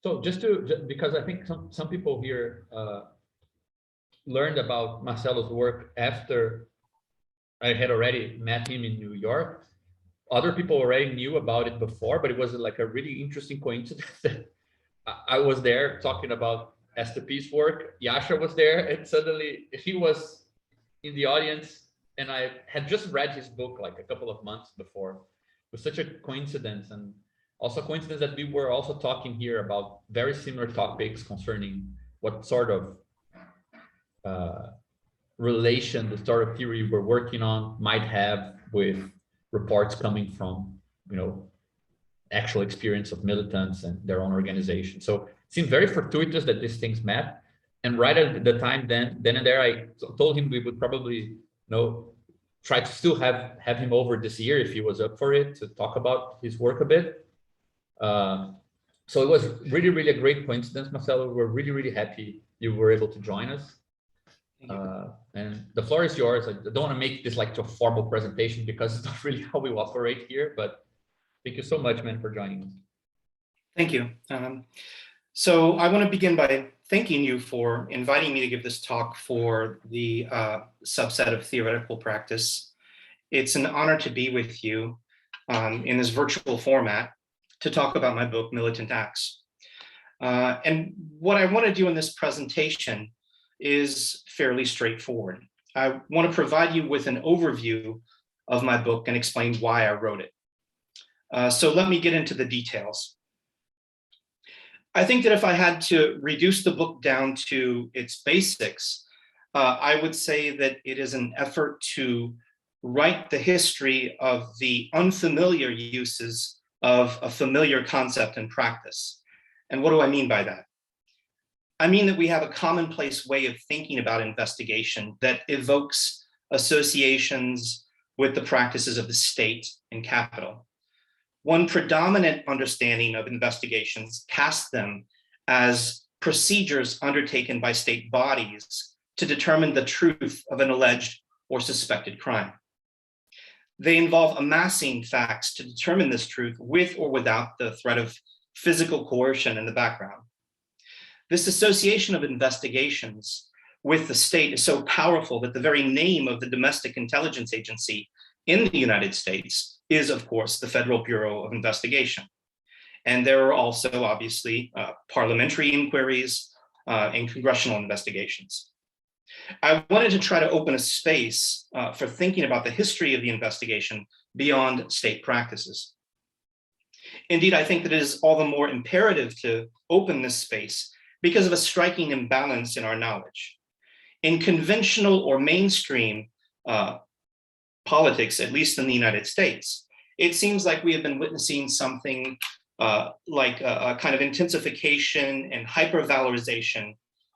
So because I think some people here learned about Marcelo's work after I had already met him in New York. Other people already knew about it before, but it was like a really interesting coincidence that I was there talking about STP's work. Yasha was there, and suddenly he was in the audience, and I had just read his book like a couple of months before. It was such a coincidence, and also a coincidence that we were also talking here about very similar topics concerning what sort of relation the sort of theory we're working on might have with reports coming from, actual experience of militants and their own organization. So it seemed very fortuitous that these things met. And right at the time, then and there, I told him we would probably, try to still have him over this year if he was up for it, to talk about his work a bit. So it was really, really a great coincidence, Marcelo. We're really, really happy you were able to join us. And the floor is yours. I don't want to make this like to a formal presentation because it's not really how we operate here, but thank you so much, man, for joining us. Thank you. So I want to begin by thanking you for inviting me to give this talk for the subset of theoretical practice. It's an honor to be with you in this virtual format to talk about my book, Militant Acts. And what I want to do in this presentation is fairly straightforward. I want to provide you with an overview of my book and explain why I wrote it. So let me get into the details. I think that if I had to reduce the book down to its basics, I would say that it is an effort to write the history of the unfamiliar uses of a familiar concept and practice. And what do I mean by that? I mean that we have a commonplace way of thinking about investigation that evokes associations with the practices of the state and capital. One predominant understanding of investigations casts them as procedures undertaken by state bodies to determine the truth of an alleged or suspected crime. They involve amassing facts to determine this truth with or without the threat of physical coercion in the background. This association of investigations with the state is so powerful that the very name of the domestic intelligence agency in the United States is, of course, the Federal Bureau of Investigation. And there are also, obviously, parliamentary inquiries and congressional investigations. I wanted to try to open a space for thinking about the history of the investigation beyond state practices. Indeed, I think that it is all the more imperative to open this space because of a striking imbalance in our knowledge. In conventional or mainstream politics, at least in the United States, it seems like we have been witnessing something like a kind of intensification and hypervalorization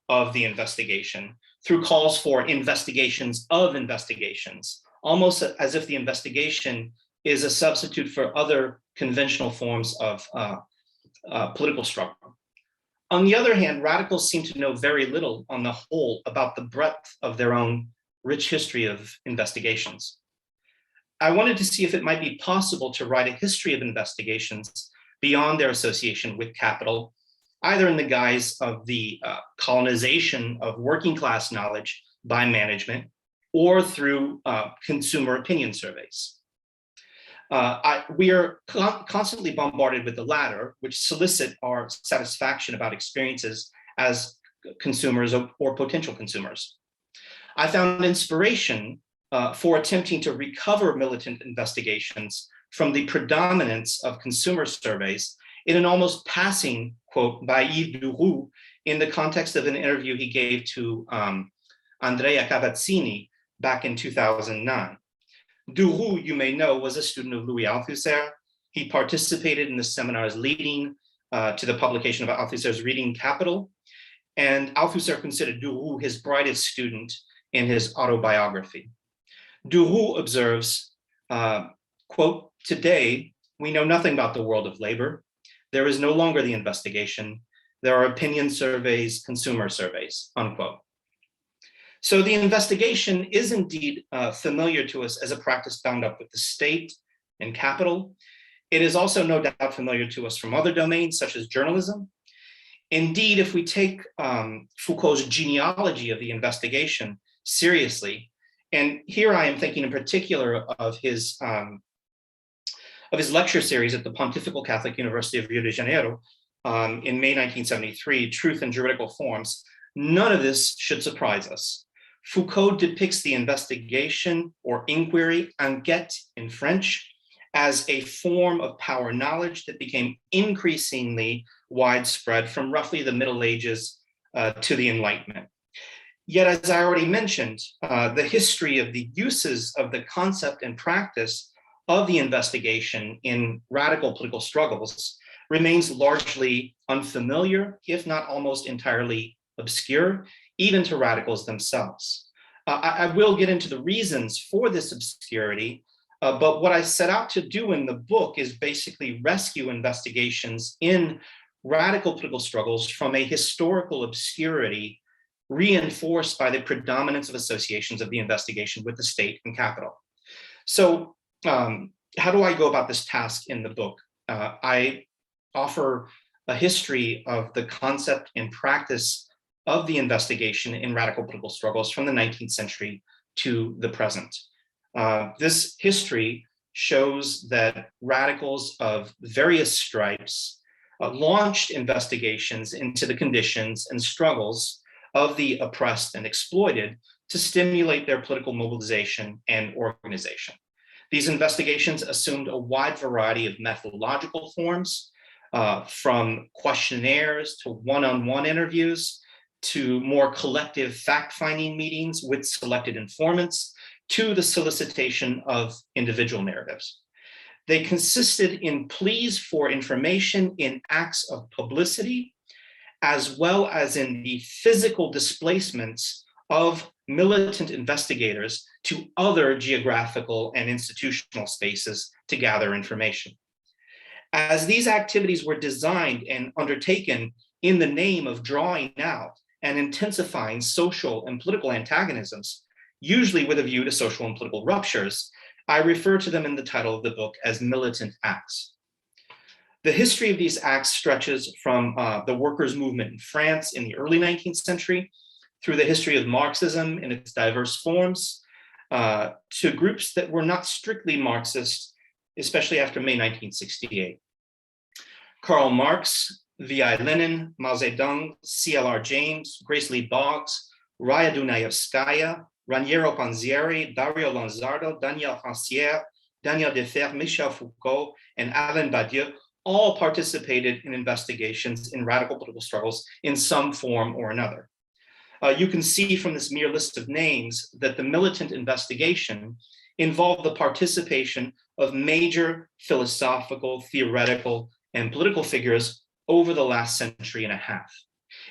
of the investigation through calls for investigations of investigations, almost as if the investigation is a substitute for other conventional forms of political struggle. On the other hand, radicals seem to know very little on the whole about the breadth of their own rich history of investigations. I wanted to see if it might be possible to write a history of investigations beyond their association with capital, either in the guise of the colonization of working class knowledge by management or through consumer opinion surveys. We are constantly bombarded with the latter, which solicit our satisfaction about experiences as consumers or potential consumers. I found inspiration for attempting to recover militant investigations from the predominance of consumer surveys in an almost passing quote by Yves Duroux in the context of an interview he gave to Andrea Cavazzini back in 2009. Duroux, you may know, was a student of Louis Althusser. He participated in the seminars leading to the publication of Althusser's Reading Capital. And Althusser considered Duroux his brightest student in his autobiography. Duroux observes, quote, "Today, we know nothing about the world of labor. There is no longer the investigation. There are opinion surveys, consumer surveys," unquote. So the investigation is indeed familiar to us as a practice bound up with the state and capital. It is also no doubt familiar to us from other domains such as journalism. Indeed, if we take Foucault's genealogy of the investigation seriously, and here I am thinking in particular of his lecture series at the Pontifical Catholic University of Rio de Janeiro in May 1973, Truth and Juridical Forms, none of this should surprise us. Foucault depicts the investigation or inquiry, enquête in French, as a form of power knowledge that became increasingly widespread from roughly the Middle Ages to the Enlightenment. Yet, as I already mentioned, the history of the uses of the concept and practice of the investigation in radical political struggles remains largely unfamiliar, if not almost entirely obscure, even to radicals themselves. I will get into the reasons for this obscurity, but what I set out to do in the book is basically rescue investigations in radical political struggles from a historical obscurity reinforced by the predominance of associations of the investigation with the state and capital. So how do I go about this task in the book? I offer a history of the concept and practice of the investigation in radical political struggles from the 19th century to the present. This history shows that radicals of various stripes launched investigations into the conditions and struggles of the oppressed and exploited to stimulate their political mobilization and organization. These investigations assumed a wide variety of methodological forms, from questionnaires to one-on-one interviews, to more collective fact-finding meetings with selected informants, to the solicitation of individual narratives. They consisted in pleas for information in acts of publicity, as well as in the physical displacements of militant investigators to other geographical and institutional spaces to gather information. As these activities were designed and undertaken in the name of drawing out and intensifying social and political antagonisms, usually with a view to social and political ruptures, I refer to them in the title of the book as Militant Acts. The history of these acts stretches from the workers' movement in France in the early 19th century, through the history of Marxism in its diverse forms, to groups that were not strictly Marxist, especially after May 1968. Karl Marx, V.I. Lenin, Mao Zedong, C.L.R. James, Grace Lee Boggs, Raya Dunayevskaya, Raniero Panzieri, Dario Lanzardo, Daniel Rancière, Daniel Defer, Michel Foucault, and Alain Badiou all participated in investigations in radical political struggles in some form or another. You can see from this mere list of names that the militant investigation involved the participation of major philosophical, theoretical, and political figures over the last century and a half.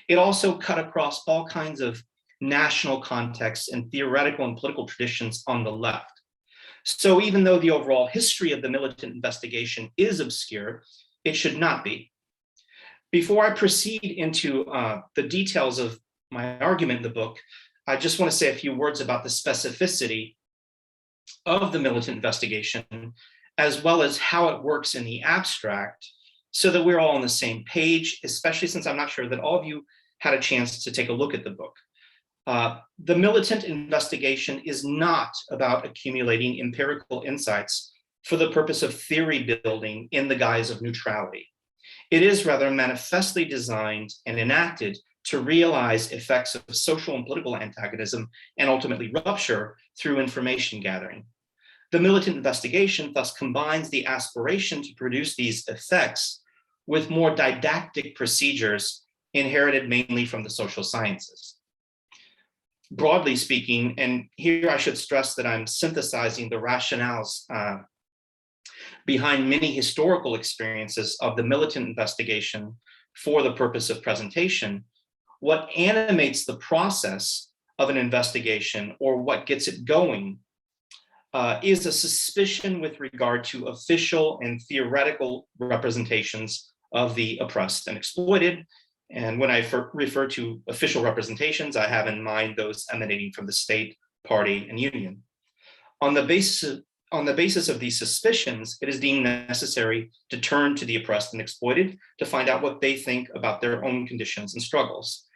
It also cut across all kinds of national contexts and theoretical and political traditions on the left. So even though the overall history of the militant investigation is obscure, it should not be. Before I proceed into the details of my argument in the book, I just want to say a few words about the specificity of the militant investigation, as well as how it works in the abstract, so that we're all on the same page, especially since I'm not sure that all of you had a chance to take a look at the book. The militant investigation is not about accumulating empirical insights for the purpose of theory building in the guise of neutrality. It is rather manifestly designed and enacted to realize effects of social and political antagonism and ultimately rupture through information gathering. The militant investigation thus combines the aspiration to produce these effects with more didactic procedures inherited mainly from the social sciences. Broadly speaking, and here I should stress that I'm synthesizing the rationales behind many historical experiences of the militant investigation for the purpose of presentation, what animates the process of an investigation, or what gets it going, is a suspicion with regard to official and theoretical representations of the oppressed and exploited. And when I refer to official representations, I have in mind those emanating from the state, party, and union. On the basis on the basis of these suspicions, it is deemed necessary to turn to the oppressed and exploited to find out what they think about their own conditions and struggles.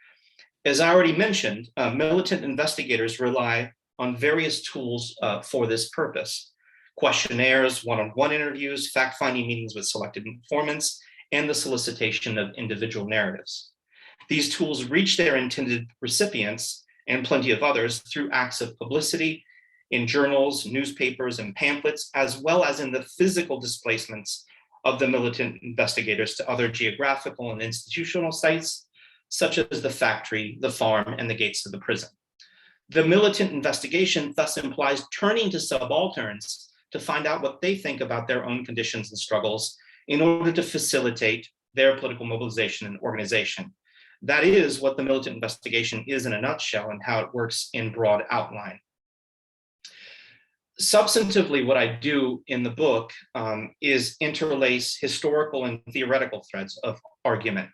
As I already mentioned, militant investigators rely on various tools for this purpose: questionnaires, one-on-one interviews, fact-finding meetings with selected informants, and the solicitation of individual narratives. These tools reach their intended recipients and plenty of others through acts of publicity in journals, newspapers, and pamphlets, as well as in the physical displacements of the militant investigators to other geographical and institutional sites, such as the factory, the farm, and the gates of the prison. The militant investigation thus implies turning to subalterns to find out what they think about their own conditions and struggles in order to facilitate their political mobilization and organization. That is what the militant investigation is in a nutshell and how it works in broad outline. Substantively, what I do in the book is interlace historical and theoretical threads of argument.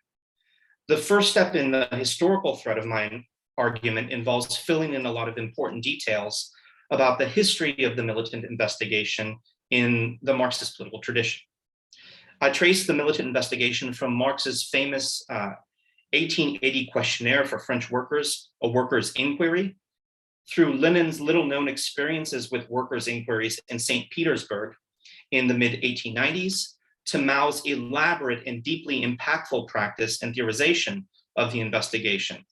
The first step in the historical thread of my argument involves filling in a lot of important details about the history of the militant investigation in the Marxist political tradition. I trace the militant investigation from Marx's famous 1880 questionnaire for French workers, a workers' inquiry, through Lenin's little-known experiences with workers' inquiries in St. Petersburg in the mid-1890s, to Mao's elaborate and deeply impactful practice and theorization of the investigation.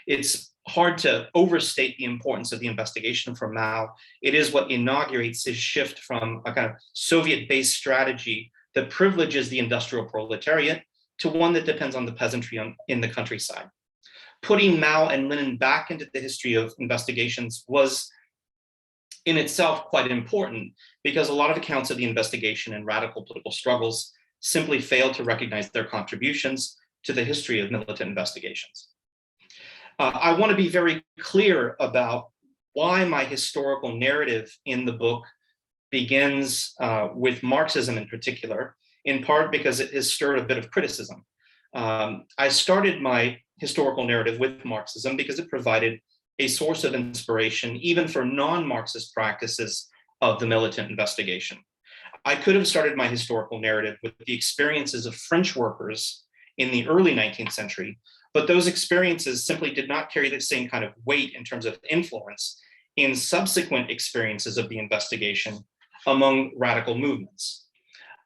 It's hard to overstate the importance of the investigation for Mao. It is what inaugurates his shift from a kind of Soviet-based strategy that privileges the industrial proletariat to one that depends on the peasantry in the countryside. Putting Mao and Lenin back into the history of investigations was in itself quite important, because a lot of accounts of the investigation and radical political struggles simply fail to recognize their contributions to the history of militant investigations. I want to be very clear about why my historical narrative in the book begins with Marxism in particular, in part because it has stirred a bit of criticism. I started my historical narrative with Marxism because it provided a source of inspiration even for non-Marxist practices of the militant investigation. I could have started my historical narrative with the experiences of French workers in the early 19th century, but those experiences simply did not carry the same kind of weight in terms of influence in subsequent experiences of the investigation among radical movements.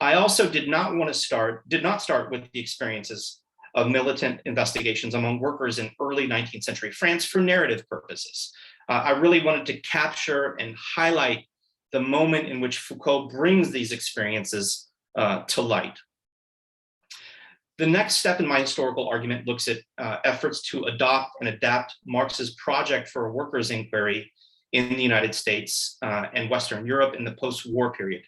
I also did not start with the experiences of militant investigations among workers in early 19th century France for narrative purposes. I really wanted to capture and highlight the moment in which Foucault brings these experiences to light. The next step in my historical argument looks at efforts to adopt and adapt Marx's project for a workers' inquiry in the United States and Western Europe in the post-war period.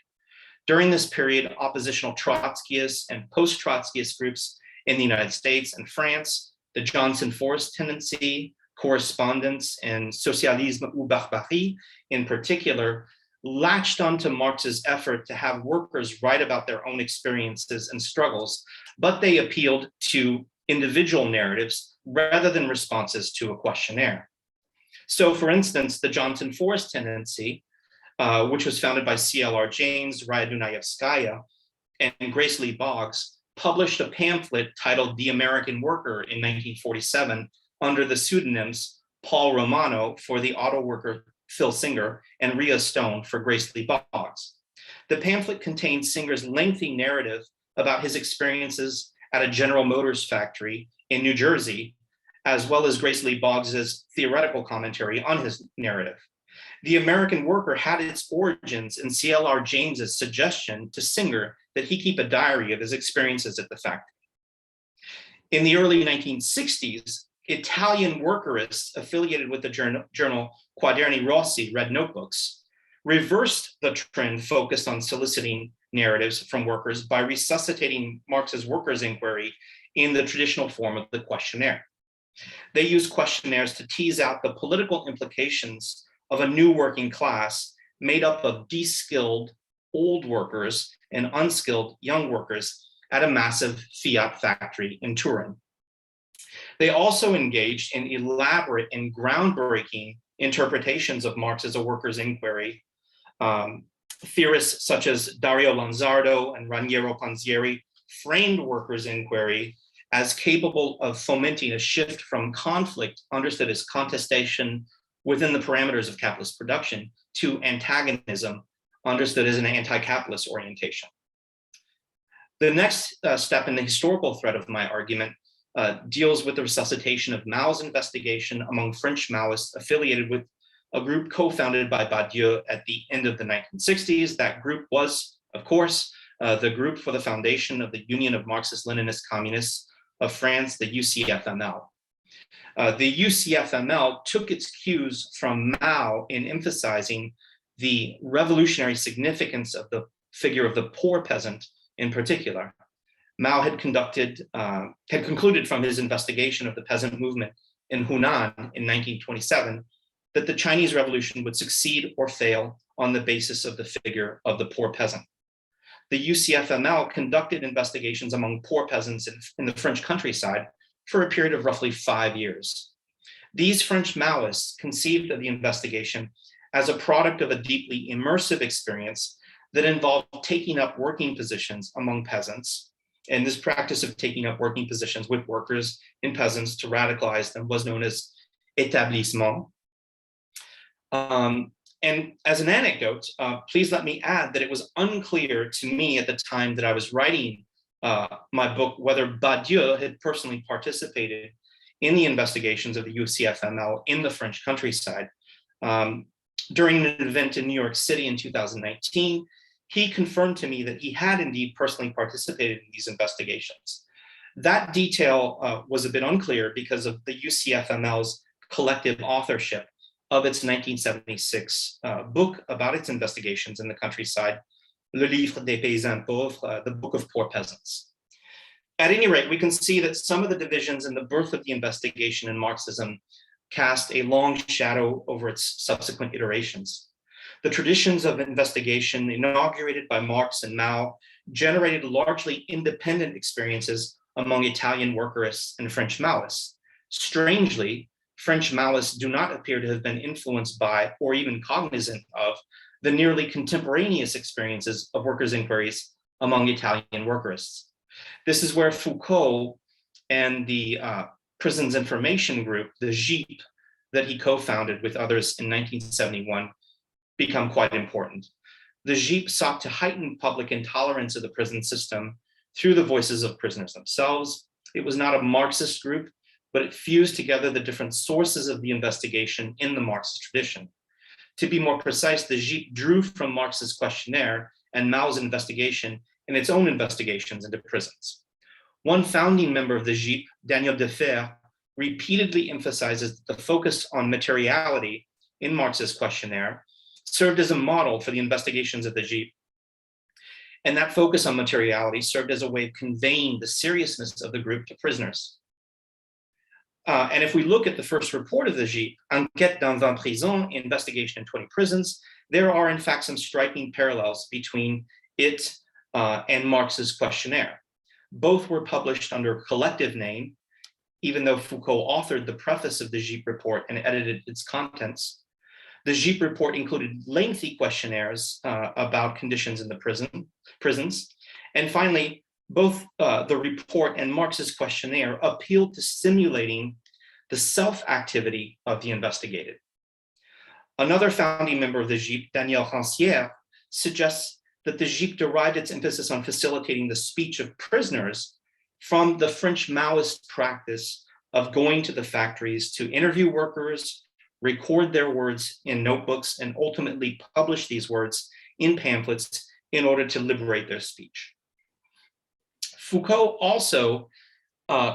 During this period, oppositional Trotskyists and post-Trotskyist groups in the United States and France, the Johnson Forest tendency, correspondence, and Socialisme ou Barbarie in particular, latched onto Marx's effort to have workers write about their own experiences and struggles, but they appealed to individual narratives rather than responses to a questionnaire. So for instance, the Johnson Forest tendency, which was founded by C.L.R. James, Raya Dunayevskaya, and Grace Lee Boggs, published a pamphlet titled The American Worker in 1947 under the pseudonyms Paul Romano for the auto worker Phil Singer and Rhea Stone for Grace Lee Boggs. The pamphlet contained Singer's lengthy narrative about his experiences at a General Motors factory in New Jersey, as well as Grace Lee Boggs's theoretical commentary on his narrative. The American Worker had its origins in C.L.R. James's suggestion to Singer that he keep a diary of his experiences at the factory. In the early 1960s, Italian workerists affiliated with the journal Quaderni Rossi, Red Notebooks, reversed the trend focused on soliciting narratives from workers by resuscitating Marx's workers' inquiry in the traditional form of the questionnaire. They used questionnaires to tease out the political implications of a new working class made up of de-skilled old workers and unskilled young workers at a massive Fiat factory in Turin. They also engaged in elaborate and groundbreaking interpretations of Marx as a workers' inquiry Theorists such as Dario Lanzardo and Raniero Panzieri framed workers' inquiry as capable of fomenting a shift from conflict, understood as contestation within the parameters of capitalist production, to antagonism, understood as an anti-capitalist orientation. The next step in the historical thread of my argument deals with the resuscitation of Mao's investigation among French Maoists affiliated with a group co-founded by Badiou at the end of the 1960s. That group was, of course, the Group for the Foundation of the Union of Marxist-Leninist Communists of France, the UCFML. The UCFML took its cues from Mao in emphasizing the revolutionary significance of the figure of the poor peasant in particular. Mao had concluded from his investigation of the peasant movement in Hunan in 1927 that the Chinese Revolution would succeed or fail on the basis of the figure of the poor peasant. The UCFML conducted investigations among poor peasants in the French countryside for a period of roughly 5 years. These French Maoists conceived of the investigation as a product of a deeply immersive experience that involved taking up working positions among peasants. And this practice of taking up working positions with workers and peasants to radicalize them was known as établissement. And as an anecdote, please let me add that it was unclear to me at the time that I was writing my book whether Badiou had personally participated in the investigations of the UCFML in the French countryside. During an event in New York City in 2019, he confirmed to me that he had indeed personally participated in these investigations. That detail was a bit unclear because of the UCFML's collective authorship of its 1976 book about its investigations in the countryside, Le Livre des Paysans Pauvres, the Book of Poor Peasants. At any rate, we can see that some of the divisions in the birth of the investigation in Marxism cast a long shadow over its subsequent iterations. The traditions of investigation inaugurated by Marx and Mao generated largely independent experiences among Italian workerists and French Maoists. Strangely, French Maoists do not appear to have been influenced by or even cognizant of the nearly contemporaneous experiences of workers' inquiries among Italian workerists. This is where Foucault and the Prisons Information Group, the GIP, that he co-founded with others in 1971, become quite important. The GIP sought to heighten public intolerance of the prison system through the voices of prisoners themselves. It was not a Marxist group, but it fused together the different sources of the investigation in the Marxist tradition. To be more precise, the GIP drew from Marx's questionnaire and Mao's investigation in its own investigations into prisons. One founding member of the GIP, Daniel Defer, repeatedly emphasizes that the focus on materiality in Marx's questionnaire served as a model for the investigations of the GIP. And that focus on materiality served as a way of conveying the seriousness of the group to prisoners. And if we look at the first report of the GIP, Enquête dans 20 prisons, investigation in 20 prisons, there are in fact some striking parallels between it and Marx's questionnaire. Both were published under a collective name, even though Foucault authored the preface of the GIP report and edited its contents. The GIP report included lengthy questionnaires about conditions in the prisons. And finally, both the report and Marx's questionnaire appealed to stimulating the self-activity of the investigated. Another founding member of the GIP, Daniel Rancière, suggests that the GIP derived its emphasis on facilitating the speech of prisoners from the French Maoist practice of going to the factories to interview workers, record their words in notebooks, and ultimately publish these words in pamphlets in order to liberate their speech. Foucault also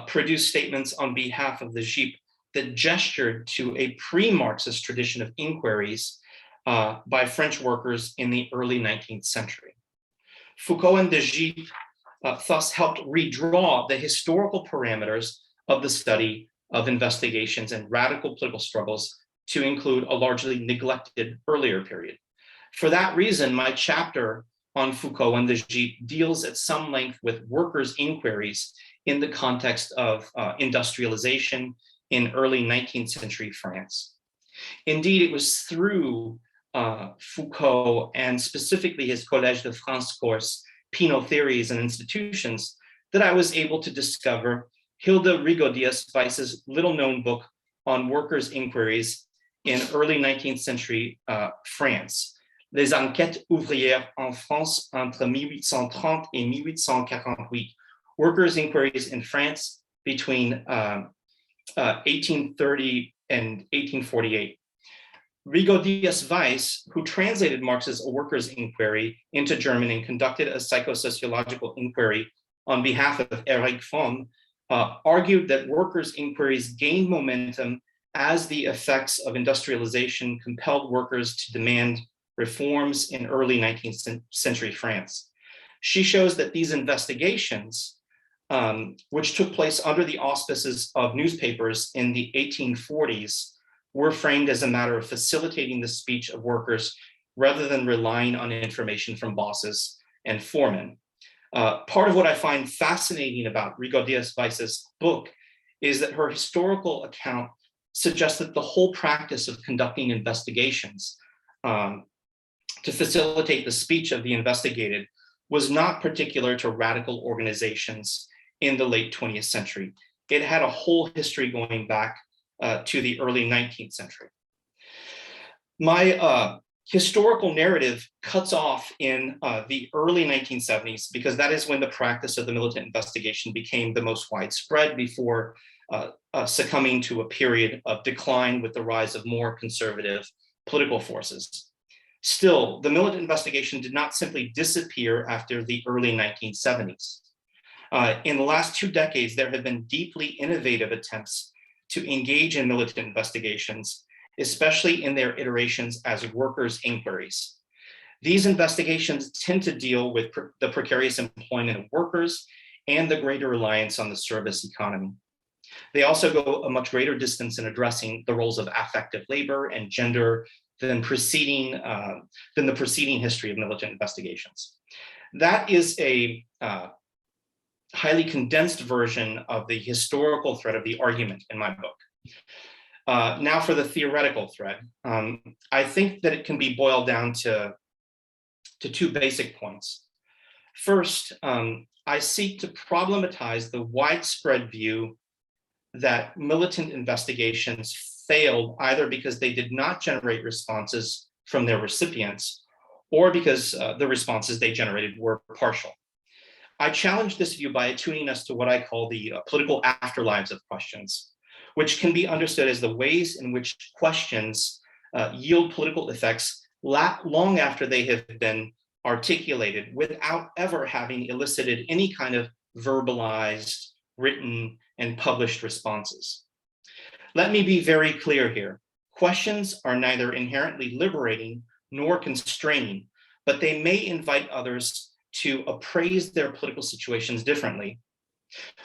produced statements on behalf of the GIP that gestured to a pre-Marxist tradition of inquiries by French workers in the early 19th century. Foucault and the GIP thus helped redraw the historical parameters of the study of investigations and radical political struggles to include a largely neglected earlier period. For that reason, my chapter on Foucault and the GIP deals at some length with workers' inquiries in the context of industrialization in early 19th century France. Indeed, it was through Foucault, and specifically his Collège de France course, Penal Theories and Institutions, that I was able to discover Hilda Rigo-Diaz-Weiss's little-known book on workers' inquiries in early 19th century France, Les enquêtes ouvrières en France entre 1830 et 1848, workers' inquiries in France between 1830 and 1848. Rigo-Diaz-Weiss, who translated Marx's A Workers' Inquiry into German and conducted a psychosociological inquiry on behalf of Erich Fromm, argued that workers' inquiries gained momentum as the effects of industrialization compelled workers to demand reforms in early 19th century France. She shows that these investigations, which took place under the auspices of newspapers in the 1840s, were framed as a matter of facilitating the speech of workers rather than relying on information from bosses and foremen. Part of what I find fascinating about Rigo-Diaz-Weiss's book is that her historical account suggests that the whole practice of conducting investigations to facilitate the speech of the investigated was not particular to radical organizations in the late 20th century. It had a whole history going back to the early 19th century. My historical narrative cuts off in the early 1970s because that is when the practice of the militant investigation became the most widespread before succumbing to a period of decline with the rise of more conservative political forces. Still, the militant investigation did not simply disappear after the early 1970s. In the last 2 decades, there have been deeply innovative attempts to engage in militant investigations, especially in their iterations as workers' inquiries. These investigations tend to deal with the precarious employment of workers and the greater reliance on the service economy. They also go a much greater distance in addressing the roles of affective labor and gender than the preceding history of militant investigations. That is a highly condensed version of the historical thread of the argument in my book. Now for the theoretical thread. I think that it can be boiled down to 2 basic points. First, I seek to problematize the widespread view that militant investigations failed either because they did not generate responses from their recipients or because the responses they generated were partial. I challenge this view by attuning us to what I call the political afterlives of questions, which can be understood as the ways in which questions yield political effects long after they have been articulated without ever having elicited any kind of verbalized, written, and published responses. Let me be very clear here. Questions are neither inherently liberating nor constraining, but they may invite others to appraise their political situations differently.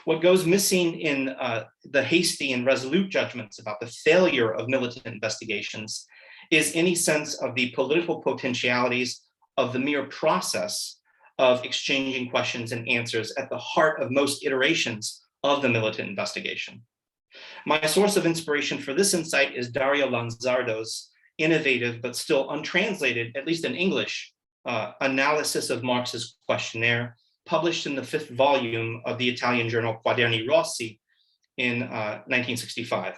What goes missing in the hasty and resolute judgments about the failure of militant investigations is any sense of the political potentialities of the mere process of exchanging questions and answers at the heart of most iterations of the militant investigation. My source of inspiration for this insight is Dario Lanzardo's innovative but still untranslated, at least in English, analysis of Marx's questionnaire, published in the 5th volume of the Italian journal Quaderni Rossi in 1965.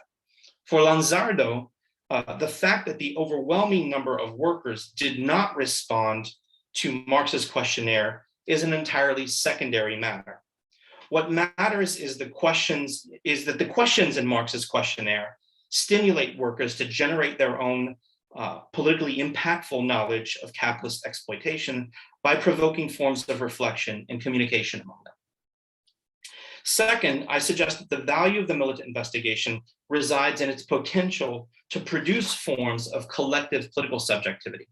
For Lanzardo, the fact that the overwhelming number of workers did not respond to Marx's questionnaire is an entirely secondary matter. What matters is that the questions in Marx's questionnaire stimulate workers to generate their own politically impactful knowledge of capitalist exploitation by provoking forms of reflection and communication among them. Second, I suggest that the value of the militant investigation resides in its potential to produce forms of collective political subjectivity.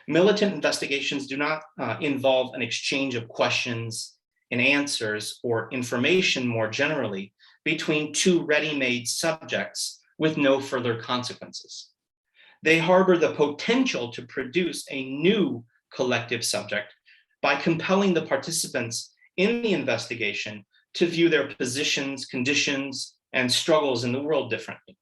Militant investigations do not involve an exchange of questions and answers or information more generally between 2 ready-made subjects with no further consequences. They harbor the potential to produce a new collective subject by compelling the participants in the investigation to view their positions, conditions, and struggles in the world differently.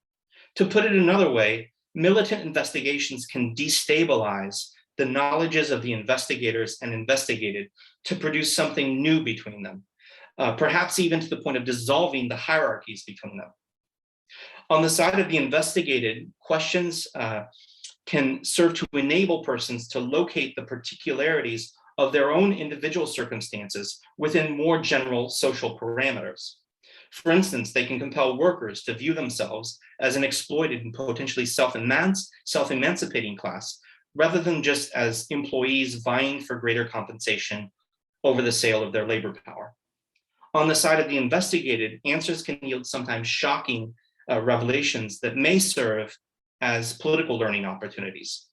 To put it another way, militant investigations can destabilize the knowledges of the investigators and investigated to produce something new between them, perhaps even to the point of dissolving the hierarchies between them. On the side of the investigated, questions can serve to enable persons to locate the particularities of their own individual circumstances within more general social parameters. For instance, they can compel workers to view themselves as an exploited and potentially self-emancipating class, rather than just as employees vying for greater compensation over the sale of their labor power. On the side of the investigated, answers can yield sometimes shocking revelations that may serve as political learning opportunities.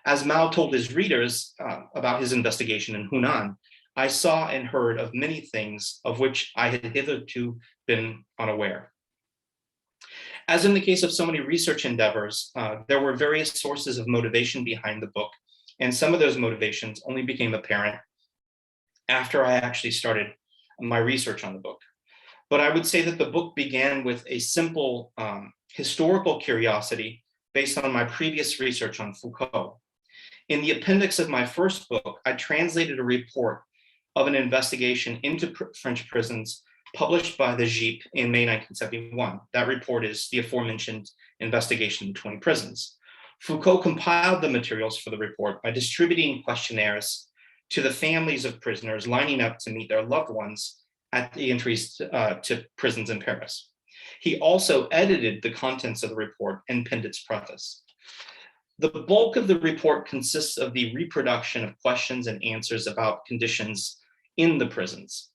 As Mao told his readers about his investigation in Hunan, I saw and heard of many things of which I had hitherto been unaware. As in the case of so many research endeavors, there were various sources of motivation behind the book, and some of those motivations only became apparent after I actually started my research on the book. But I would say that the book began with a simple historical curiosity based on my previous research on Foucault. In the appendix of my first book, I translated a report of an investigation into French prisons published by the GIP in May 1971. That report is the aforementioned investigation in 20 prisons. Foucault compiled the materials for the report by distributing questionnaires to the families of prisoners lining up to meet their loved ones at the entries to prisons in Paris. He also edited the contents of the report and penned its preface. The bulk of the report consists of the reproduction of questions and answers about conditions in the prisons.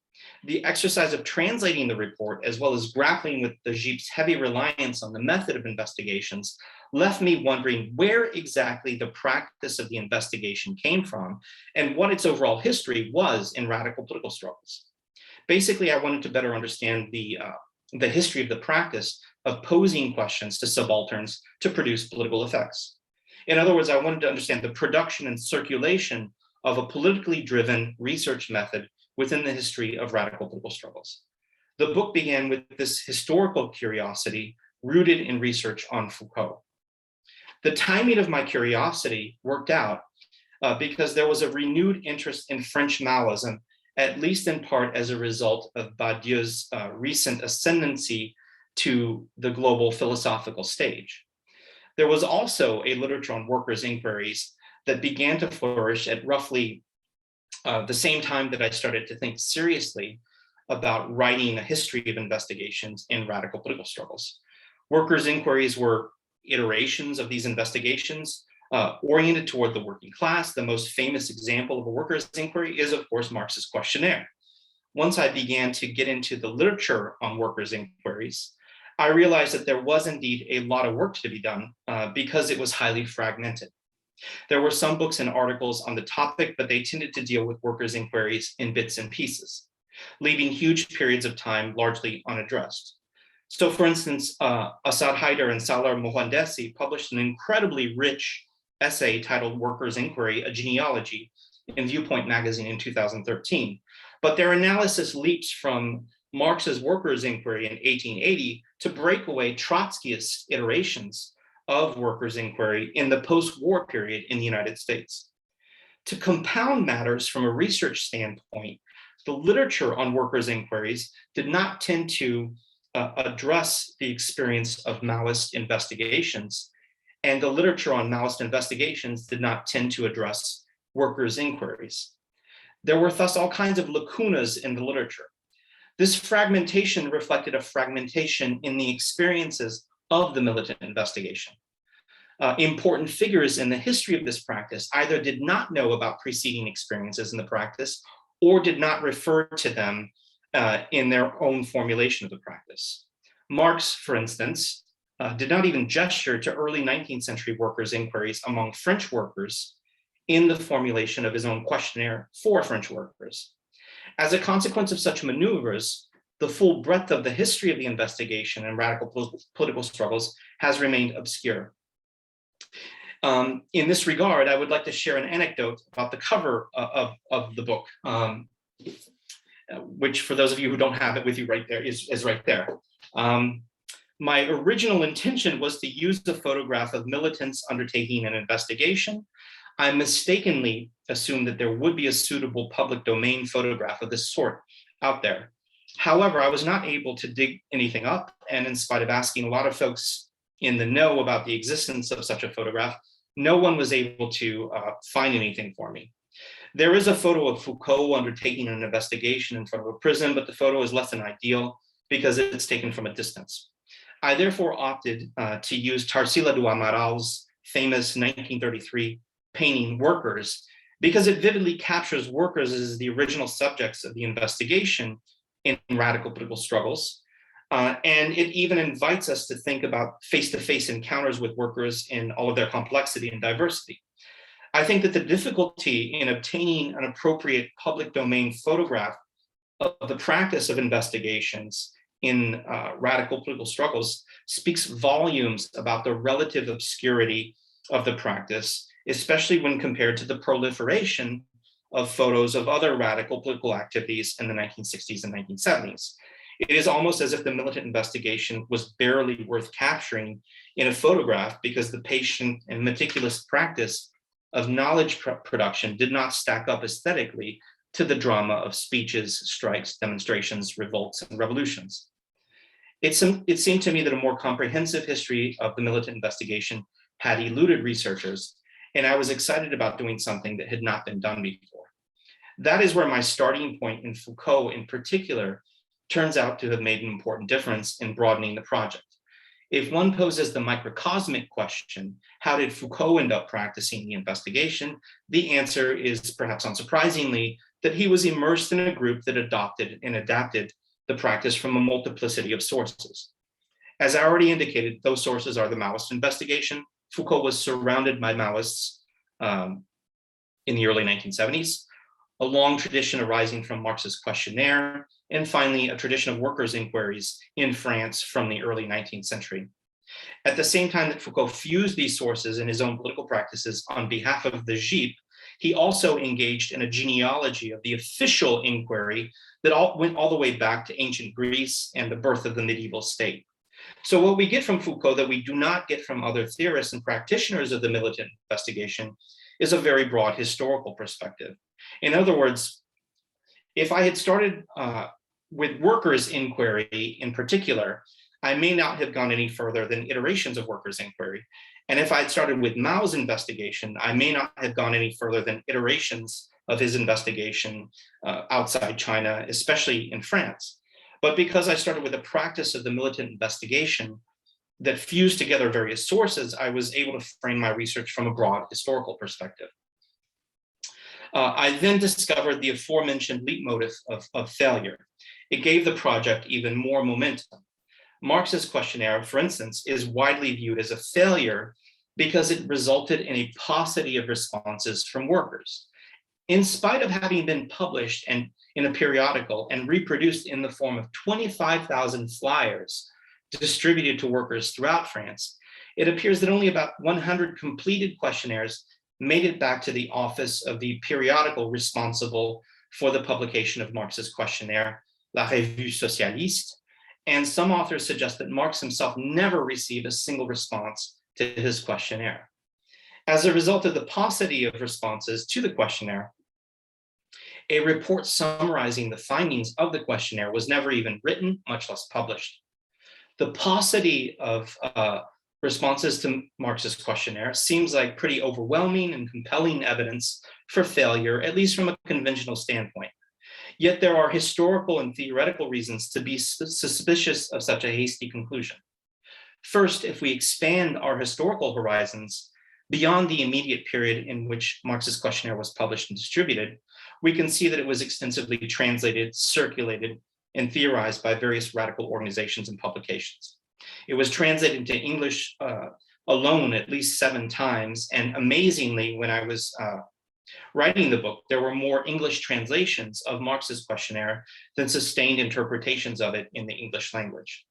The exercise of translating the report, as well as grappling with the GIP's heavy reliance on the method of investigations, left me wondering where exactly the practice of the investigation came from and what its overall history was in radical political struggles. Basically, I wanted to better understand the history of the practice of posing questions to subalterns to produce political effects. In other words, I wanted to understand the production and circulation of a politically driven research method within the history of radical political struggles. The book began with this historical curiosity rooted in research on Foucault. The timing of my curiosity worked out because there was a renewed interest in French Maoism, at least in part as a result of Badiou's recent ascendancy to the global philosophical stage. There was also a literature on workers' inquiries that began to flourish at roughly the same time that I started to think seriously about writing a history of investigations in radical political struggles. Workers' inquiries were iterations of these investigations oriented toward the working class. The most famous example of a workers' inquiry is, of course, Marx's questionnaire. Once I began to get into the literature on workers' inquiries, I realized that there was indeed a lot of work to be done because it was highly fragmented. There were some books and articles on the topic, but they tended to deal with workers' inquiries in bits and pieces, leaving huge periods of time largely unaddressed. So for instance, Asad Haider and Salar Mohandesi published an incredibly rich essay titled Workers' Inquiry, A Genealogy in Viewpoint magazine in 2013. But their analysis leaps from Marx's workers' inquiry in 1880 to breakaway Trotskyist iterations of workers' inquiry in the post-war period in the United States. To compound matters from a research standpoint, the literature on workers' inquiries did not tend to address the experience of Maoist investigations, and the literature on Maoist investigations did not tend to address workers' inquiries. There were thus all kinds of lacunas in the literature. This fragmentation reflected a fragmentation in the experiences of the militant investigation. Important figures in the history of this practice either did not know about preceding experiences in the practice or did not refer to them in their own formulation of the practice. Marx, for instance, did not even gesture to early 19th century workers' inquiries among French workers in the formulation of his own questionnaire for French workers. As a consequence of such maneuvers, the full breadth of the history of the investigation and radical political struggles has remained obscure. In this regard, I would like to share an anecdote about the cover of the book, which for those of you who don't have it with you right there is right there. My original intention was to use the photograph of militants undertaking an investigation. I mistakenly assumed that there would be a suitable public domain photograph of this sort out there. However, I was not able to dig anything up, and in spite of asking a lot of folks in the know about the existence of such a photograph, no one was able to find anything for me. There is a photo of Foucault undertaking an investigation in front of a prison, but the photo is less than ideal because it's taken from a distance. I therefore opted to use Tarsila do Amaral's famous 1933 painting Workers, because it vividly captures workers as the original subjects of the investigation in radical political struggles. And it even invites us to think about face-to-face encounters with workers in all of their complexity and diversity. I think that the difficulty in obtaining an appropriate public domain photograph of the practice of investigations in radical political struggles speaks volumes about the relative obscurity of the practice, especially when compared to the proliferation of photos of other radical political activities in the 1960s and 1970s. It is almost as if the militant investigation was barely worth capturing in a photograph because the patient and meticulous practice of knowledge production did not stack up aesthetically to the drama of speeches, strikes, demonstrations, revolts, and revolutions. It seemed to me that a more comprehensive history of the militant investigation had eluded researchers, and I was excited about doing something that had not been done before. That is where my starting point in Foucault in particular turns out to have made an important difference in broadening the project. If one poses the microcosmic question, how did Foucault end up practicing the investigation? The answer is, perhaps unsurprisingly, that he was immersed in a group that adopted and adapted the practice from a multiplicity of sources. As I already indicated, those sources are the Maoist investigation. Foucault was surrounded by Maoists in the early 1970s, a long tradition arising from Marx's questionnaire, and finally, a tradition of workers' inquiries in France from the early 19th century. At the same time that Foucault fused these sources in his own political practices on behalf of the JIP, he also engaged in a genealogy of the official inquiry that went all the way back to ancient Greece and the birth of the medieval state. So what we get from Foucault that we do not get from other theorists and practitioners of the militant investigation is a very broad historical perspective. In other words, if I had started with workers' inquiry in particular, I may not have gone any further than iterations of workers' inquiry. And if I had started with Mao's investigation, I may not have gone any further than iterations of his investigation outside China, especially in France. But because I started with a practice of the militant investigation that fused together various sources, I was able to frame my research from a broad historical perspective. I then discovered the aforementioned leitmotif of failure. It gave the project even more momentum. Marx's questionnaire, for instance, is widely viewed as a failure because it resulted in a paucity of responses from workers. In spite of having been published and in a periodical and reproduced in the form of 25,000 flyers distributed to workers throughout France, it appears that only about 100 completed questionnaires made it back to the office of the periodical responsible for the publication of Marx's questionnaire, La Revue Socialiste, and some authors suggest that Marx himself never received a single response to his questionnaire. As a result of the paucity of responses to the questionnaire, a report summarizing the findings of the questionnaire was never even written, much less published. The paucity of responses to Marx's questionnaire seems like pretty overwhelming and compelling evidence for failure, at least from a conventional standpoint. Yet there are historical and theoretical reasons to be suspicious of such a hasty conclusion. First, if we expand our historical horizons beyond the immediate period in which Marx's questionnaire was published and distributed, we can see that it was extensively translated, circulated, and theorized by various radical organizations and publications. It was translated into English alone at least 7 times, and amazingly, when I was writing the book, there were more English translations of Marx's questionnaire than sustained interpretations of it in the English language.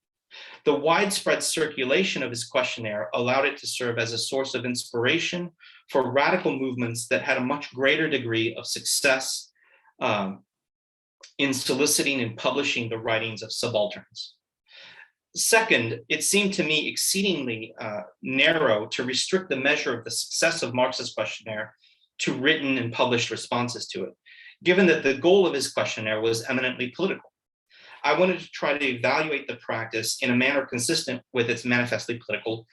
The widespread circulation of his questionnaire allowed it to serve as a source of inspiration for radical movements that had a much greater degree of success in soliciting and publishing the writings of subalterns. Second, it seemed to me exceedingly narrow to restrict the measure of the success of Marx's questionnaire to written and published responses to it, given that the goal of his questionnaire was eminently political. I wanted to try to evaluate the practice in a manner consistent with its manifestly political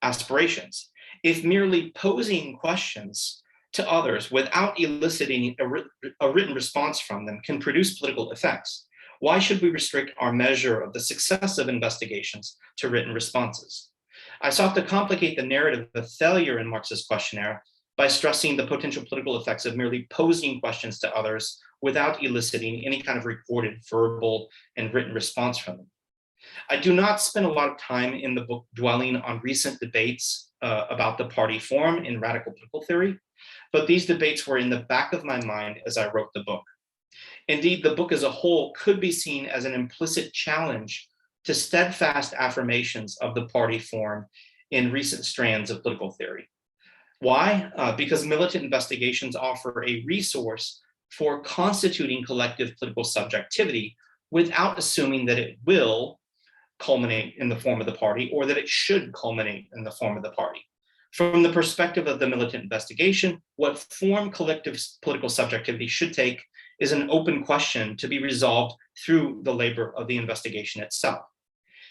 aspirations. If merely posing questions to others without eliciting a written response from them can produce political effects, why should we restrict our measure of the success of investigations to written responses? I sought to complicate the narrative of failure in Marx's questionnaire by stressing the potential political effects of merely posing questions to others without eliciting any kind of recorded verbal and written response from them. I do not spend a lot of time in the book dwelling on recent debates about the party form in radical political theory, but these debates were in the back of my mind as I wrote the book. Indeed, the book as a whole could be seen as an implicit challenge to steadfast affirmations of the party form in recent strands of political theory. Why? Because militant investigations offer a resource for constituting collective political subjectivity without assuming that it will culminate in the form of the party or that it should culminate in the form of the party. From the perspective of the militant investigation, what form collective political subjectivity should take is an open question to be resolved through the labor of the investigation itself.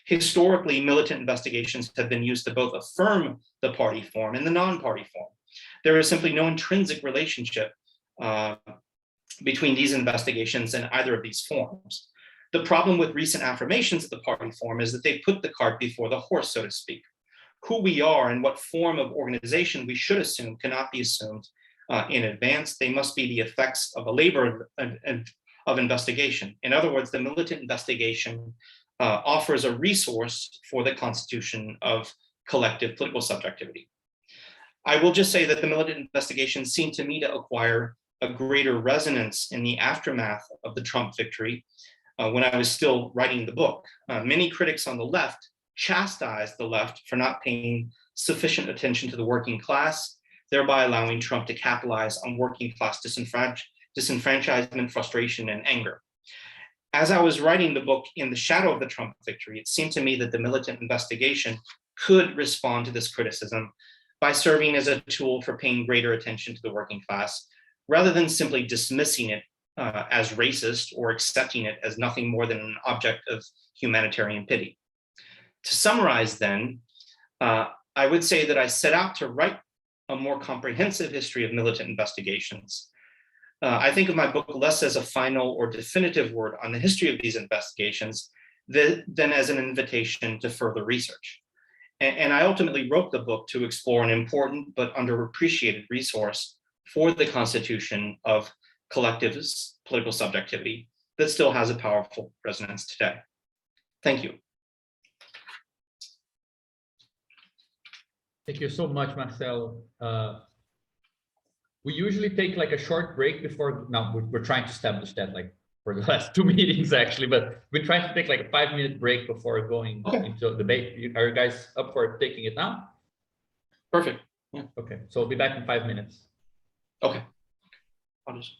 Historically, militant investigations have been used to both affirm the party form and the non-party form. There is simply no intrinsic relationship between these investigations and either of these forms. The problem with recent affirmations of the party form is that they put the cart before the horse, so to speak. Who we are and what form of organization we should assume cannot be assumed in advance. They must be the effects of a labor of investigation. In other words, the militant investigation offers a resource for the constitution of collective political subjectivity. I will just say that the militant investigation seemed to me to acquire a greater resonance in the aftermath of the Trump victory when I was still writing the book. Many critics on the left chastised the left for not paying sufficient attention to the working class, thereby allowing Trump to capitalize on working class disenfranchisement, frustration, and anger. As I was writing the book in the shadow of the Trump victory, it seemed to me that the militant investigation could respond to this criticism by serving as a tool for paying greater attention to the working class, rather than simply dismissing it as racist or accepting it as nothing more than an object of humanitarian pity. To summarize then, I would say that I set out to write a more comprehensive history of militant investigations. I think of my book less as a final or definitive word on the history of these investigations than as an invitation to further research. And I ultimately wrote the book to explore an important but underappreciated resource for the constitution of collective political subjectivity that still has a powerful resonance today. Thank you. Thank you so much, Marcelo. We usually take like a short break before, now we're trying to establish that like for the last 2 meetings actually, but we're trying to take like a 5-minute break before going into debate. Are you guys up for taking it now? Perfect. Yeah. Okay, so we'll be back in 5 minutes. Okay. I'll just...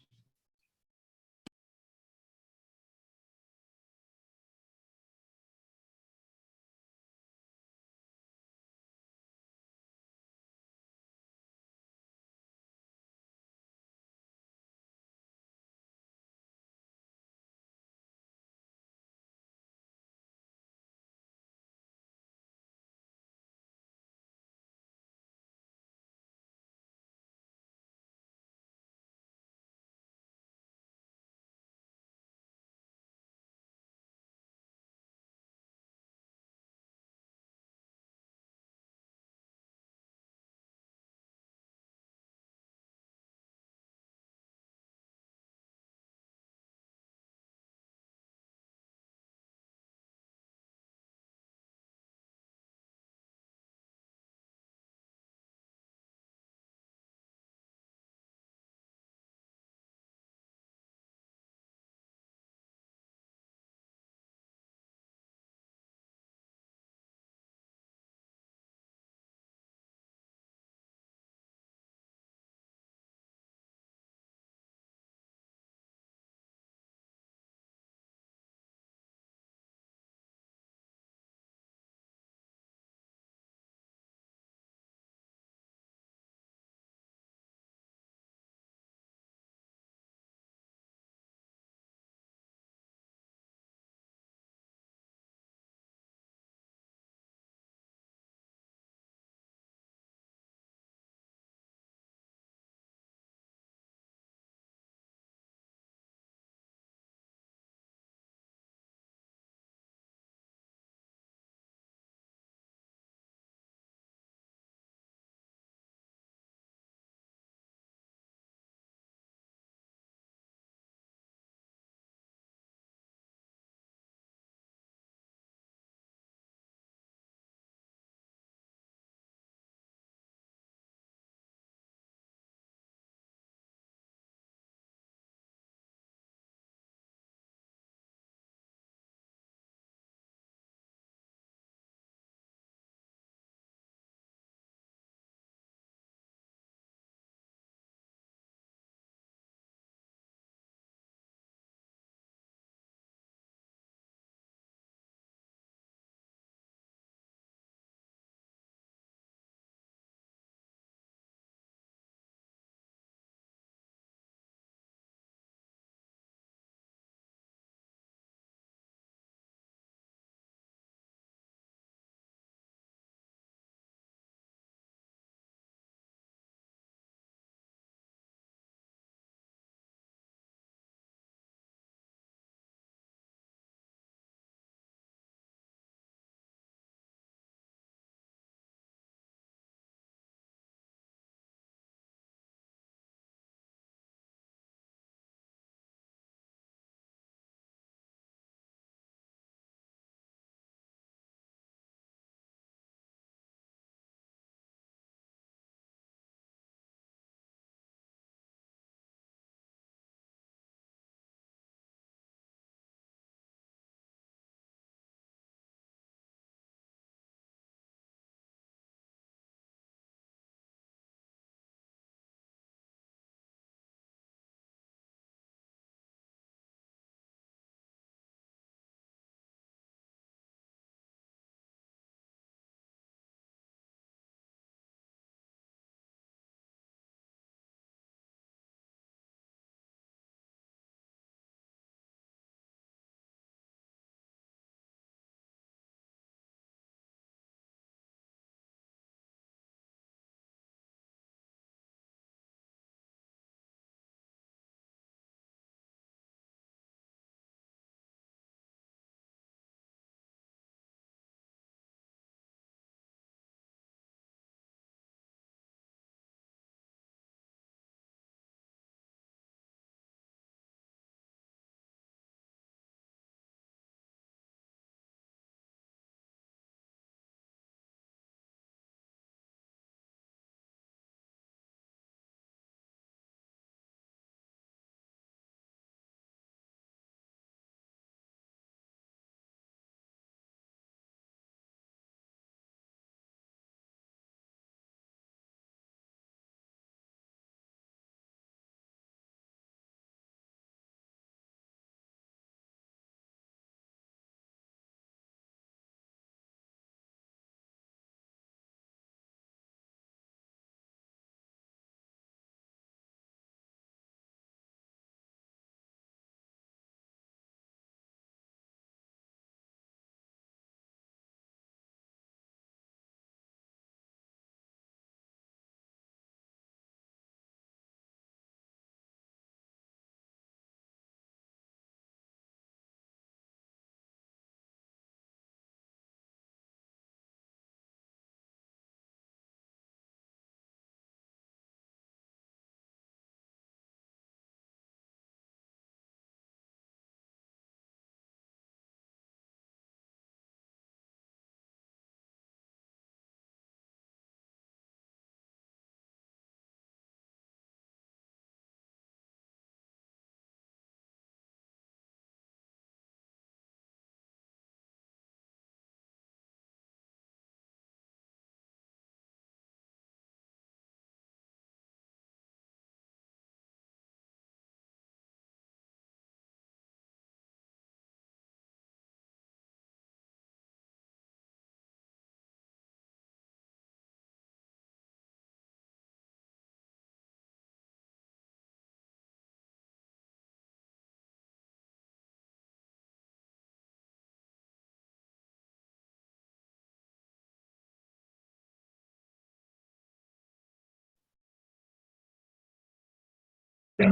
See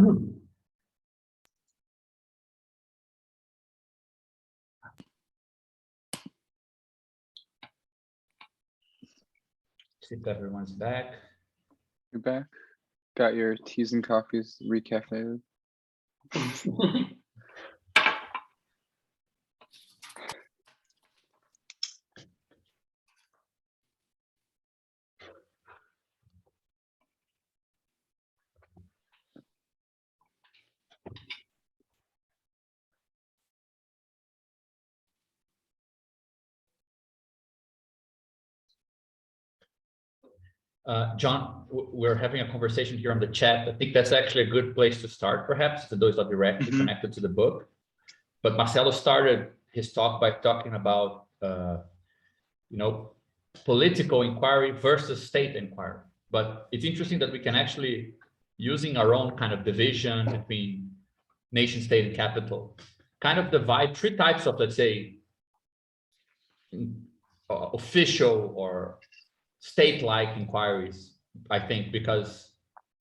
if everyone's back. You're back. Got your teas and coffees recaffeinated. John, we're having a conversation here on the chat. I think that's actually a good place to start, perhaps, to those not directly connected to the book. But Marcelo started his talk by talking about, political inquiry versus state inquiry. But it's interesting that we can actually, using our own kind of division between nation, state, and capital, kind of divide three types of, let's say, official or state-like inquiries, I think, because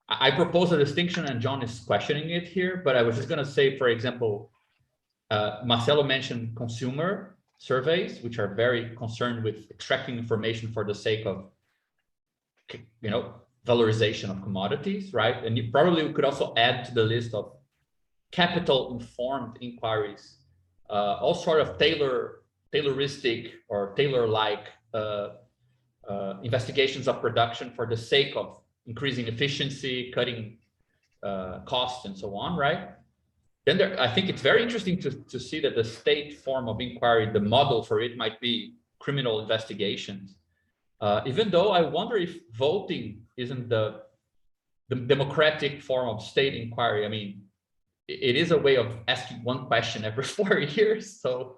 I propose a distinction and John is questioning it here, but I was just going to say, for example, Marcelo mentioned consumer surveys, which are very concerned with extracting information for the sake of, valorization of commodities, right? And you probably could also add to the list of capital-informed inquiries, all sort of tayloristic or tailor-like investigations of production for the sake of increasing efficiency, cutting costs, and so on, right? Then I think it's very interesting to see that the state form of inquiry, the model for it might be criminal investigations. Even though I wonder if voting isn't the democratic form of state inquiry. I mean, it is a way of asking one question every 4 years. So,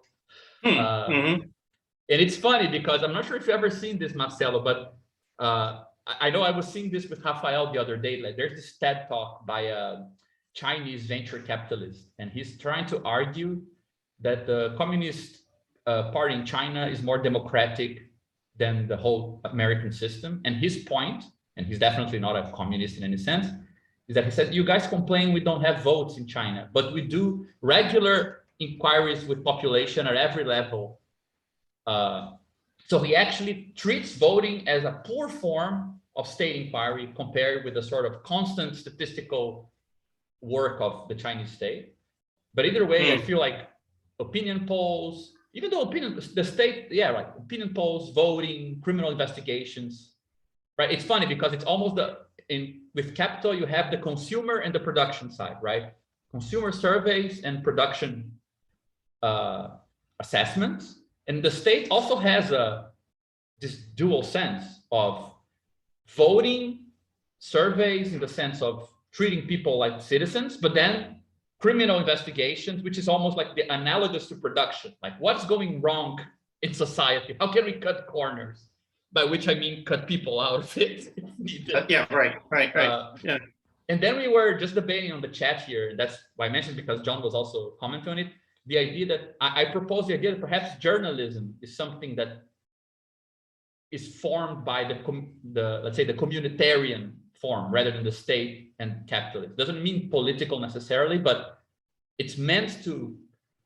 and it's funny because I'm not sure if you've ever seen this, Marcelo, but I know I was seeing this with Rafael the other day. Like, there's this TED talk by a Chinese venture capitalist, and he's trying to argue that the Communist Party in China is more democratic than the whole American system. And his point, and he's definitely not a communist in any sense, is that he said, you guys complain we don't have votes in China, but we do regular inquiries with population at every level. So he actually treats voting as a poor form of state inquiry compared with the sort of constant statistical work of the Chinese state. But either way, I feel like opinion polls, even though the state, opinion polls, voting, criminal investigations, right? It's funny because it's almost with capital, you have the consumer and the production side, right? Consumer surveys and production assessments. And the state also has this dual sense of voting, surveys in the sense of treating people like citizens, but then criminal investigations, which is almost like the analogous to production. Like, what's going wrong in society? How can we cut corners? By which I mean cut people out of it if needed. Yeah, right. Yeah. And then we were just debating on the chat here, and that's why I mentioned, because John was also commenting on it, the idea that I propose the idea that perhaps journalism is something that is formed by let's say the communitarian form rather than the state and capitalist. Doesn't mean political necessarily, but it's meant to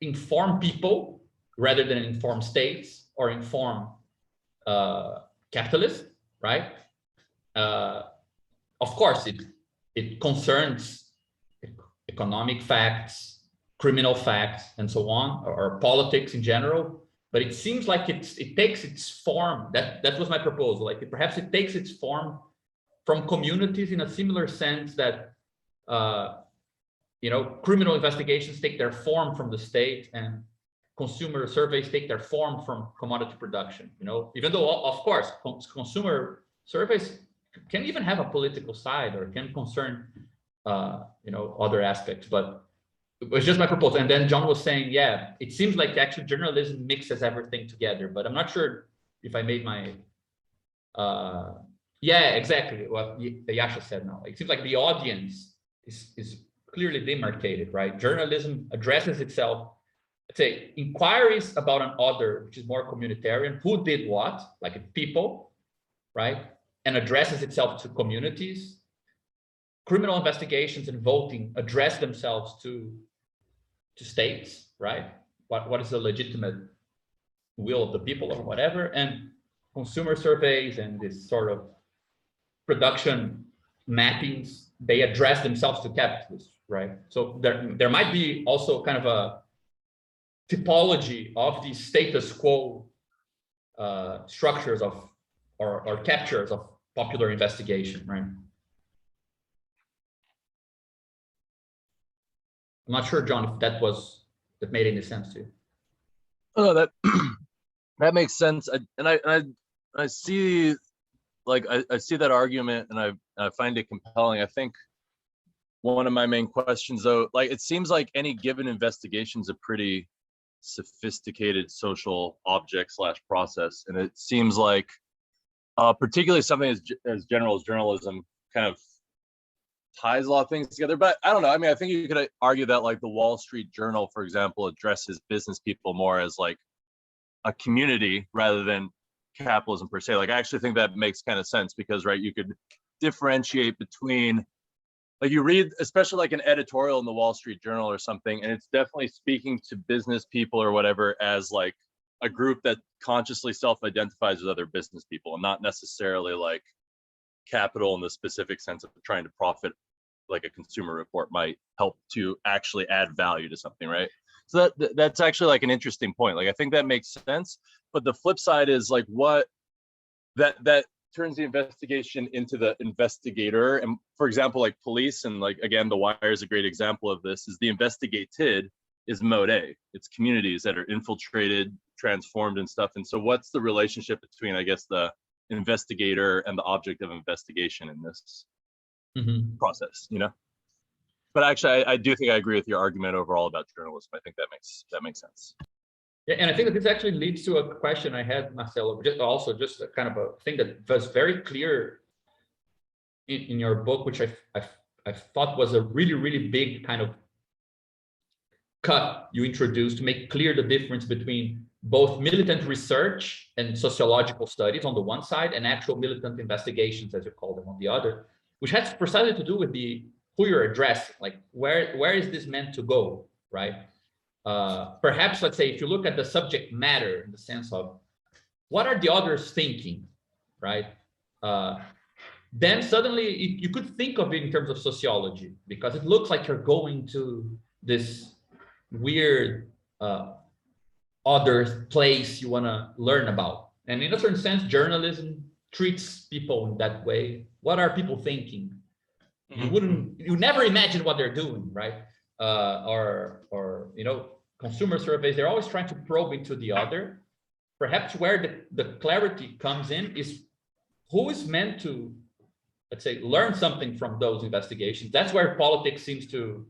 inform people rather than inform states or inform capitalists, right? Of course, it concerns economic facts, criminal facts, and so on, or politics in general. But it seems like it takes its form. That was my proposal. Like, perhaps it takes its form from communities in a similar sense that criminal investigations take their form from the state, and consumer surveys take their form from commodity production. Even though, of course, consumer surveys can even have a political side or can concern other aspects. But it was just my proposal. And then John was saying, yeah, it seems like actually journalism mixes everything together, but I'm not sure if I made my yeah, exactly what Yasha said now. It seems like the audience is clearly demarcated, right? Journalism addresses itself, let's say, inquiries about an other, which is more communitarian, who did what, like people, right? And addresses itself to communities. criminal investigations and voting address themselves to states, right? What is the legitimate will of the people or whatever, and consumer surveys and this sort of production mappings, they address themselves to capitalists, right? So there might be also kind of a typology of the status quo structures of or captures of popular investigation, right? I'm not sure, John, if that made any sense to you. Oh, that that makes sense. I see, like, I see that argument, and I find it compelling. I think one of my main questions, though, like, it seems like any given investigation is a pretty sophisticated social object / process, and it seems like particularly something as general as journalism kind of ties a lot of things together. But I don't know. I mean, I think you could argue that, like, the Wall Street Journal, for example, addresses business people more as like a community rather than capitalism per se. Like, I actually think that makes kind of sense because, right, you could differentiate between, like, you read, especially like an editorial in the Wall Street Journal or something, and it's definitely speaking to business people or whatever as like a group that consciously self-identifies with other business people, and not necessarily like capital in the specific sense of trying to profit, like a consumer report might help to actually add value to something, right? So that's actually like an interesting point. Like, I think that makes sense. But the flip side is like what that turns the investigation into the investigator. And for example, like police, and like, again, The Wire is a great example of this, is the investigated is mode A. It's communities that are infiltrated, transformed and stuff. And so what's the relationship between, I guess, the investigator and the object of investigation in this process, you know? But actually, I do think I agree with your argument overall about journalism. I think that makes sense. Yeah, and I think that this actually leads to a question I had, Marcelo, just a kind of a thing that was very clear in your book, which I thought was a really, really big kind of cut you introduced to make clear the difference between both militant research and sociological studies on the one side and actual militant investigations, as you call them, on the other, which has precisely to do with who you're addressing, like where is this meant to go, right? Perhaps, let's say, if you look at the subject matter in the sense of what are the others thinking, right? Then suddenly you could think of it in terms of sociology, because it looks like you're going to this weird other place you want to learn about. And in a certain sense, journalism treats people in that way. What are people thinking? You never imagine what they're doing, right? Or you know, consumer surveys, they're always trying to probe into the other. Perhaps where the clarity comes in is who is meant to, let's say, learn something from those investigations. That's where politics seems to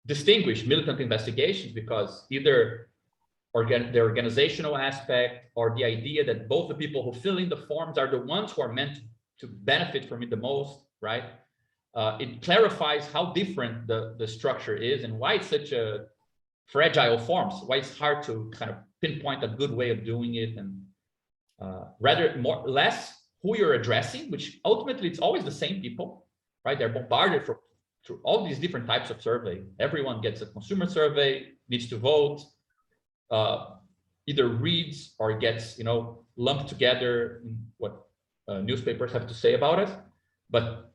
distinguish militant investigations, because either the organizational aspect or the idea that both the people who fill in the forms are the ones who are meant to benefit from it the most, right? It clarifies how different the structure is and why it's such a fragile form, why it's hard to kind of pinpoint a good way of doing it, and less who you're addressing, which ultimately it's always the same people, right? They're bombarded through all these different types of survey. Everyone gets a consumer survey, needs to vote, either reads or gets, you know, lumped together in what newspapers have to say about it. But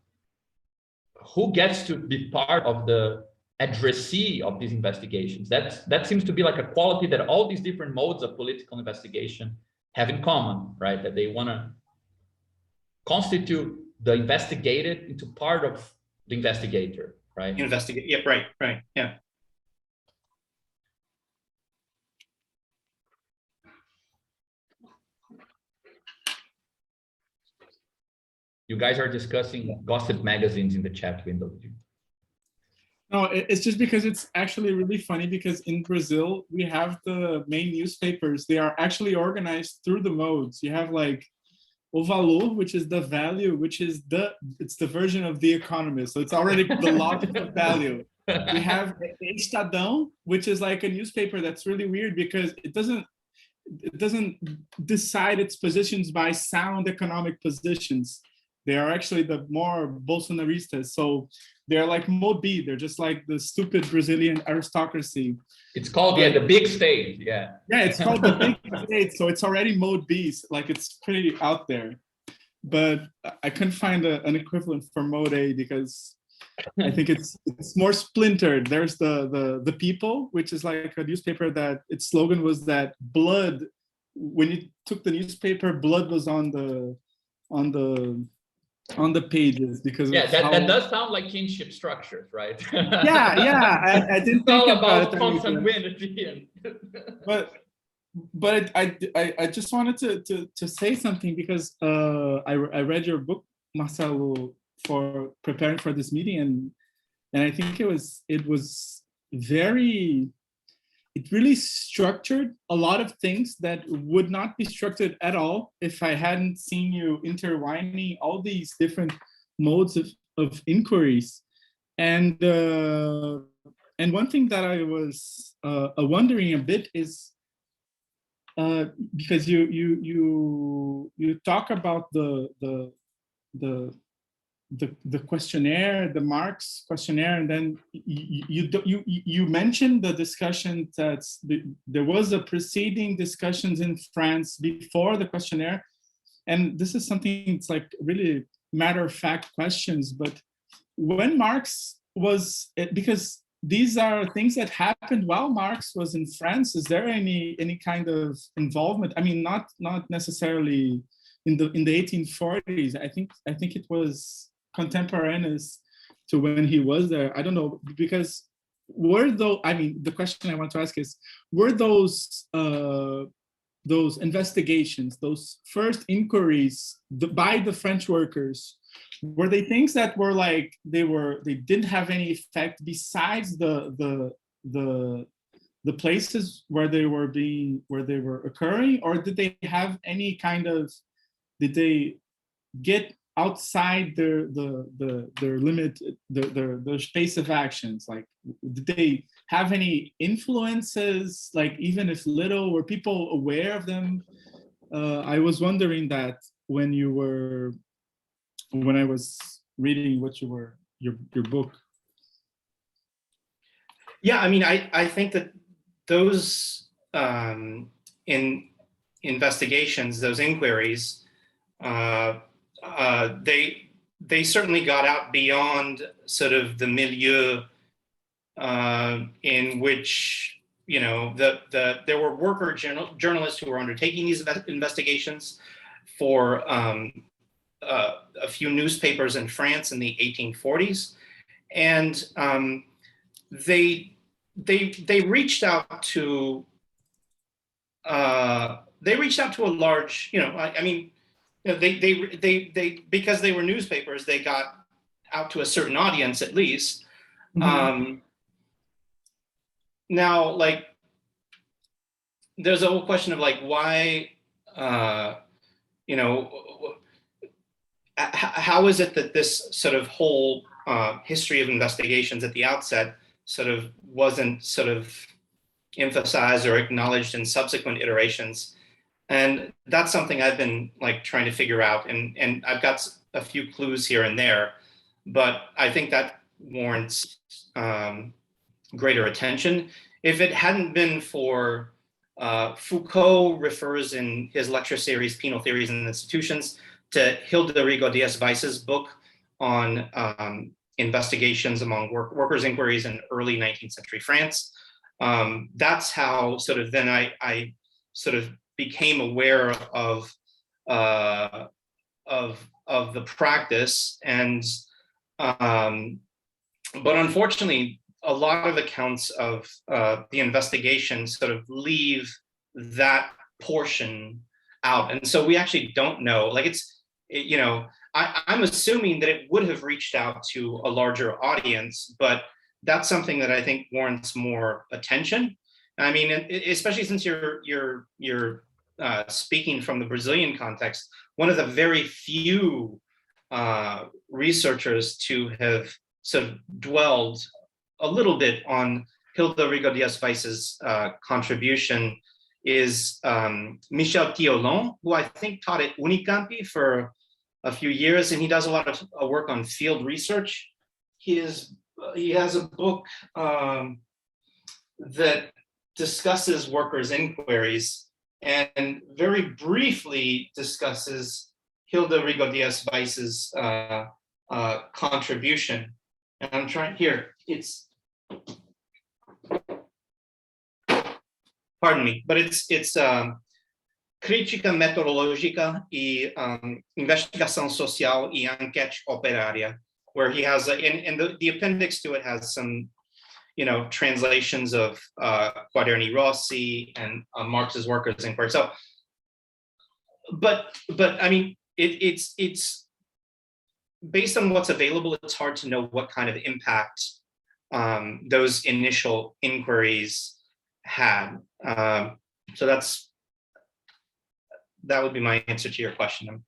who gets to be part of the addressee of these investigations? That seems to be like a quality that all these different modes of political investigation have in common, right? That they want to constitute the investigated into part of the investigator, right? Investigate. Yep. Right. Yeah. You guys are discussing gossip magazines in the chat window. No, it's just because it's actually really funny, because in Brazil, we have the main newspapers. They are actually organized through the modes. You have like O Valor, which is the value, which is it's the version of The Economist. So it's already the logic of value. We have Estadão, which is like a newspaper that's really weird because it doesn't decide its positions by sound economic positions. They are actually the more Bolsonaristas. So they're like mode B. They're just like the stupid Brazilian aristocracy. It's called, yeah, the big state. Yeah. Yeah, it's called the big state. So it's already mode B. Like it's pretty out there. But I couldn't find an equivalent for mode A because I think it's more splintered. There's the People, which is like a newspaper that its slogan was that blood, when you took the newspaper, blood was on the pages because Yeah, of that does sound like kinship structures, right? yeah. I didn't It's all think about it. consanguinity. But I just wanted to say something because I read your book, Marcelo, for preparing for this meeting, and I think it really structured a lot of things that would not be structured at all if I hadn't seen you intertwining all these different modes of inquiries. And one thing that I was wondering a bit is because you talk about the questionnaire, the Marx questionnaire, and then you mentioned the discussion that there was a preceding discussions in France before the questionnaire, and this is something it's like really matter-of-fact questions. But when Marx was, because these are things that happened while Marx was in France, is there any kind of involvement? I mean, not necessarily in the 1840s. I think it was contemporaneous to when he was there. I don't know, because the question I want to ask is, were those investigations, those first inquiries by the French workers, were they things that were like they didn't have any effect besides the places where they were occurring, or did they have any kind of, did they get outside their limit, their space of actions? Like, did they have any influences, like even if little? Were people aware of them? I was wondering that when I was reading what your book. Yeah, I mean, I think that those in investigations, those inquiries, they certainly got out beyond sort of the milieu in which, you know, there were worker journalists who were undertaking these investigations for a few newspapers in France in the 1840s, and they reached out to a large, you know, I mean, you know, they because they were newspapers, they got out to a certain audience at least. Mm-hmm. Now, like, there's a whole question of like why, you know, how is it that this sort of whole history of investigations at the outset sort of wasn't sort of emphasized or acknowledged in subsequent iterations? And that's something I've been like trying to figure out, and I've got a few clues here and there, but I think that warrants greater attention. If it hadn't been for Foucault refers in his lecture series, Penal Theories and Institutions, to Hilderigo Dias Weiss's book on investigations among workers' inquiries in early 19th century France. That's how sort of then I sort of became aware of the practice, and but unfortunately, a lot of accounts of the investigation sort of leave that portion out, and so we actually don't know. Like you know, I'm assuming that it would have reached out to a larger audience, but that's something that I think warrants more attention. I mean, especially since you're speaking from the Brazilian context, one of the very few researchers to have sort of dwelled a little bit on Hilderigo Dias Weiss's contribution is Michel Thiolon, who I think taught at Unicamp for a few years, and he does a lot of work on field research. He has a book that discusses workers' inquiries and very briefly discusses Hilda Rigo Diaz-Weiss's contribution. And I'm trying here, it's, pardon me, but it's Crítica Metodológica y Investigação Social y Enquete Operária, where he has, and the appendix to it has some, translations of Quaderni Rossi and Marx's Workers' Inquiry. So, but I mean, it's based on what's available, it's hard to know what kind of impact those initial inquiries had. So that would be my answer to your question.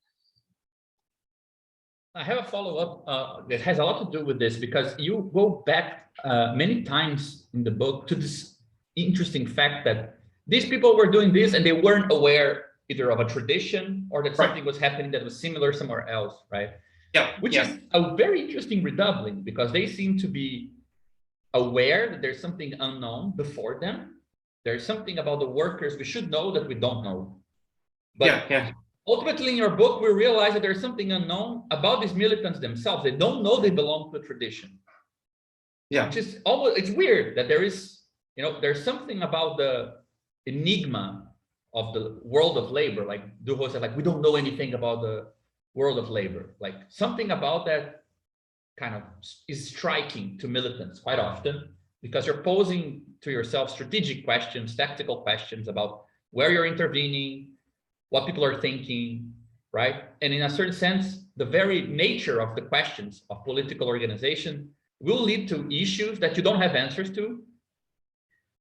I have a follow-up that has a lot to do with this, because you go back many times in the book to this interesting fact that these people were doing this and they weren't aware either of a tradition or that something was happening that was similar somewhere else, right? Yeah. Which is a very interesting redoubling, because they seem to be aware that there's something unknown before them. There's something about the workers we should know that we don't know. But ultimately, in your book, we realize that there's something unknown about these militants themselves. They don't know they belong to a tradition. Yeah. Which is almost, it's weird that there is, there's something about the enigma of the world of labor. Like Duho said, like, we don't know anything about the world of labor. Like something about that kind of is striking to militants quite often, because you're posing to yourself strategic questions, tactical questions about where you're intervening, what people are thinking, right? And in a certain sense, the very nature of the questions of political organization will lead to issues that you don't have answers to,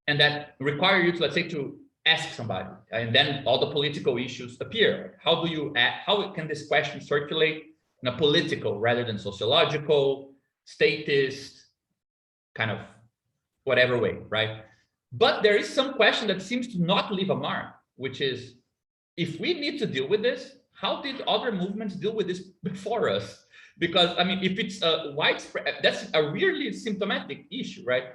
and that require you to, let's say, to ask somebody, and then all the political issues appear. How do you act? How can this question circulate in a political rather than sociological, statist, kind of whatever way, right? But there is some question that seems to not leave a mark, which is, if we need to deal with this, how did other movements deal with this before us? Because, I mean, if it's a widespread, that's a really symptomatic issue, right?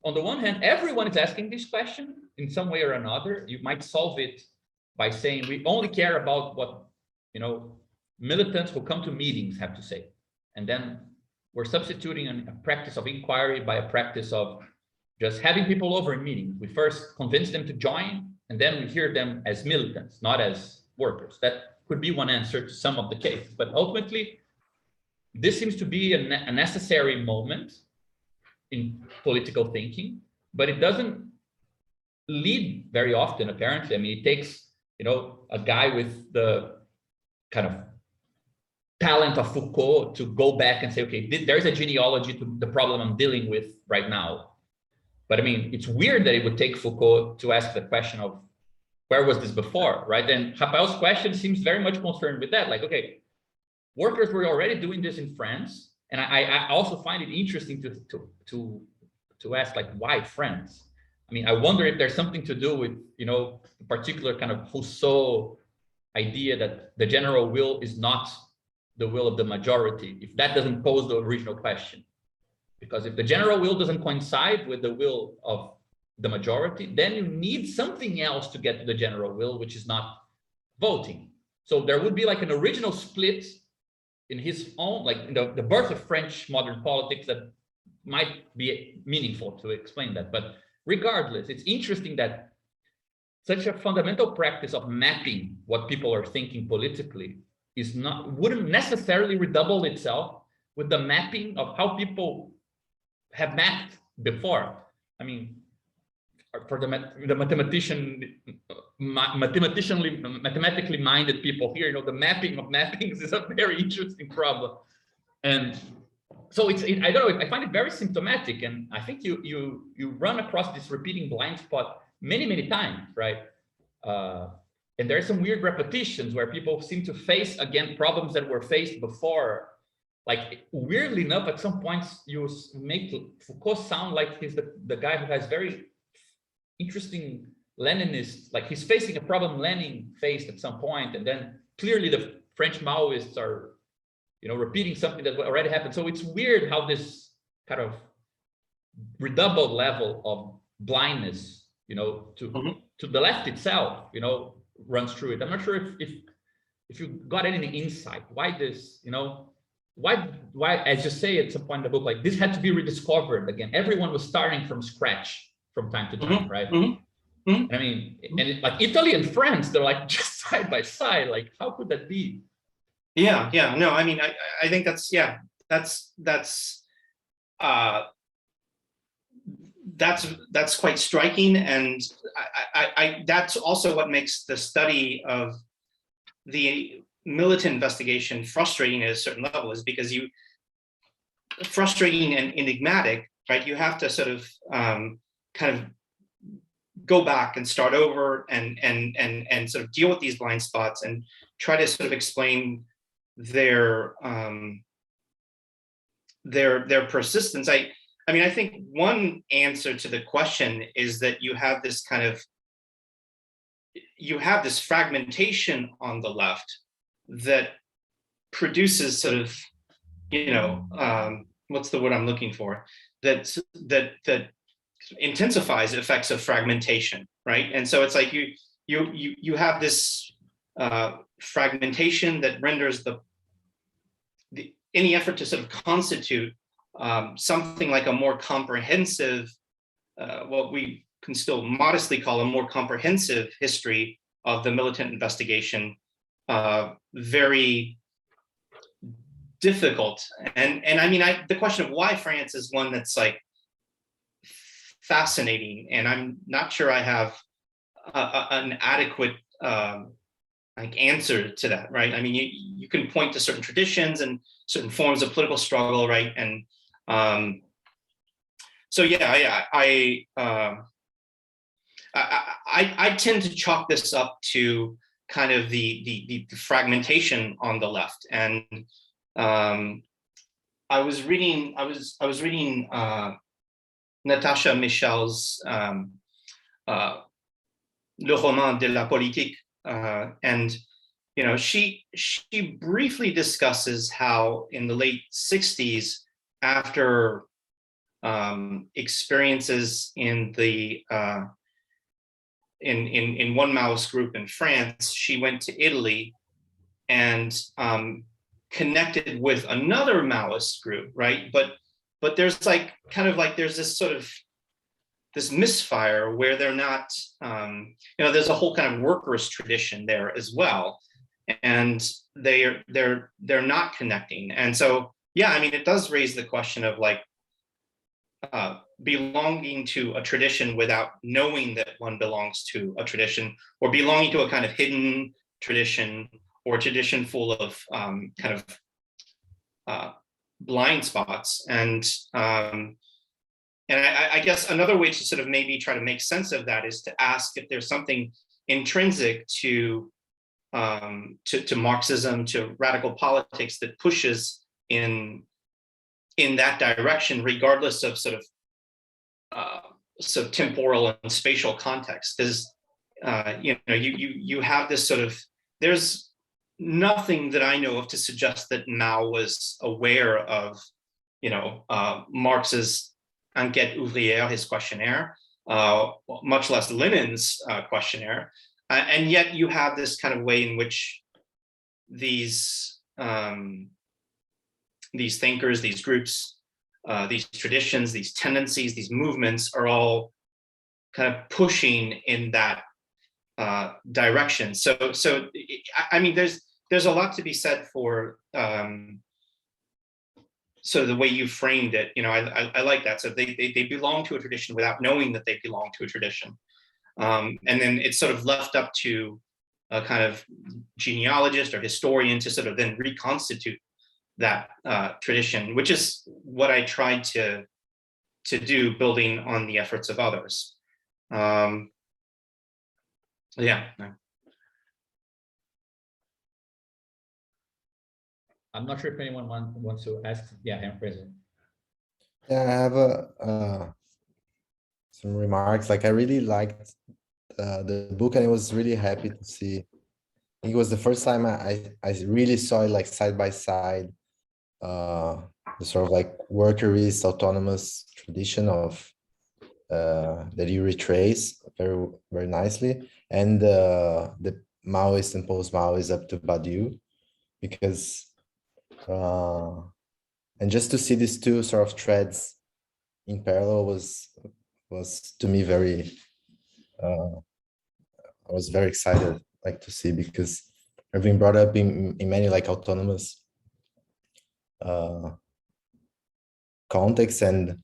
On the one hand, everyone is asking this question in some way or another. You might solve it by saying, we only care about what, militants who come to meetings have to say. And then we're substituting a practice of inquiry by a practice of just having people over in meetings. We first convince them to join, and then we hear them as militants, not as workers. That could be one answer to some of the cases. But ultimately, this seems to be a necessary moment in political thinking, but it doesn't lead very often, apparently. I mean, it takes, a guy with the kind of talent of Foucault to go back and say, okay, there's a genealogy to the problem I'm dealing with right now. But I mean, it's weird that it would take Foucault to ask the question of where was this before, right? And Raphael's question seems very much concerned with that. Like, okay, workers were already doing this in France. And I also find it interesting to ask, like, why France? I mean, I wonder if there's something to do with, the particular kind of Rousseau idea that the general will is not the will of the majority, if that doesn't pose the original question. Because if the general will doesn't coincide with the will of the majority, then you need something else to get to the general will, which is not voting. So there would be like an original split in his own, like the birth of French modern politics, that might be meaningful to explain that. But regardless, it's interesting that such a fundamental practice of mapping what people are thinking politically wouldn't necessarily redouble itself with the mapping of how people have mapped before. I mean, for the mathematically minded people here, the mapping of mappings is a very interesting problem. And so I don't know, I find it very symptomatic. And I think you run across this repeating blind spot many times, right? And there are some weird repetitions where people seem to face again problems that were faced before. Like, weirdly enough, at some points you make Foucault sound like he's the guy who has very interesting Leninist, like he's facing a problem Lenin faced at some point, and then clearly the French Maoists are repeating something that already happened. So it's weird how this kind of redoubled level of blindness, to the left itself, runs through it. I'm not sure if you got any insight why this, why, as you say at some point in the book, like this had to be rediscovered again. Everyone was starting from scratch from time to time, right? I mean, and like Italy and France, they're like just side by side. Like, how could that be? Yeah. No, I mean, I think that's quite striking, and I that's also what makes the study of the militant investigation frustrating at a certain level, is because frustrating and enigmatic, right? You have to sort of kind of go back and start over and sort of deal with these blind spots and try to sort of explain their persistence. I mean, I think one answer to the question is that you have this fragmentation on the left that produces sort of, what's the word I'm looking for? That intensifies effects of fragmentation, right? And so it's like you have this fragmentation that renders any effort to sort of constitute something like a more comprehensive, what we can still modestly call a more comprehensive history of the militant investigation, very difficult. And I mean, the question of why France is one that's like fascinating, and I'm not sure I have an adequate answer to that, right? I mean, you can point to certain traditions and certain forms of political struggle, right? And so yeah, I tend to chalk this up to kind of the fragmentation on the left. And I was reading Natasha Michel's Le Roman de la Politique, and she briefly discusses how in the late 60s, after experiences in the in one Maoist group in France, she went to Italy and connected with another Maoist group, right? But there's like there's this sort of this misfire where they're not, there's a whole kind of workers tradition there as well, and they're not connecting. And so yeah, I mean, it does raise the question of like belonging to a tradition without knowing that one belongs to a tradition, or belonging to a kind of hidden tradition, or a tradition full of kind of blind spots. And I guess another way to sort of maybe try to make sense of that is to ask if there's something intrinsic to Marxism, to radical politics, that pushes in that direction, regardless of sort of temporal and spatial context. Because you have this sort of, there's nothing that I know of to suggest that Mao was aware of Marx's Enquête ouvrière, his questionnaire, much less Lenin's questionnaire. And yet you have this kind of way in which these thinkers, these groups, these traditions, these tendencies, these movements are all kind of pushing in that direction. So I mean, there's a lot to be said for so the way you framed it. I like that. So they belong to a tradition without knowing that they belong to a tradition. And then it's sort of left up to a kind of genealogist or historian to sort of then reconstitute that tradition, which is what I tried to do, building on the efforts of others. Yeah. I'm not sure if anyone wants to ask. Yeah, I'm present. Yeah, I have some remarks. Like, I really liked the book, and I was really happy to see. I think it was the first time I really saw it like side by side the sort of like workerist autonomous tradition of that you retrace very, very nicely, and the Maoist and post-Maoist up to Badiou, because and just to see these two sort of threads in parallel was to me very I was very excited like to see, because I've been brought up in many like autonomous contexts, and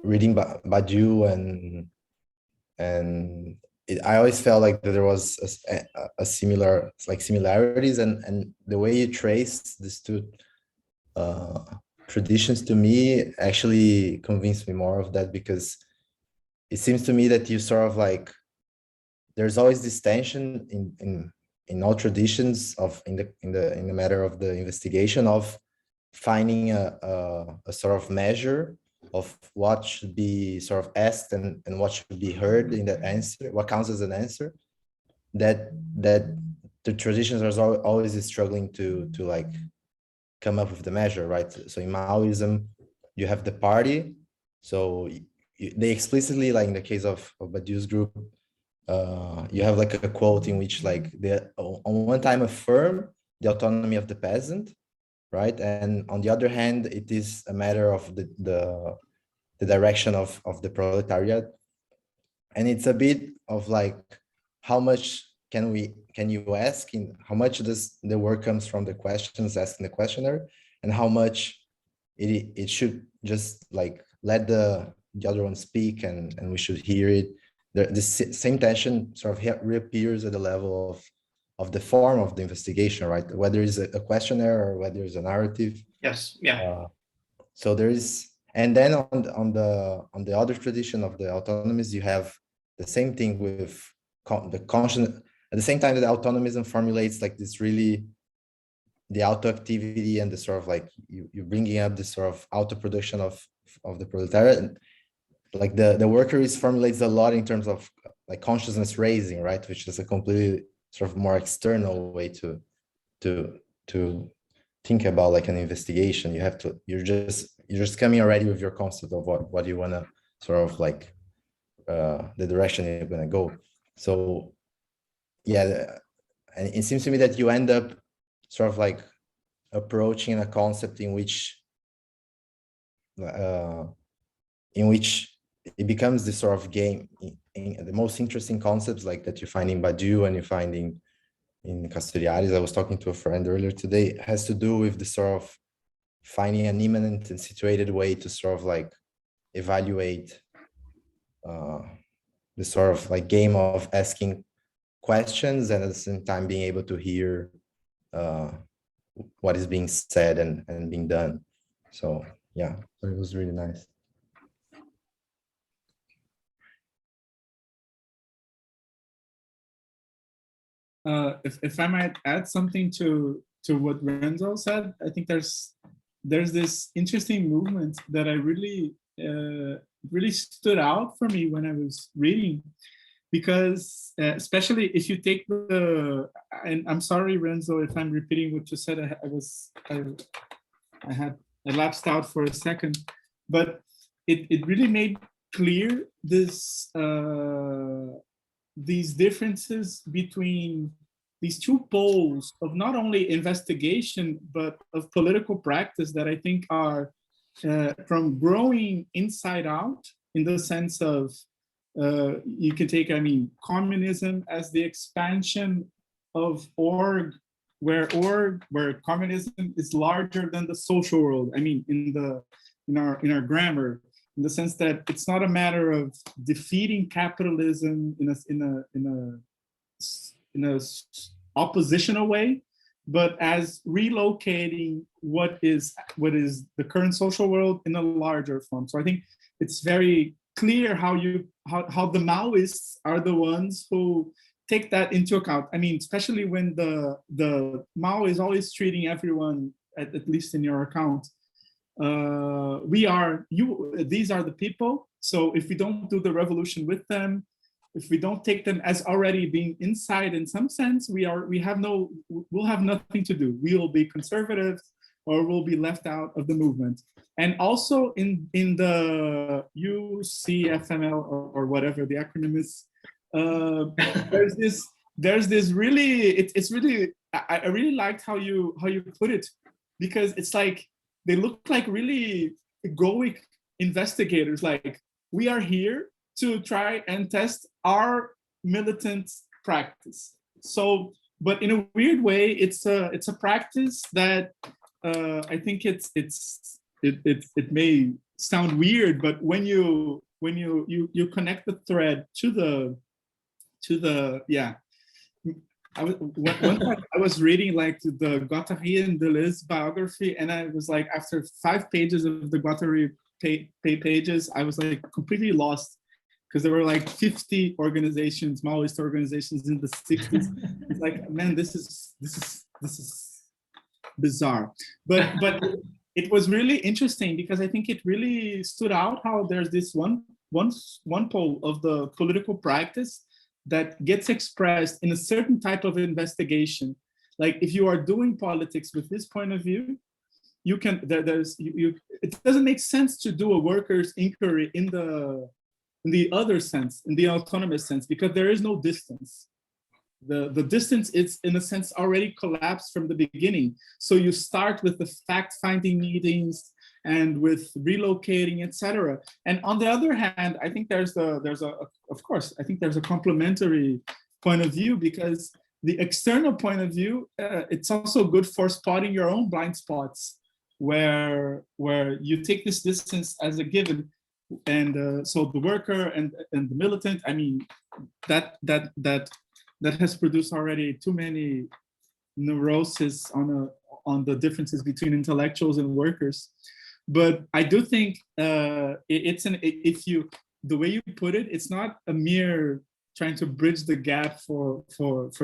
reading Badiou and I always felt like that there was a similar like similarities, and the way you trace these two traditions to me actually convinced me more of that, because it seems to me that you sort of like there's always this tension in all traditions of in the matter of the investigation of finding a sort of measure of what should be sort of asked and what should be heard in the answer, what counts as an answer, that the traditions are always struggling to like come up with the measure, right? So in Maoism, you have the party. So they explicitly, like in the case of Badiou's group, you have like a quote in which like they on one time affirm the autonomy of the peasant, right? And on the other hand, it is a matter of the direction of the proletariat. And it's a bit of like, how much can you ask, in how much does the work comes from the questions asked in the questionnaire, and how much it should just like let the other one speak, and we should hear it. The same tension sort of reappears at the level of the form of the investigation, right? Whether it's a questionnaire or whether it's a narrative. Yes, yeah. So there is, and then on the other tradition of the autonomies, you have the same thing with the conscious. At the same time that autonomism formulates like this really the auto activity and the sort of like you're bringing up this sort of auto production of the proletariat, and like the workerist formulates a lot in terms of like consciousness raising, right? Which is a completely sort of more external way to think about like an investigation. You're just coming already with your concept of what you want to sort of like the direction you're going to go. So yeah, and it seems to me that you end up sort of like approaching a concept in which it becomes this sort of game in the most interesting concepts like that you find in Badiou and you find in Castoriadis. I was talking to a friend earlier today, has to do with the sort of finding an immanent and situated way to sort of like evaluate the sort of like game of asking questions and at the same time being able to hear what is being said and being done. So yeah, it was really nice. If I might add something to what Renzo said, I think there's this interesting movement that I really stood out for me when I was reading, because especially if you take and I'm sorry, Renzo, if I'm repeating what you said, I lapsed out for a second, but it really made clear these differences between these two poles of not only investigation, but of political practice that I think are from growing inside out, in the sense of, you can take, communism as the expansion of org, where communism is larger than the social world. In our grammar, in the sense that it's not a matter of defeating capitalism in a oppositional way, but as relocating what is the current social world in a larger form. So I think it's very clear how the Maoists are the ones who take that into account. Especially when the Mao is always treating everyone, at least in your account, these are the people. So if we don't do the revolution with them, if we don't take them as already being inside in some sense, we'll have nothing to do. We will be conservative. or will be left out of the movement. And also in the UCFML or whatever the acronym is, there's this really, it's really, I really liked how you put it, because it's like, they look like really egoic investigators. Like, we are here to try and test our militant practice. So, but in a weird way, it's a practice that I think it may sound weird, but when you connect the thread to the yeah. One time I was reading like the Guattari and Deleuze biography, and I was like, after 5 pages of the Guattari pages, I was like completely lost, because there were like 50 organizations, Maoist organizations in the 60s. It's like, man, this is bizarre. But it was really interesting, because I think it really stood out how there's this one pole of the political practice that gets expressed in a certain type of investigation. Like, if you are doing politics with this point of view, you can, it doesn't make sense to do a workers' inquiry in the other sense, in the autonomous sense, because there is no distance. The distance is, in a sense, already collapsed from the beginning. So you start with the fact-finding meetings and with relocating, etc. And on the other hand, I think there's of course, I think there's a complementary point of view, because the external point of view, it's also good for spotting your own blind spots, where you take this distance as a given. And so the worker and the militant, I mean, that has produced already too many neuroses on the differences between intellectuals and workers. But I do think the way you put it, it's not a mere trying to bridge the gap for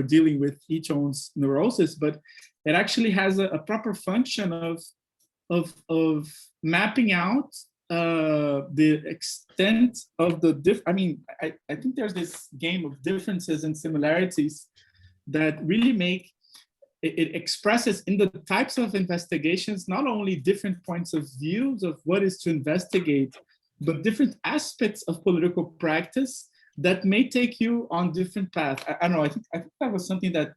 dealing with each own's neurosis, but it actually has a proper function of mapping out the extent of the I think there's this game of differences and similarities that really make it expresses in the types of investigations not only different points of views of what is to investigate, but different aspects of political practice that may take you on different paths. I don't know. I think that was something that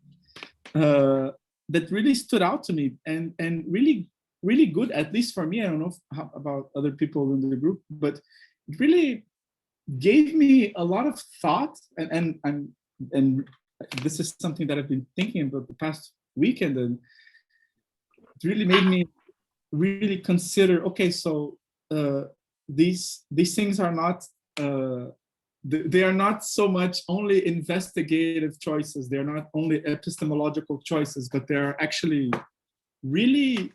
that really stood out to me, and really good, at least for me. I don't know about other people in the group, but it really gave me a lot of thought, and this is something that I've been thinking about the past weekend, and it really made me really consider, okay, so these things are not they are not so much only investigative choices, they're not only epistemological choices, but they're actually really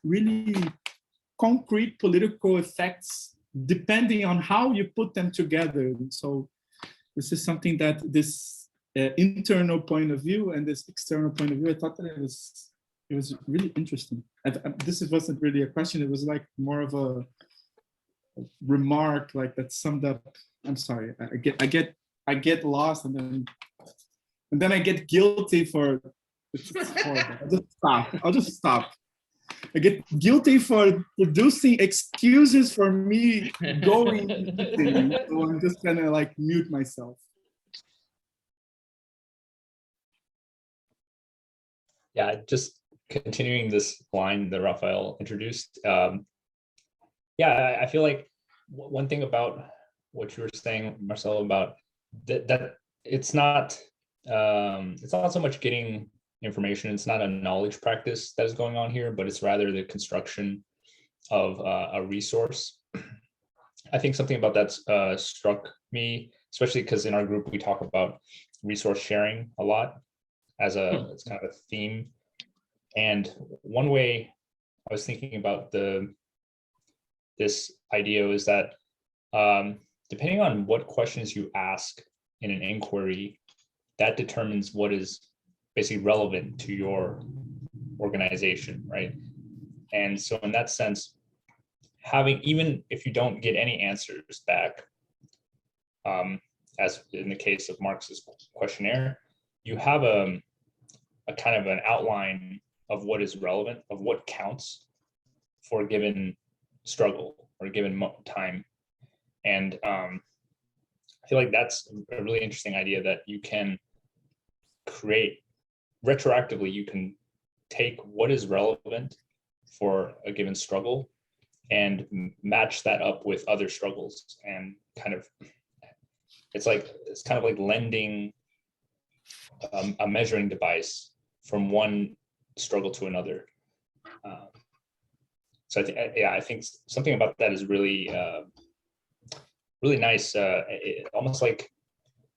concrete political effects depending on how you put them together. And so this is something that this internal point of view and this external point of view, I thought that it was really interesting. This wasn't really a question, it was like more of a remark, like that summed up. I'm sorry, I get lost, and then I get guilty for it's horrible. I'll just stop. I get guilty for producing excuses for me going eating, so I'm just gonna like mute myself. Yeah, just continuing this line that Raphael introduced. Yeah, I feel like one thing about what you were saying, Marcelo, about that it's not so much getting information. It's not a knowledge practice that is going on here, but it's rather the construction of a resource. I think something about that struck me, especially because in our group we talk about resource sharing a lot as it's kind of a theme. And one way I was thinking about this idea is that depending on what questions you ask in an inquiry, that determines what is basically relevant to your organization, right? And so in that sense, even if you don't get any answers back, as in the case of Marx's questionnaire, you have a kind of an outline of what is relevant, of what counts. for a given struggle or a given time. And I feel like that's a really interesting idea, that you can create retroactively, you can take what is relevant for a given struggle and match that up with other struggles, and kind of, it's kind of like lending a measuring device from one struggle to another. So I think something about that is really, really nice. Almost like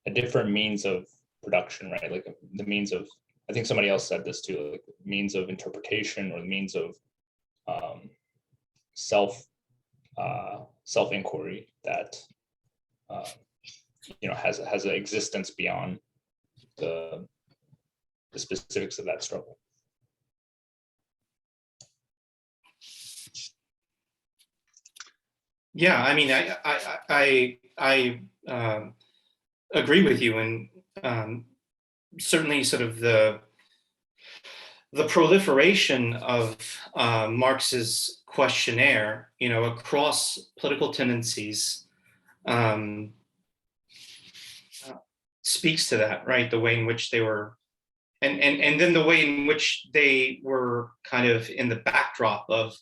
a different means of production, right? Like the means of, I think somebody else said this too, like means of interpretation, or the means of self inquiry that has an existence beyond the specifics of that struggle. Yeah, I mean, I agree with you, and certainly sort of the proliferation of Marx's questionnaire, across political tendencies, speaks to that, right? The way in which they were, and then the way in which they were kind of in the backdrop of,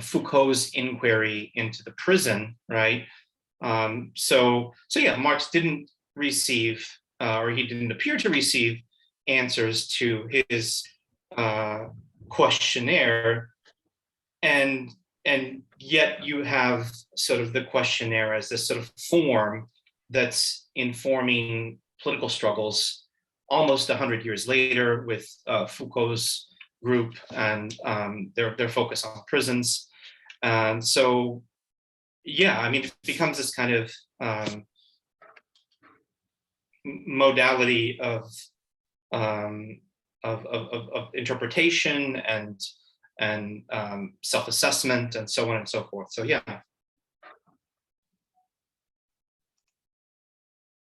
Foucault's inquiry into the prison, right? So yeah, Marx didn't receive, or he didn't appear to receive, answers to his questionnaire, and yet you have sort of the questionnaire as this sort of form that's informing political struggles almost 100 years later, with Foucault's group and their focus on prisons. And so, yeah, I mean, it becomes this kind of modality of interpretation and self-assessment and so on and so forth. So yeah.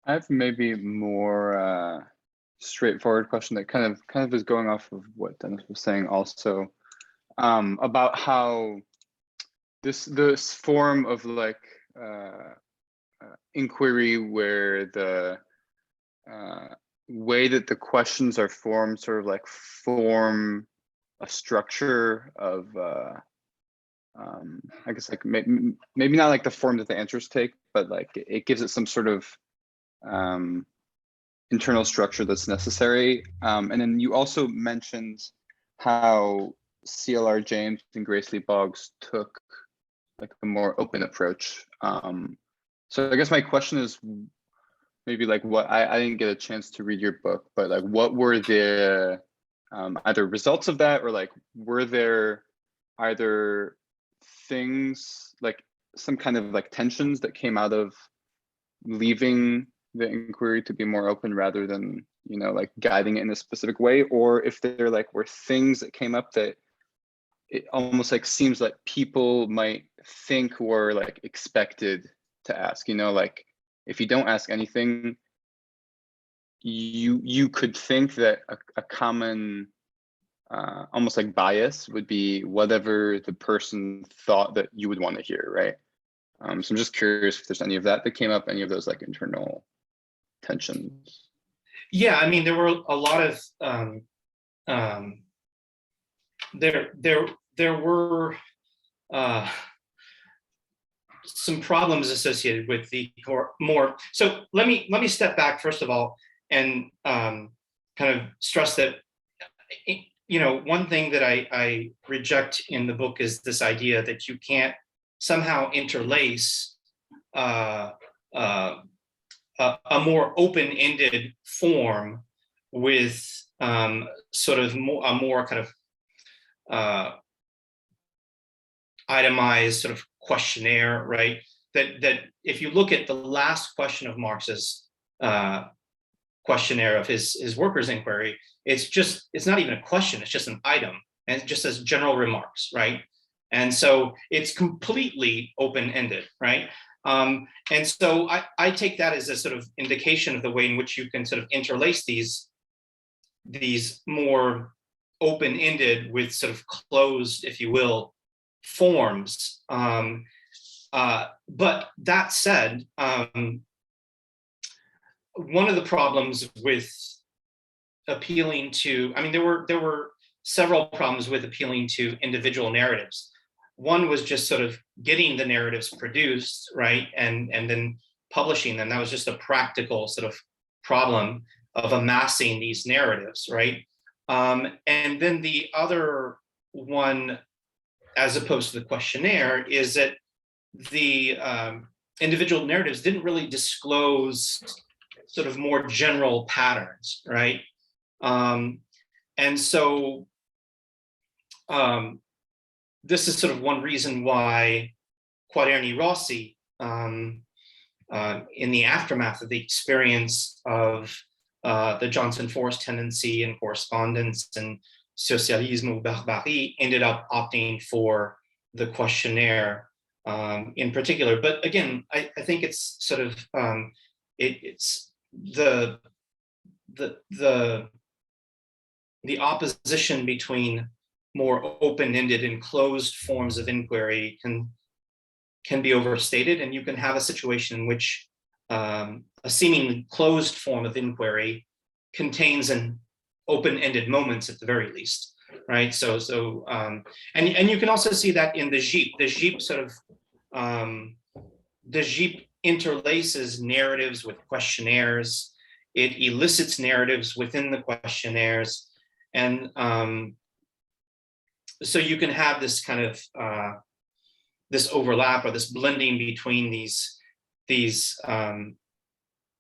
I have maybe more straightforward question that kind of is going off of what Dennis was saying also, about how this form of like inquiry, where the way that the questions are formed sort of like form a structure of I guess like maybe not like the form that the answers take, but like it gives it some sort of internal structure that's necessary. And then you also mentioned how CLR James and Grace Lee Boggs took like a more open approach. So I guess my question is maybe like what I didn't get a chance to read your book, but like what were the either results of that, or like were there either things like some kind of like tensions that came out of leaving the inquiry to be more open rather than, like guiding it in a specific way, or if there like were things that came up that it almost like seems like people might think were like expected to ask, like if you don't ask anything, you could think that a common almost like bias would be whatever the person thought that you would want to hear, right? So I'm just curious if there's any of that came up, any of those like internal tensions. Yeah, I mean, there were a lot of there were some problems associated with the more. So let me step back first of all and kind of stress that one thing that I reject in the book is this idea that you can't somehow interlace a more open-ended form with sort of a more kind of itemized sort of questionnaire, right? That if you look at the last question of Marx's questionnaire of his workers' inquiry, it's not even a question, it's just an item, and it just says general remarks, right? And so it's completely open-ended, right? And so I take that as a sort of indication of the way in which you can sort of interlace these more open-ended with sort of closed, if you will, forms. But that said, one of the problems with appealing to, I mean, there were several problems with appealing to individual narratives. One was just sort of getting the narratives produced, right, and then publishing them. That was just a practical sort of problem of amassing these narratives, right? And then the other one, as opposed to the questionnaire, is that the individual narratives didn't really disclose sort of more general patterns, right? And so this is sort of one reason why Quaderni Rossi, in the aftermath of the experience of the Johnson-Forest tendency and correspondence and Socialisme ou Barbarie, ended up opting for the questionnaire in particular. But again, I think it's sort of it's the opposition between more open-ended and closed forms of inquiry can be overstated, and you can have a situation in which a seemingly closed form of inquiry contains an open-ended moments at the very least, right? And you can also see that in the JEEP. The JEEP sort of the JEEP interlaces narratives with questionnaires. It elicits narratives within the questionnaires, and so you can have this kind of this overlap or this blending between these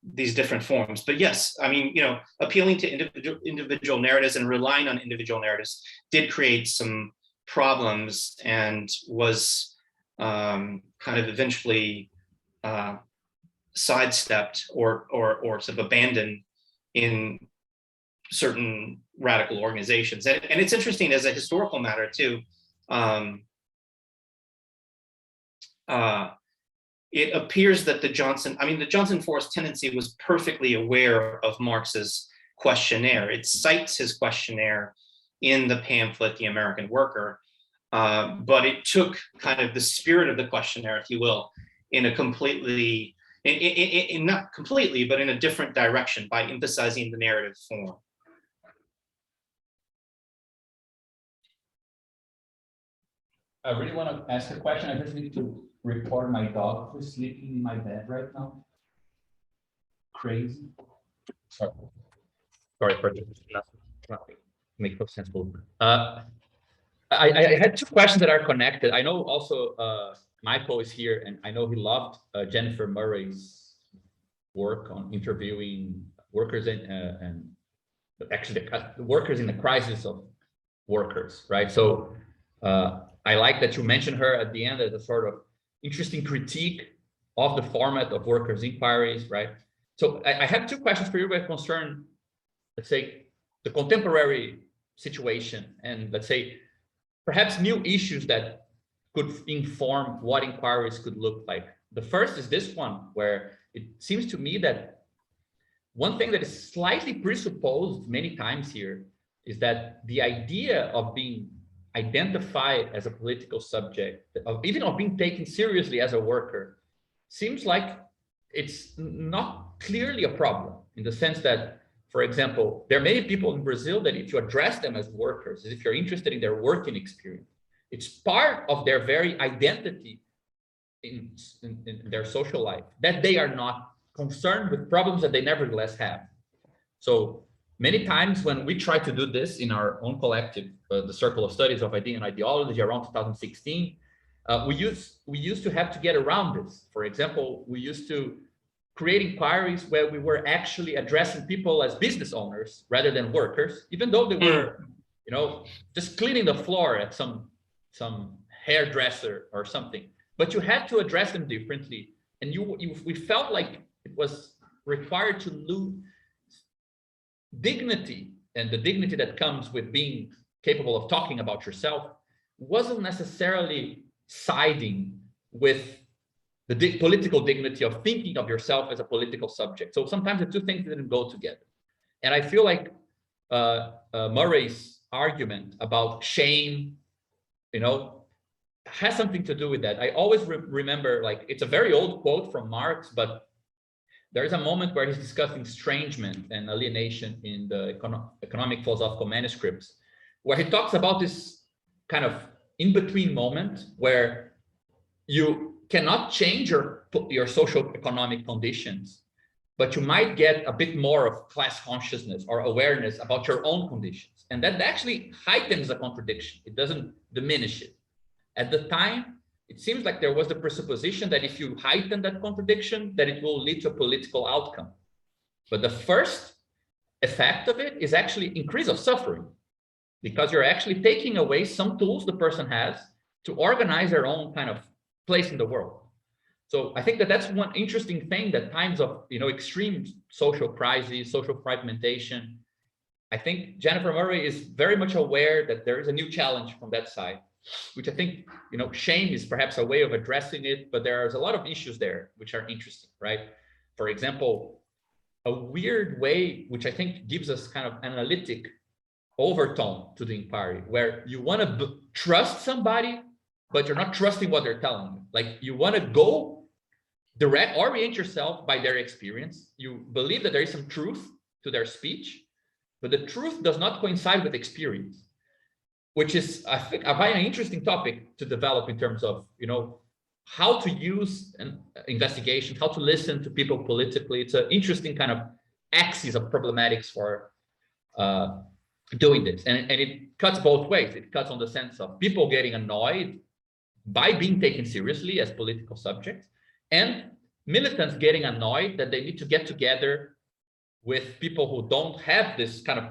different forms. But yes, I mean, you know, appealing to individual narratives and relying on individual narratives did create some problems and was kind of eventually sidestepped or sort of abandoned in certain radical organizations. And it's interesting as a historical matter too. It appears that the Johnson-Forest tendency was perfectly aware of Marx's questionnaire. It cites his questionnaire in the pamphlet, The American Worker, but it took kind of the spirit of the questionnaire, if you will, in a completely, not completely, but in a different direction by emphasizing the narrative form. I really want to ask a question. I just need to report my dog who's sleeping in my bed right now. Crazy. Sorry for nothing. Make no sense. I had two questions that are connected. I know also Michael is here, and I know he loved Jennifer Murray's work on interviewing workers and actually the workers in the crisis of workers, right? So I like that you mentioned her at the end as a sort of interesting critique of the format of workers' inquiries, right? So I have two questions for you that concern, let's say, the contemporary situation and, let's say, perhaps new issues that could inform what inquiries could look like. The first is this one, where it seems to me that one thing that is slightly presupposed many times here is that the idea of being identified as a political subject, even of being taken seriously as a worker, seems like it's not clearly a problem, in the sense that, for example, there are many people in Brazil that if you address them as workers, as if you're interested in their working experience, it's part of their very identity in their social life, that they are not concerned with problems that they nevertheless have. So many times when we try to do this in our own collective, the Circle of Studies of Idea and Ideology around 2016, we used to have to get around this. For example, we used to create inquiries where we were actually addressing people as business owners rather than workers, even though they were, you know, just cleaning the floor at some hairdresser or something. But you had to address them differently, and we felt like it was required to lose dignity, and the dignity that comes with being capable of talking about yourself wasn't necessarily siding with the political dignity of thinking of yourself as a political subject. So sometimes the two things didn't go together. And I feel like Murray's argument about shame, you know, has something to do with that. I always remember, like, it's a very old quote from Marx, but there's a moment where he's discussing estrangement and alienation in the economic philosophical manuscripts, where he talks about this kind of in-between moment where you cannot change your social economic conditions, but you might get a bit more of class consciousness or awareness about your own conditions. And that actually heightens a contradiction. It doesn't diminish it. At the time, it seems like there was the presupposition that if you heighten that contradiction, that it will lead to a political outcome. But the first effect of it is actually increase of suffering, because you're actually taking away some tools the person has to organize their own kind of place in the world. So I think that that's one interesting thing, that times of, you know, extreme social crises, social fragmentation, I think Jennifer Murray is very much aware that there is a new challenge from that side, which I think, you know, shame is perhaps a way of addressing it, but there's a lot of issues there which are interesting, right? For example, a weird way, which I think gives us kind of analytic overtone to the inquiry, where you want to trust somebody, but you're not trusting what they're telling you. Like, you want to go orient yourself by their experience. You believe that there is some truth to their speech, but the truth does not coincide with experience, which is, I think, a very interesting topic to develop in terms of, you know, how to use an investigation, how to listen to people politically. It's an interesting kind of axis of problematics for doing this. And it cuts both ways. It cuts on the sense of people getting annoyed by being taken seriously as political subjects, and militants getting annoyed that they need to get together with people who don't have this kind of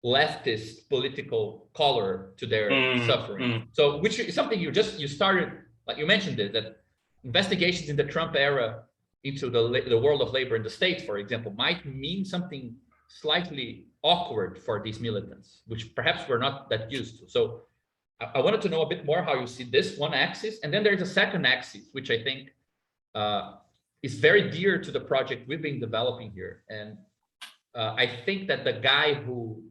leftist political color to their suffering. So, which is something you started, like you mentioned it, that investigations in the Trump era into the world of labor in the States, for example, might mean something slightly awkward for these militants, which perhaps we're not that used to. So I wanted to know a bit more how you see this one axis. And then there's a second axis, which I think is very dear to the project we've been developing here. And I think that the guy who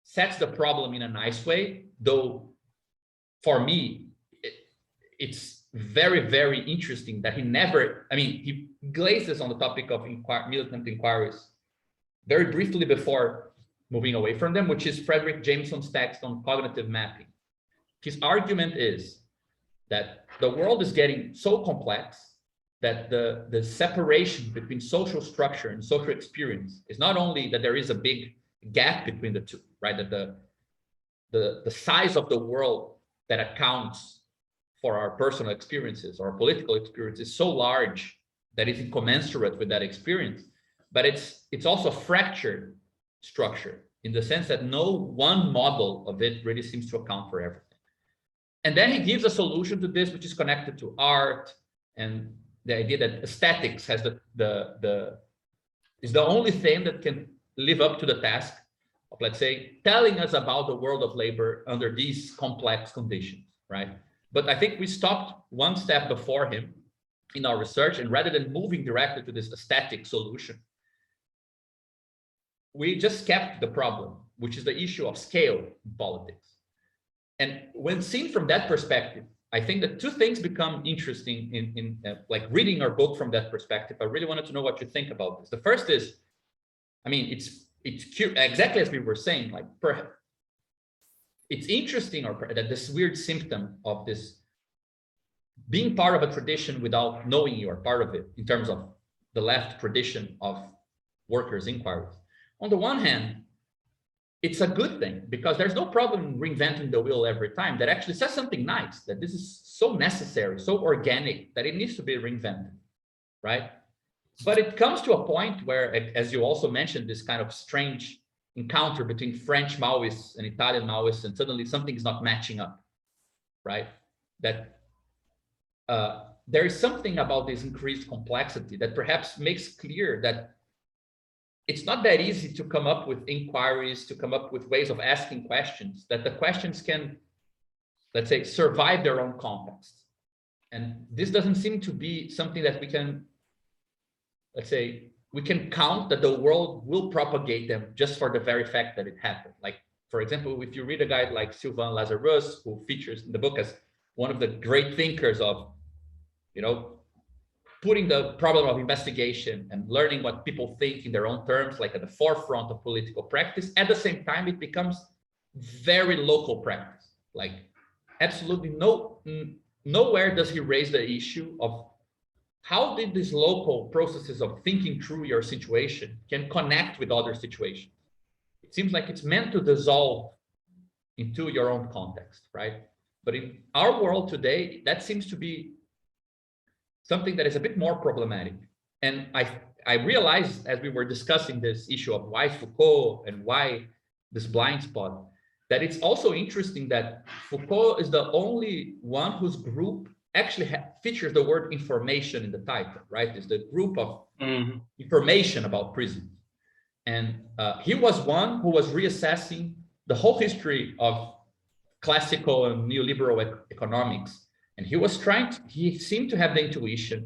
sets the problem in a nice way, though for me, it's very, very interesting that he glazes on the topic of militant inquiries very briefly before moving away from them, which is Frederick Jameson's text on cognitive mapping. His argument is that the world is getting so complex that the separation between social structure and social experience is not only that there is a big gap between the two, right? That the size of the world that accounts for our personal experiences or political experience is so large that it's incommensurate with that experience, but it's also a fractured structure in the sense that no one model of it really seems to account for everything. And then he gives a solution to this, which is connected to art and the idea that aesthetics has is the only thing that can live up to the task of, let's say, telling us about the world of labor under these complex conditions, right? But I think we stopped one step before him in our research, and rather than moving directly to this aesthetic solution, we just kept the problem, which is the issue of scale in politics. And when seen from that perspective, I think that two things become interesting in like reading our book from that perspective. I really wanted to know what you think about this. The first is, I mean, it's exactly as we were saying, like perhaps it's interesting that this weird symptom of this being part of a tradition without knowing you are part of it in terms of the left tradition of workers' inquiries. On the one hand, it's a good thing because there's no problem reinventing the wheel every time. That actually says something nice, that this is so necessary, so organic that it needs to be reinvented, right? But it comes to a point where, as you also mentioned, this kind of strange encounter between French Maoists and Italian Maoists, and suddenly something's not matching up, right? That there is something about this increased complexity that perhaps makes clear that it's not that easy to come up with inquiries, to come up with ways of asking questions, that the questions can, let's say, survive their own context. And this doesn't seem to be something that we can, let's say, we can count that the world will propagate them just for the very fact that it happened. Like, for example, if you read a guy like Sylvain Lazarus, who features in the book as one of the great thinkers of, you know, putting the problem of investigation and learning what people think in their own terms, like at the forefront of political practice. At the same time, it becomes very local practice. Like absolutely nowhere does he raise the issue of how did these local processes of thinking through your situation can connect with other situations. It seems like it's meant to dissolve into your own context, right? But in our world today, that seems to be something that is a bit more problematic. And I realized as we were discussing this issue of why Foucault and why this blind spot, that it's also interesting that Foucault is the only one whose group actually features the word information in the title, right? It's the group of information about prisons. And he was one who was reassessing the whole history of classical and neoliberal economics. And he was he seemed to have the intuition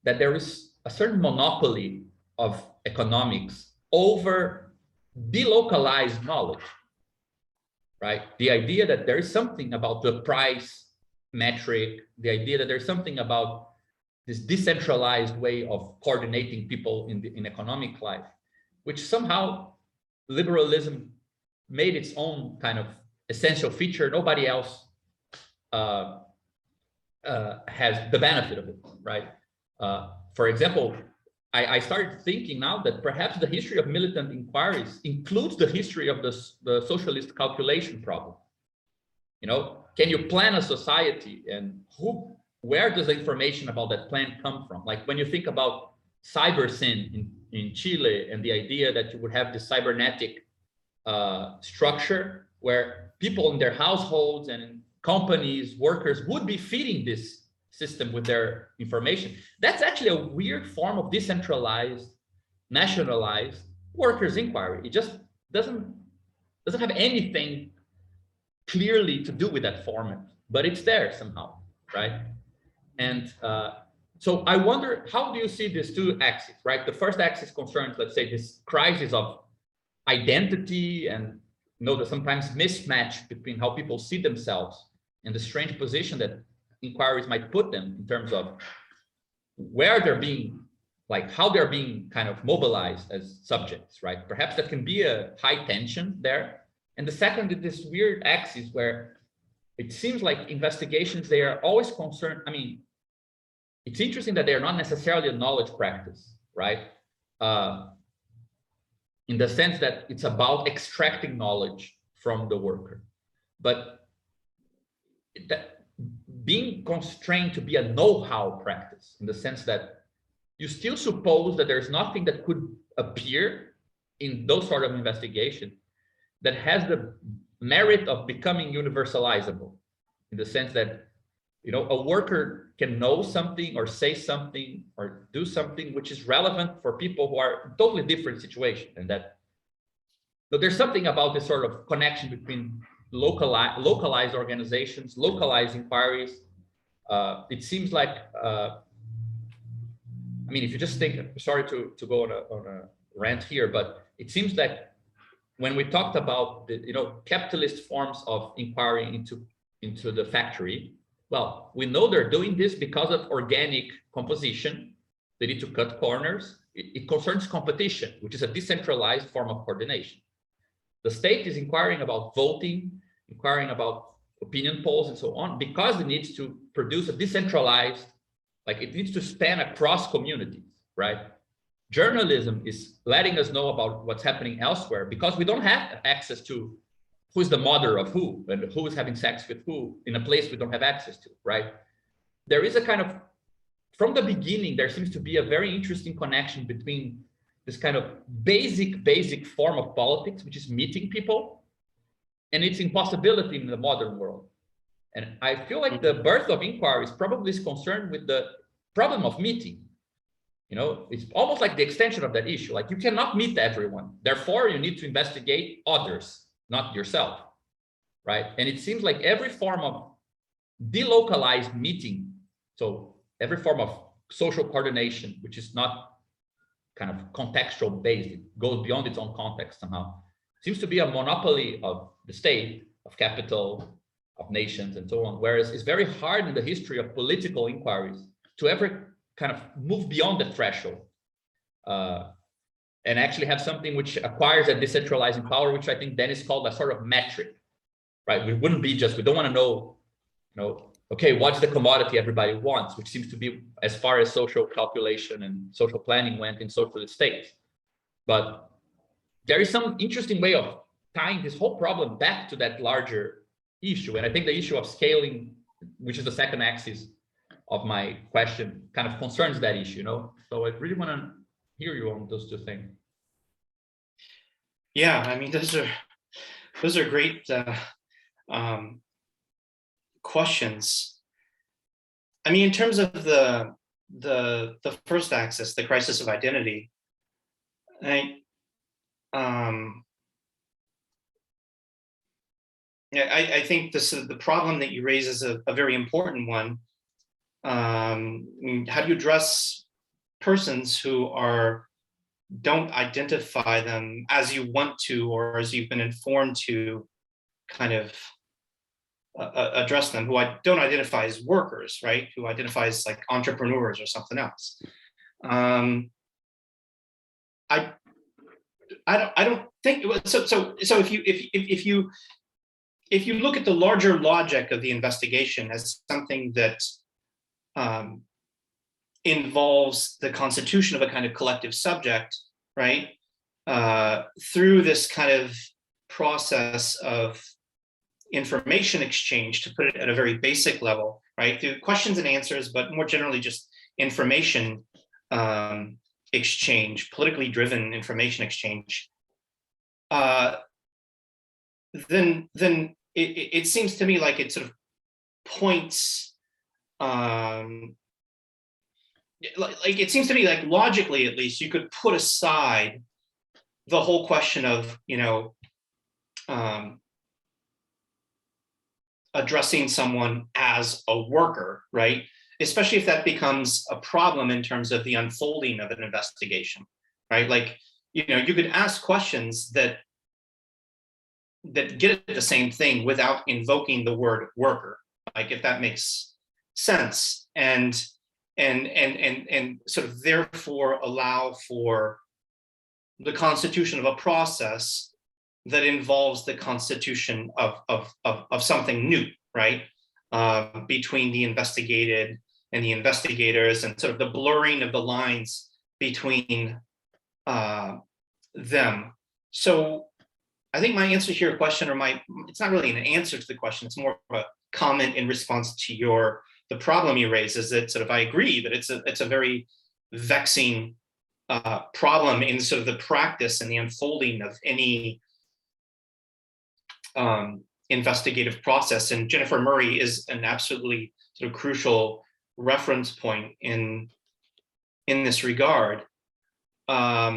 that there is a certain monopoly of economics over delocalized knowledge, right? The idea that there is something about the price metric, the idea that there's something about this decentralized way of coordinating people in economic life, which somehow liberalism made its own kind of essential feature. Nobody else has the benefit of it, right? For example, I started thinking now that perhaps the history of militant inquiries includes the history of the socialist calculation problem. You know, can you plan a society, and where does the information about that plan come from? Like when you think about cyber sin in Chile and the idea that you would have this cybernetic structure where people in their households and companies, workers would be feeding this system with their information. That's actually a weird form of decentralized, nationalized workers' inquiry. It just doesn't have anything clearly to do with that format, but it's there somehow, right? And so I wonder, how do you see these two axes, right? The first axis concerns, let's say, this crisis of identity and the sometimes mismatch between how people see themselves and the strange position that inquiries might put them in terms of where they're being, like how they're being kind of mobilized as subjects, right? Perhaps that can be a high tension there. And the second is this weird axis where it seems like investigations, they are always concerned. I mean, it's interesting that they are not necessarily a knowledge practice, right? In the sense that it's about extracting knowledge from the worker. But that being constrained to be a know-how practice, in the sense that you still suppose that there's nothing that could appear in those sort of investigation that has the merit of becoming universalizable, in the sense that, you know, a worker can know something or say something or do something which is relevant for people who are in totally different situations. And that, so there's something about this sort of connection between localized organizations, localized inquiries. It seems like, I mean, if you just think, sorry to go on a rant here, but it seems that when we talked about the, you know, capitalist forms of inquiry into the factory, well, we know they're doing this because of organic composition. They need to cut corners. It concerns competition, which is a decentralized form of coordination. The state is inquiring about voting, inquiring about opinion polls and so on, because it needs to produce a decentralized, like it needs to span across communities, right? Journalism is letting us know about what's happening elsewhere because we don't have access to who's the mother of who and who is having sex with who in a place we don't have access to, right? There is a kind of, from the beginning, there seems to be a very interesting connection between this kind of basic form of politics, which is meeting people, and its impossibility in the modern world. And I feel like the birth of inquiries probably is concerned with the problem of meeting. You know, it's almost like the extension of that issue. Like you cannot meet everyone. Therefore, you need to investigate others, not yourself, right? And it seems like every form of delocalized meeting, so every form of social coordination, which is not kind of contextual based, it goes beyond its own context somehow, seems to be a monopoly of the state, of capital, of nations and so on. Whereas it's very hard in the history of political inquiries to ever kind of move beyond the threshold and actually have something which acquires a decentralizing power, which I think then is called a sort of metric, right? We wouldn't be just, we don't want to know, okay, what's the commodity everybody wants, which seems to be as far as social calculation and social planning went in socialist states. But there is some interesting way of tying this whole problem back to that larger issue. And I think the issue of scaling, which is the second axis of my question, kind of concerns that issue, So I really want to hear you on those two things. Yeah, I mean, those are great questions. I mean, in terms of the first axis, the crisis of identity, I think this is the problem that you raise is a very important one. How do you address persons who don't identify them as you want to, or as you've been informed to kind of address them, who don't identify as workers, right? Who identify as like entrepreneurs or something else. I don't think so. If you look at the larger logic of the investigation as something that involves the constitution of a kind of collective subject, right? Through this kind of process of information exchange, to put it at a very basic level, right? Through questions and answers, but more generally just information exchange, politically driven information exchange, then it seems to me like it sort of points, like it seems to me like logically, at least, you could put aside the whole question of, addressing someone as a worker, right? Especially if that becomes a problem in terms of the unfolding of an investigation, right? Like, you could ask questions that get at the same thing without invoking the word worker, like, if that makes sense, and sort of therefore allow for the constitution of a process that involves the constitution of something new, right? Between the investigated and the investigators, and sort of the blurring of the lines between them. So I think my answer to your question, it's not really an answer to the question, it's more of a comment in response to the problem you raise, is that sort of I agree that it's a very vexing problem in sort of the practice and the unfolding of any investigative process. And Jennifer Murray is an absolutely sort of crucial reference point in this regard. But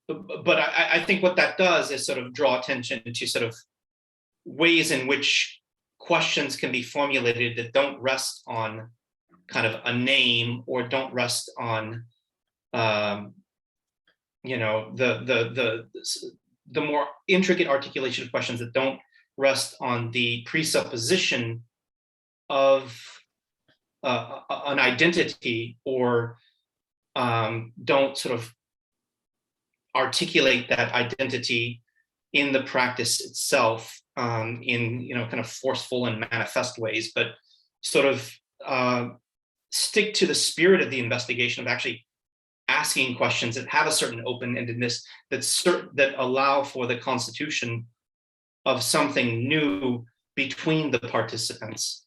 I think what that does is sort of draw attention to sort of ways in which questions can be formulated that don't rest on kind of a name, or don't rest on the more intricate articulation of questions that don't rest on the presupposition of an identity, or don't sort of articulate that identity in the practice itself in kind of forceful and manifest ways, but sort of stick to the spirit of the investigation of actually asking questions that have a certain open-endedness, that allow for the constitution of something new between the participants.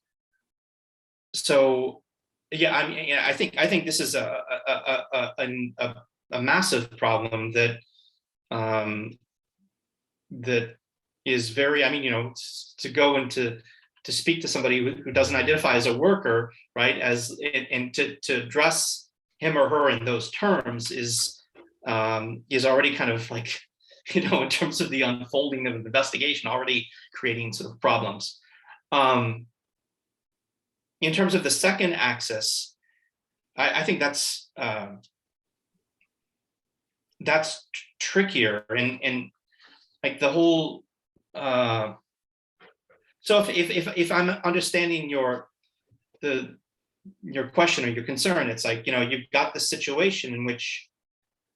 So, yeah, I mean, I think this is a massive problem that that is very, I mean, to go into to speak to somebody who doesn't identify as a worker, right, and to address him or her in those terms is already kind of like, in terms of the unfolding of an investigation, already creating sort of problems. In terms of the second axis, I think that's trickier, and like the whole So if I'm understanding your question or your concern, it's like, you've got the situation in which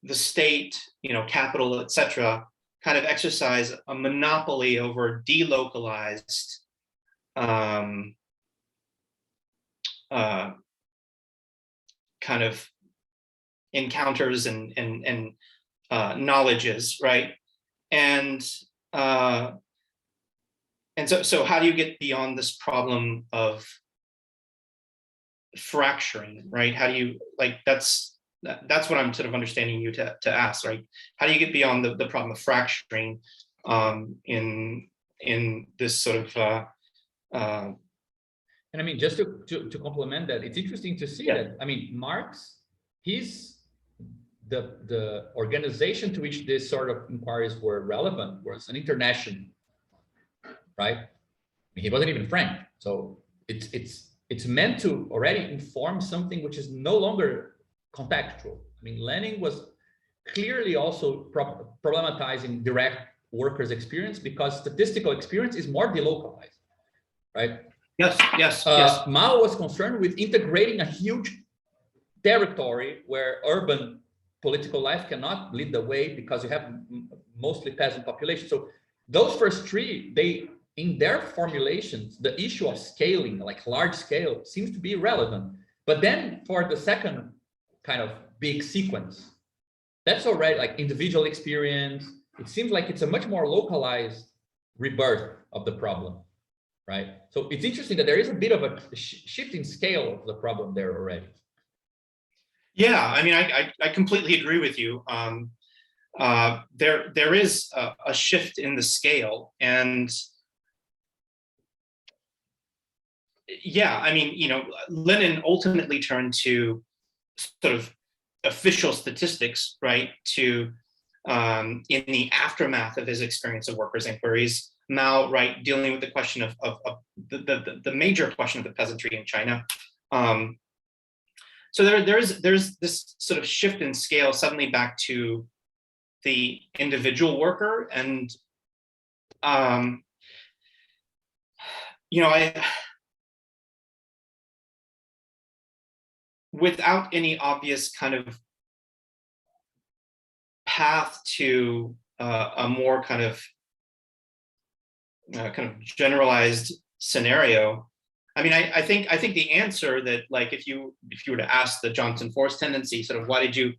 the state, capital, etc., kind of exercise a monopoly over delocalized kind of encounters and knowledges, right? And so how do you get beyond this problem of fracturing, right? How do you, like, that's what I'm sort of understanding you to ask, right? How do you get beyond the problem of fracturing in this sort of and I mean, just to complement that, it's interesting to see that, I mean, Marx, he's the organization to which this sort of inquiries were relevant was an international, right? I mean, he wasn't even Frank. So it's meant to already inform something which is no longer contextual. I mean, Lenin was clearly also problematizing direct workers' experience because statistical experience is more delocalized, right? Yes. Mao was concerned with integrating a huge territory where urban political life cannot lead the way because you have mostly peasant population. So those first three, they, in their formulations, the issue of scaling, like large scale, seems to be relevant. But then for the second kind of big sequence, that's already like individual experience. It seems like it's a much more localized rebirth of the problem, right? So it's interesting that there is a bit of a shift in scale of the problem there already. Yeah, I mean, I completely agree with you. There is a shift in the scale, and yeah, I mean, Lenin ultimately turned to sort of official statistics, right? To in the aftermath of his experience of workers' inquiries. Mao, right, dealing with the question of the major question of the peasantry in China. So there's this sort of shift in scale suddenly back to the individual worker, and without any obvious kind of path to a more kind of generalized scenario. I mean, I think the answer that, like, if you were to ask the Johnson Force tendency, sort of why did you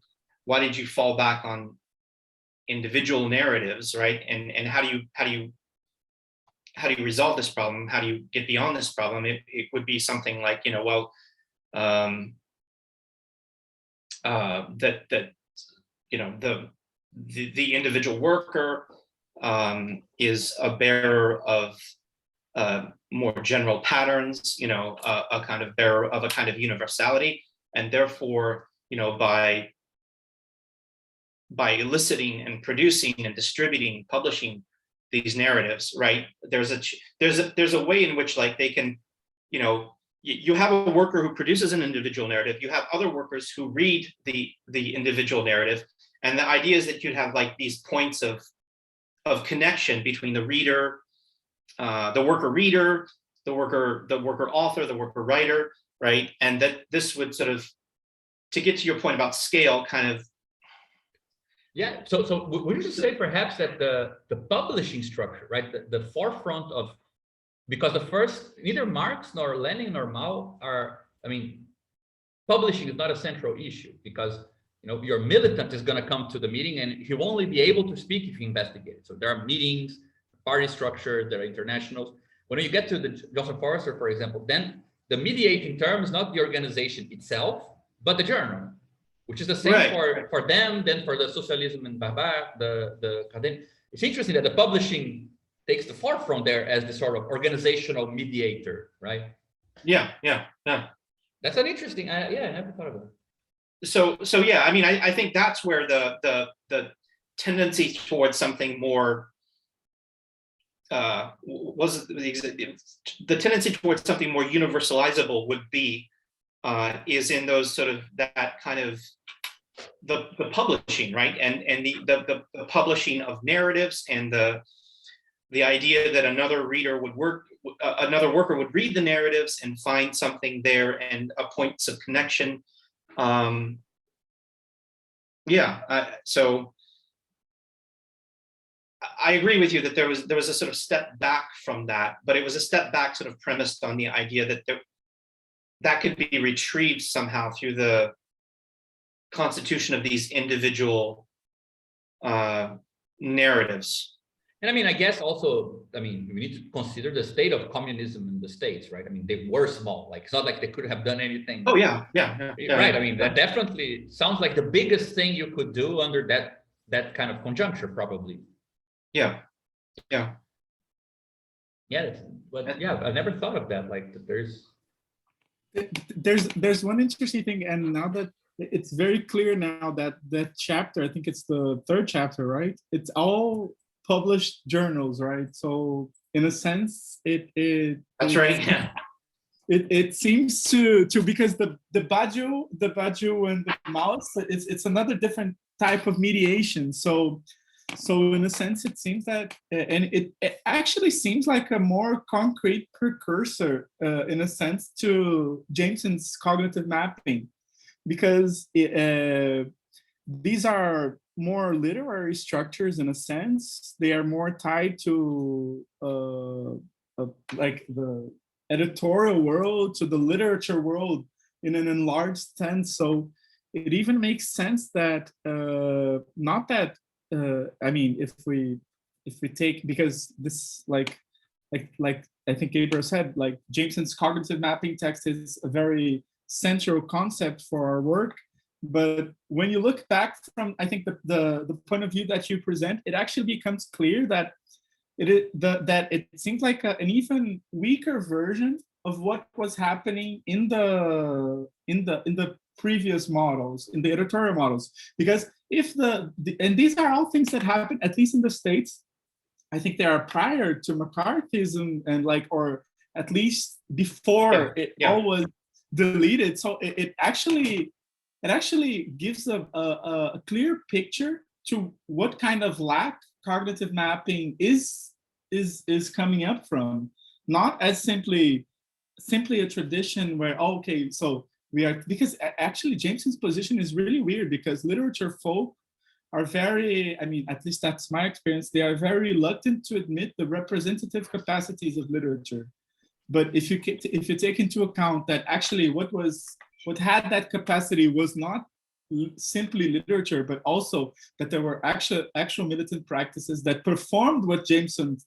fall back on individual narratives, right? And how do you resolve this problem? How do you get beyond this problem? It would be something like, the individual worker is a bearer of more general patterns, a kind of bearer of a kind of universality, and therefore, by eliciting and producing and distributing, publishing these narratives, right? There's a way in which, like, they can, you have a worker who produces an individual narrative. You have other workers who read the individual narrative, and the idea is that you'd have like these points of connection between the reader, the worker reader, the worker author, the worker writer, right? And that this would sort of, to get to your point about scale, kind of. Yeah, so would you say perhaps that the publishing structure, right, the forefront of, because the first, neither Marx nor Lenin nor Mao are, I mean, publishing is not a central issue because, your militant is going to come to the meeting and he will only be able to speak if he investigates. So there are meetings, party structure, there are internationals. When you get to the Joseph Forster, for example, then the mediating term is not the organization itself, but the journal, which is the same for them, then for the Socialism and Baba, the academic. It's interesting that the publishing takes the forefront there as the sort of organizational mediator, right? Yeah. That's an interesting, I never thought of it. So yeah, I mean, I think that's where the tendency towards something more the tendency towards something more universalizable would be is in those sort of that kind of the publishing, right? And the publishing of narratives and the the idea that another worker would read the narratives and find something there and points of connection. So I agree with you that there was a sort of step back from that, but it was a step back sort of premised on the idea that that could be retrieved somehow through the constitution of these individual narratives. And I mean, I guess also, I mean, we need to consider the state of communism in the States, right? I mean, they were small, like, it's not like they could have done anything. Oh, yeah. Right, I mean, that definitely sounds like the biggest thing you could do under that kind of conjuncture, probably. Yeah. Yeah, but yeah, I never thought of that, like, that there's one interesting thing, and now that it's very clear now that that chapter, I think it's the 3rd chapter, right? It's all published journals, right? So in a sense, that's right. Yeah. It seems to because the baju and the mouse, it's another different type of mediation. So in a sense, it seems that, and it actually seems like a more concrete precursor, in a sense, to Jameson's cognitive mapping, because these are more literary structures in a sense. They are more tied to like the editorial world, to the literature world in an enlarged sense. So it even makes sense that not that I mean, if we take, because this like I think Gabriel said, like Jameson's cognitive mapping text is a very central concept for our work. But when you look back from, I think, the point of view that you present, it actually becomes clear that it seems like an even weaker version of what was happening in the previous models, in the editorial models. Because if and these are all things that happen, at least in the States, I think they are prior to McCarthyism, and like, or at least before all was deleted. So it actually gives a clear picture to what kind of lack cognitive mapping is coming up from. Not as simply a tradition where, okay, so we are, because actually Jameson's position is really weird, because literature folk are very, I mean, at least that's my experience, they are very reluctant to admit the representative capacities of literature. But if you take into account that actually what had that capacity was not simply literature, but also that there were actual militant practices that performed what Jameson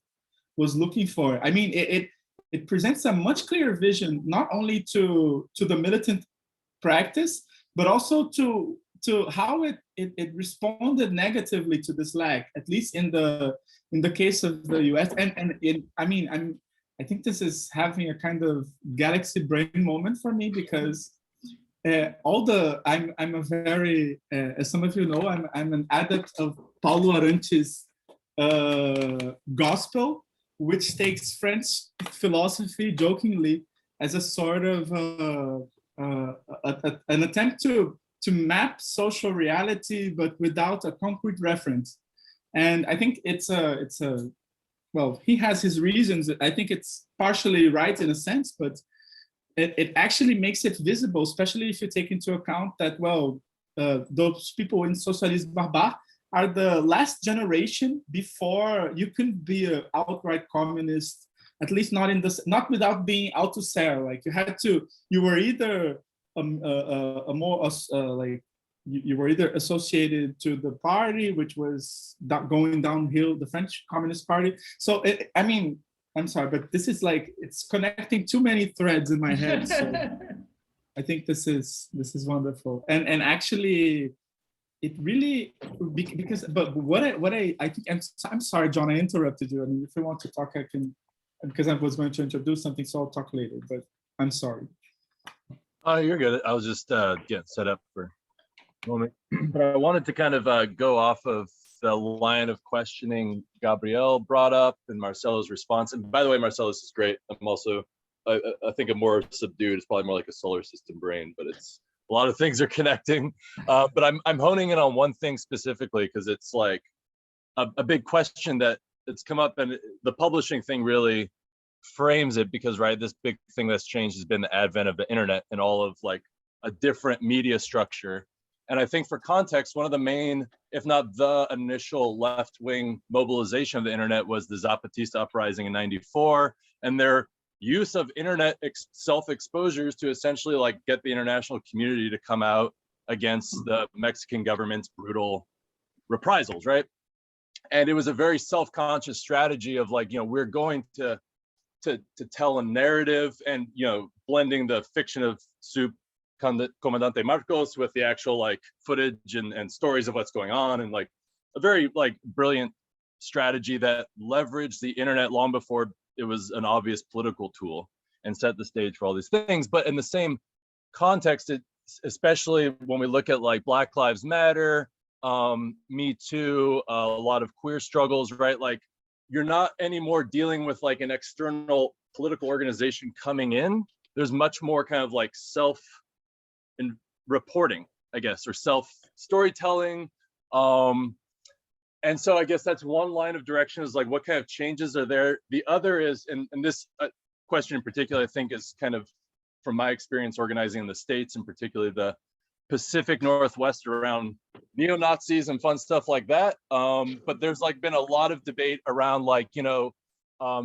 was looking for. I mean, it presents a much clearer vision, not only to the militant practice, but also to how it responded negatively to this lack, at least in the case of the US. I think this is having a kind of galaxy brain moment for me, because I'm a very, as some of you know, I'm an adept of Paulo Arantes' gospel, which takes French philosophy jokingly as a sort of an attempt to map social reality, but without a concrete reference. And I think well, he has his reasons. I think it's partially right in a sense, but it actually makes it visible, especially if you take into account that, well, those people in Socialisme Barbare are the last generation before you could be an outright communist, at least not without being Althusser. Like you were either you were either associated to the party, which was going downhill, the French Communist Party. So I'm sorry, but this is like, it's connecting too many threads in my head. So I think this is wonderful. And actually, it really, but what I think, I'm sorry, John, I interrupted you. I mean, if you want to talk, I can, because I was going to introduce something, so I'll talk later, but I'm sorry. Oh, you're good. I was just getting set up for a moment. But I wanted to kind of go off of the line of questioning Gabriel brought up and Marcelo's response. And by the way, Marcelo, this is great. I'm also, I think I'm more subdued. It's probably more like a solar system brain, but it's a lot of things are connecting. But I'm honing in on one thing specifically, because it's like a big question that it's come up, and the publishing thing really frames it, because right, this big thing that's changed has been the advent of the internet and all of like a different media structure. And I think for context, one of the main, if not the initial left-wing mobilization of the internet was the Zapatista uprising in '94, and their use of internet self-exposures to essentially like get the international community to come out against the Mexican government's brutal reprisals, right? And it was a very self-conscious strategy of like, we're going to tell a narrative, and blending the fiction of Soup Comandante Marcos with the actual like footage and stories of what's going on, and like a very like brilliant strategy that leveraged the internet long before it was an obvious political tool, and set the stage for all these things. But in the same context, especially when we look at like Black Lives Matter, Me Too, a lot of queer struggles, right? Like, you're not anymore dealing with like an external political organization coming in. There's much more kind of like self in reporting, I guess, or self storytelling. And so I guess that's one line of direction, is like, what kind of changes are there? The other is, and this question in particular, I think is kind of from my experience organizing in the States, and particularly the Pacific Northwest, around neo-Nazis and fun stuff like that. But there's like been a lot of debate around like,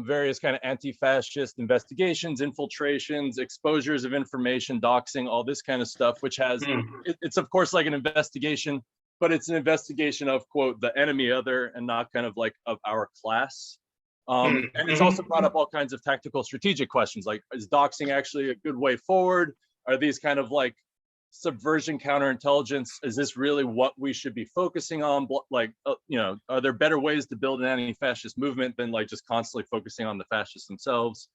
various kind of anti-fascist investigations, infiltrations, exposures of information, doxing, all this kind of stuff, which has, it's of course like an investigation, but it's an investigation of, quote, the enemy other, and not kind of like of our class. And it's also brought up all kinds of tactical strategic questions, like, is doxing actually a good way forward? Are these kind of like subversion, counterintelligence, is this really what we should be focusing on? Like, are there better ways to build an anti-fascist movement than like just constantly focusing on the fascists themselves?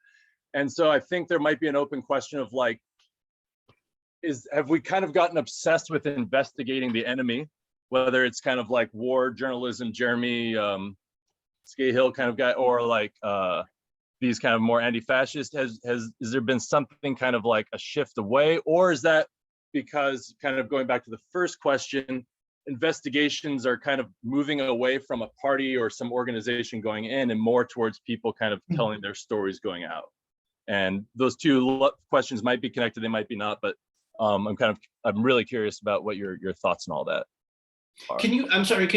And so I think there might be an open question of like, have we kind of gotten obsessed with investigating the enemy, whether it's kind of like war journalism, Jeremy Scahill kind of guy, or like these kind of more anti-fascist, has there been something kind of like a shift away? Or is that because, kind of going back to the first question, investigations are kind of moving away from a party or some organization going in, and more towards people kind of telling their stories going out? And those two questions might be connected, they might be not, but I'm really curious about what your thoughts on all that are. Could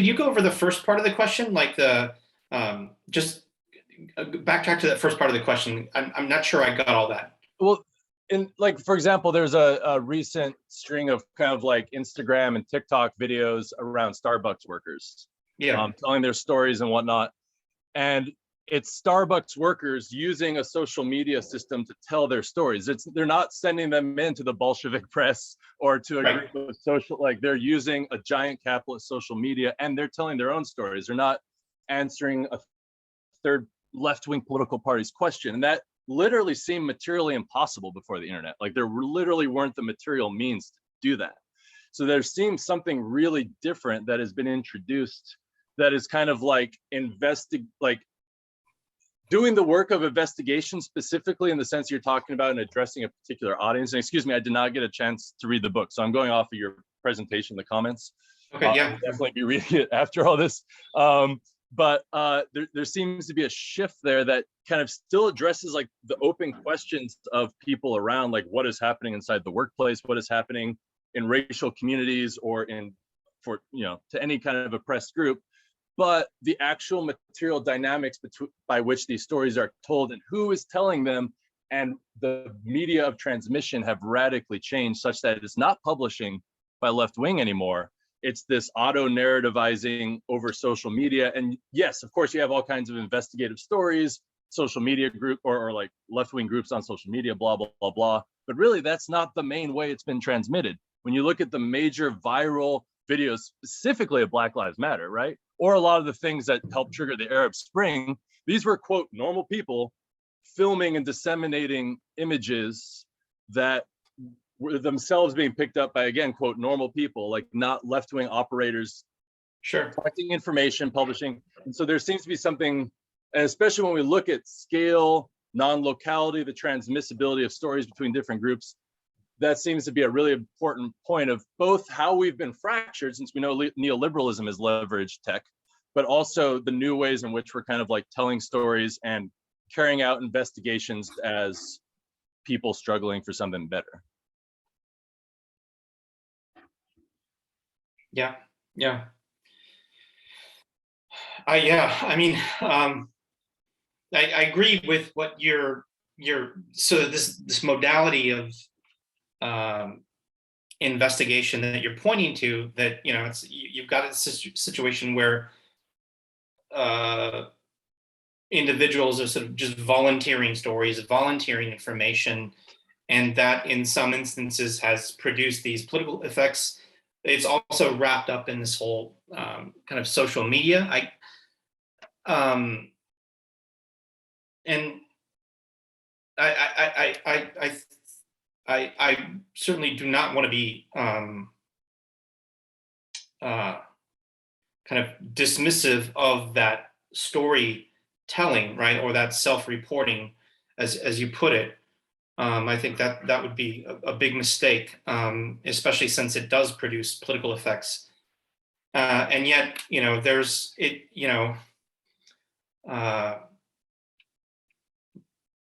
you go over the first part of the question? Like just backtrack to that first part of the question. I'm not sure I got all that. Well, like, for example, there's a recent string of kind of like Instagram and TikTok videos around Starbucks workers, telling their stories and whatnot. And it's Starbucks workers using a social media system to tell their stories. They're not sending them into the Bolshevik press or to a group of social, like, they're using a giant capitalist social media, and they're telling their own stories. They're not answering a third left-wing political party's question. And that literally seemed materially impossible before the internet. Like, there literally weren't the material means to do that. So there seems something really different that has been introduced, that is kind of like doing the work of investigation, specifically in the sense you're talking about, and addressing a particular audience. And excuse me, I did not get a chance to read the book, so I'm going off of your presentation, the comments. Okay, I'll definitely be reading it after all this. But there seems to be a shift there that kind of still addresses like the open questions of people around, like, what is happening inside the workplace, what is happening in racial communities, or to any kind of oppressed group. But the actual material dynamics by which these stories are told, and who is telling them, and the media of transmission have radically changed, such that it's not publishing by left wing anymore. It's this auto narrativizing over social media. And yes, of course, you have all kinds of investigative stories, social media group or like left-wing groups on social media, blah, blah, blah, blah. But really, that's not the main way it's been transmitted. When you look at the major viral videos, specifically of Black Lives Matter, right? Or a lot of the things that helped trigger the Arab Spring, these were, quote, normal people filming and disseminating images that were themselves being picked up by, again, quote, normal people, like not left-wing operators, collecting information, publishing. And so there seems to be something, and especially when we look at scale, non-locality, the transmissibility of stories between different groups, that seems to be a really important point of both how we've been fractured, since we know neoliberalism has leveraged tech, but also the new ways in which we're kind of like telling stories and carrying out investigations as people struggling for something better. Yeah, yeah. I mean, I agree with what your so this modality of investigation that you're pointing to, that it's you've got a situation where individuals are sort of just volunteering stories, volunteering information, and that in some instances has produced these political effects. It's also wrapped up in this whole kind of social media. And I certainly do not want to be kind of dismissive of that storytelling, right, or that self-reporting, as you put it. I think that would be a big mistake, especially since it does produce political effects. And yet, there's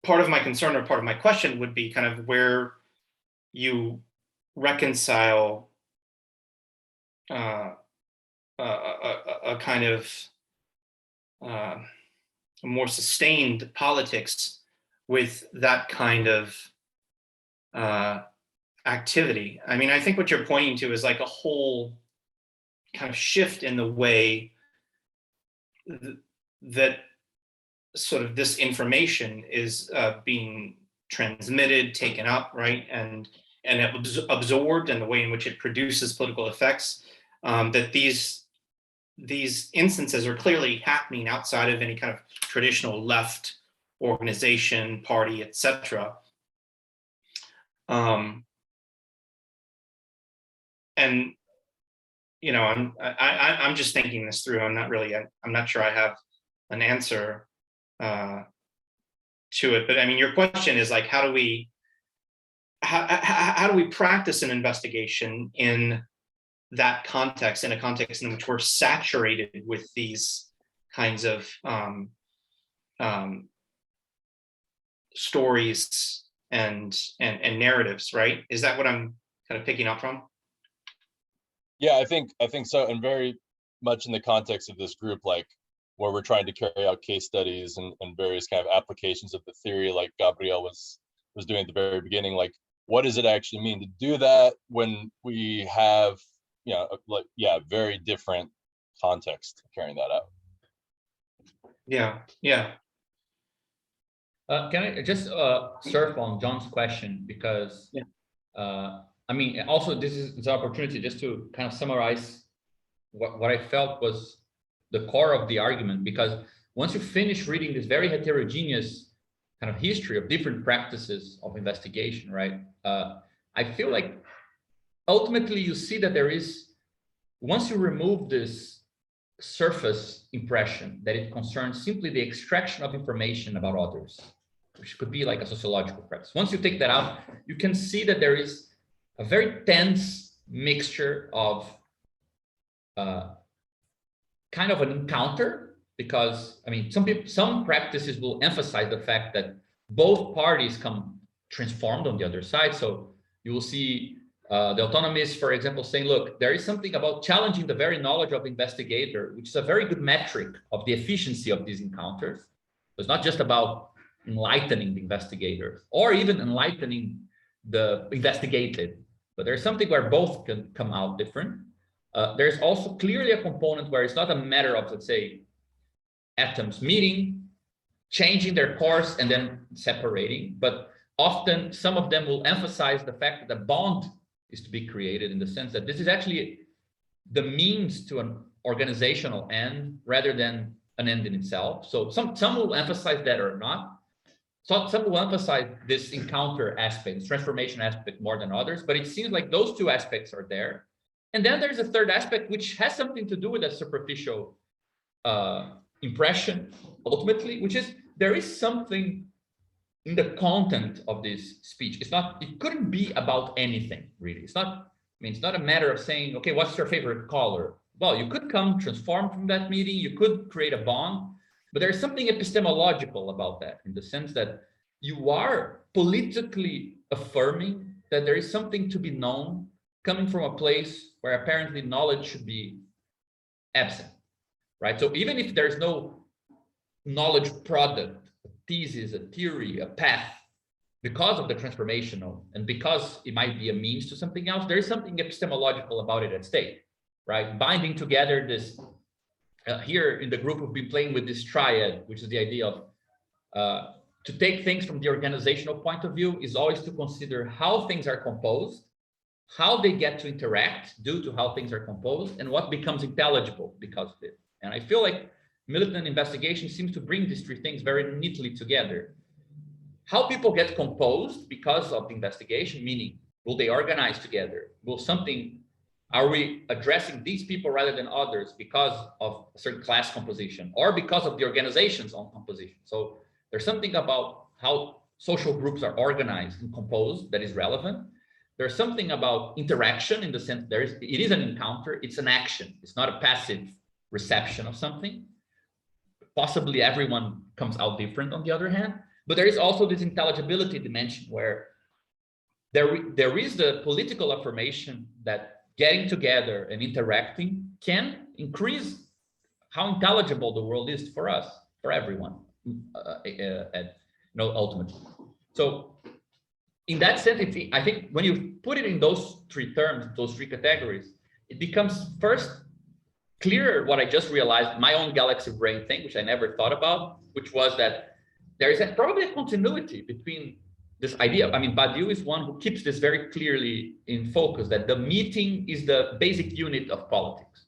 part of my concern or part of my question would be kind of where you reconcile a kind of a more sustained politics with that kind of activity. I mean, I think what you're pointing to is like a whole kind of shift in the way that sort of this information is being transmitted, taken up, right, and absorbed, and the way in which it produces political effects. That these instances are clearly happening outside of any kind of traditional left organization, party, etc. And I'm just thinking this through. I'm not sure I have an answer to it, but I mean, your question is like, how do we practice an investigation in that context, in a context in which we're saturated with these kinds of stories and narratives, right? Is that what I'm kind of picking up from? Yeah, I think so, and very much in the context of this group, like where we're trying to carry out case studies and various kind of applications of the theory, like Gabriel was doing at the very beginning. Like, what does it actually mean to do that when we have, very different context carrying that out? Yeah. Can I just surf on John's question, because I mean, also this is an opportunity just to kind of summarize what I felt was the core of the argument, because once you finish reading this very heterogeneous kind of history of different practices of investigation, right? I feel like ultimately you see that there is, once you remove this surface impression that it concerns simply the extraction of information about others, which could be like a sociological practice. Once you take that out, you can see that there is a very tense mixture of kind of an encounter, because I mean, some practices will emphasize the fact that both parties come transformed on the other side. So you will see the autonomists, for example, saying, look, there is something about challenging the very knowledge of the investigator, which is a very good metric of the efficiency of these encounters. It's not just about enlightening the investigator or even enlightening the investigated, but there's something where both can come out different. There's also clearly a component where it's not a matter of, let's say, atoms meeting, changing their course, and then separating, but often some of them will emphasize the fact that a bond is to be created, in the sense that this is actually the means to an organizational end rather than an end in itself. So some will emphasize that or not. So some will emphasize this encounter aspect, this transformation aspect more than others, but it seems like those two aspects are there. And then there's a third aspect, which has something to do with that superficial impression, ultimately, which is there is something in the content of this speech. It couldn't be about anything, really. It's not a matter of saying, okay, what's your favorite color? well, you could come transform from that meeting, you could create a bond, but there's something epistemological about that, in the sense that you are politically affirming that there is something to be known coming from a place where apparently knowledge should be absent, right? So even if there's no knowledge product, a thesis, a theory, a path, because of the transformational and because it might be a means to something else, there is something epistemological about it at stake, right? Binding together this, here in the group, we've been playing with this triad, which is the idea of to take things from the organizational point of view is always to consider how things are composed, how they get to interact due to how things are composed, and what becomes intelligible because of it. And I feel like militant investigation seems to bring these three things very neatly together. How people get composed because of the investigation, meaning, will they organize together? Are we addressing these people rather than others because of a certain class composition or because of the organization's own composition? So there's something about how social groups are organized and composed that is relevant. There's something about interaction in the sense it is an encounter, it's an action. It's not a passive reception of something. Possibly everyone comes out different on the other hand, but there is also this intelligibility dimension where there is the political affirmation that getting together and interacting can increase how intelligible the world is for us, for everyone, ultimately. So in that sense, I think when you put it in those three terms, those three categories, it becomes first clearer what I just realized, my own galaxy brain thing, which I never thought about, which was that there is probably a continuity between this idea. I mean, Badiou is one who keeps this very clearly in focus, that the meeting is the basic unit of politics.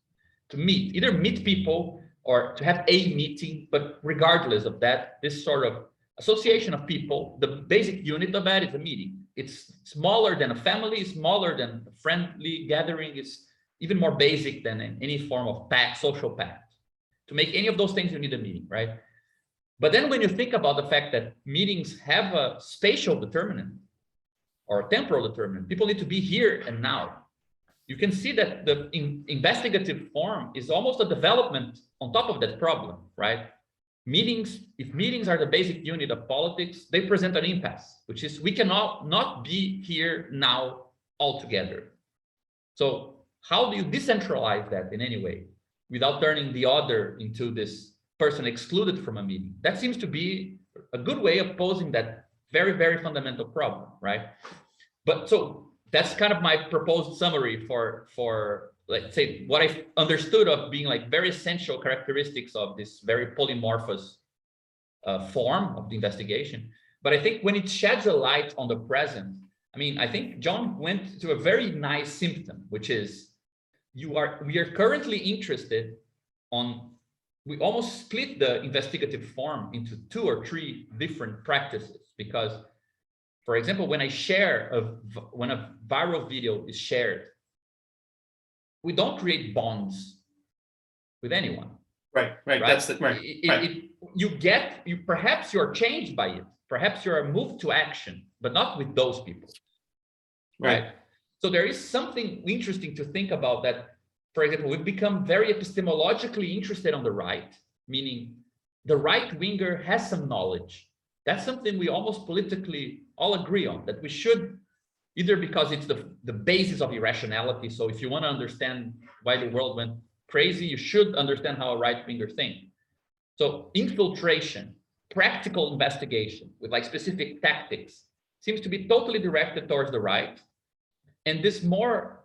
To meet, either meet people or to have a meeting, but regardless of that, this sort of association of people, the basic unit of that is a meeting. It's smaller than a family, smaller than a friendly gathering, it's even more basic than in any form of pact, social pact. To make any of those things, you need a meeting, right? But then when you think about the fact that meetings have a spatial determinant or a temporal determinant, people need to be here and now. You can see that the investigative form is almost a development on top of that problem, right? Meetings, if meetings are the basic unit of politics, they present an impasse, which is we cannot not be here now altogether. So how do you decentralize that in any way without turning the other into this person excluded from a meeting? That seems to be a good way of posing that very, very fundamental problem, right? But so that's kind of my proposed summary for let's say what I understood of being like very essential characteristics of this very polymorphous form of the investigation. But I think when it sheds a light on the present, I mean, I think John went to a very nice symptom, which is we are currently interested on, we almost split the investigative form into 2 or 3 different practices, because, for example, when when a viral video is shared, we don't create bonds with anyone. Right. That's the right. Perhaps you're changed by it. Perhaps you're moved to action, but not with those people. Right. So there is something interesting to think about that. For example, we've become very epistemologically interested on the right, meaning the right winger has some knowledge. That's something we almost politically all agree on, that we should, either because it's the basis of irrationality. So if you want to understand why the world went crazy, you should understand how a right winger thinks. So infiltration, practical investigation with like specific tactics seems to be totally directed towards the right. And this more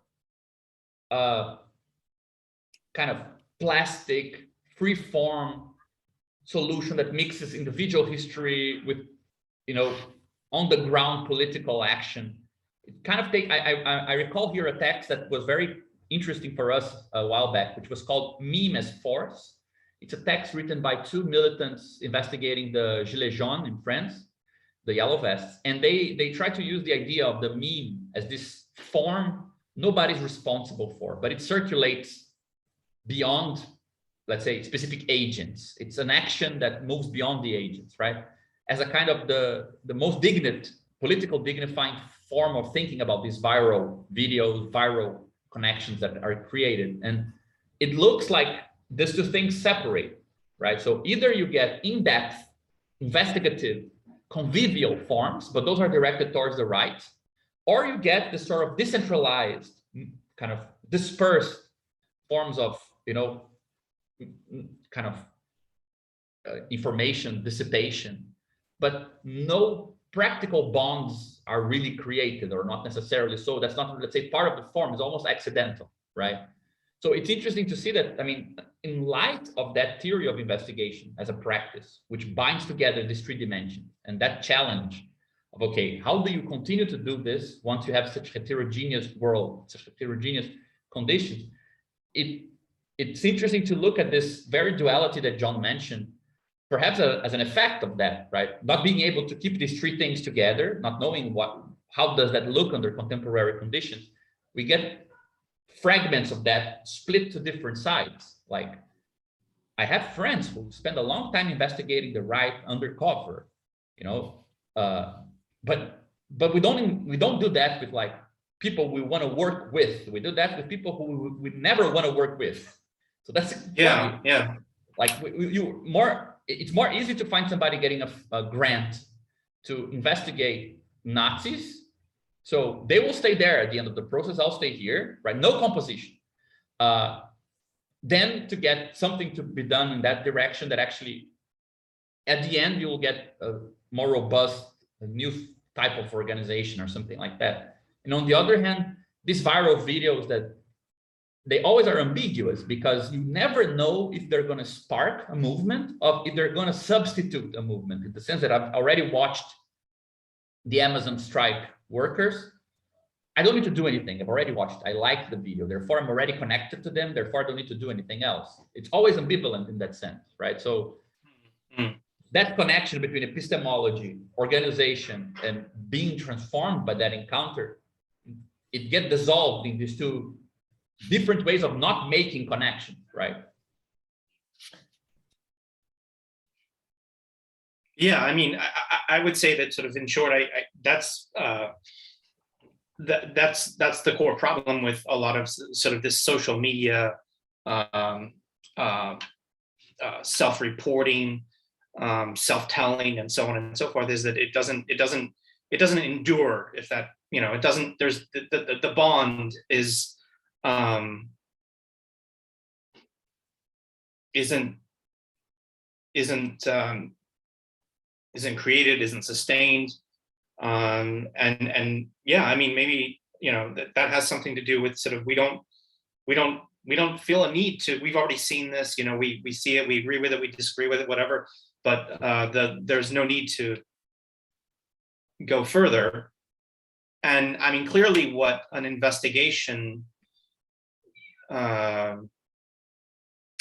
kind of plastic, free-form solution that mixes individual history with, on-the-ground political action. It kind of I recall here a text that was very interesting for us a while back, which was called Meme as Force. It's a text written by 2 militants investigating the Gilets jaunes in France, the yellow vests, and they try to use the idea of the meme as this form nobody's responsible for, but it circulates beyond, let's say, specific agents. It's an action that moves beyond the agents, right? As a kind of the most political dignifying form of thinking about these viral videos, viral connections that are created. And it looks like these two things separate, right? So either you get in-depth, investigative, convivial forms, but those are directed towards the right, or you get the sort of decentralized, kind of dispersed forms of, kind of information dissipation, but no practical bonds are really created, or not necessarily so. That's not, let's say, part of the form is almost accidental, right? So it's interesting to see that, I mean, in light of that theory of investigation as a practice, which binds together these three dimensions, and that challenge of, okay, how do you continue to do this once you have such heterogeneous world, such heterogeneous conditions? It's interesting to look at this very duality that John mentioned, perhaps as an effect of that, right? Not being able to keep these three things together, not knowing how does that look under contemporary conditions. We get fragments of that split to different sides. Like, I have friends who spend a long time investigating the right undercover, but we don't do that with like people we want to work with. We do that with people who we never want to work with. So that's funny. Yeah. Like it's more easy to find somebody getting a grant to investigate Nazis. So they will stay there at the end of the process. I'll stay here, right? No composition. Then to get something to be done in that direction that actually, at the end, you will get a more robust, a new type of organization or something like that. And on the other hand, these viral videos that they always are ambiguous, because you never know if they're going to spark a movement or if they're going to substitute a movement, in the sense that I've already watched the Amazon strike workers. I don't need to do anything. I've already watched. I like the video. Therefore, I'm already connected to them. Therefore, I don't need to do anything else. It's always ambivalent in that sense, right? So that connection between epistemology, organization, and being transformed by that encounter, it gets dissolved in these two different ways of not making connections, right? Yeah, I mean, I would say that, sort of in short, that's the core problem with a lot of sort of this social media self-reporting, self-telling, and so on and so forth, is that it doesn't endure. If that, it doesn't. There's the bond is isn't created, isn't sustained, and yeah, I mean, maybe that has something to do with sort of we don't feel a need to. We've already seen this, we see it, we agree with it, we disagree with it, whatever, but there's no need to go further. And I mean, clearly what an investigation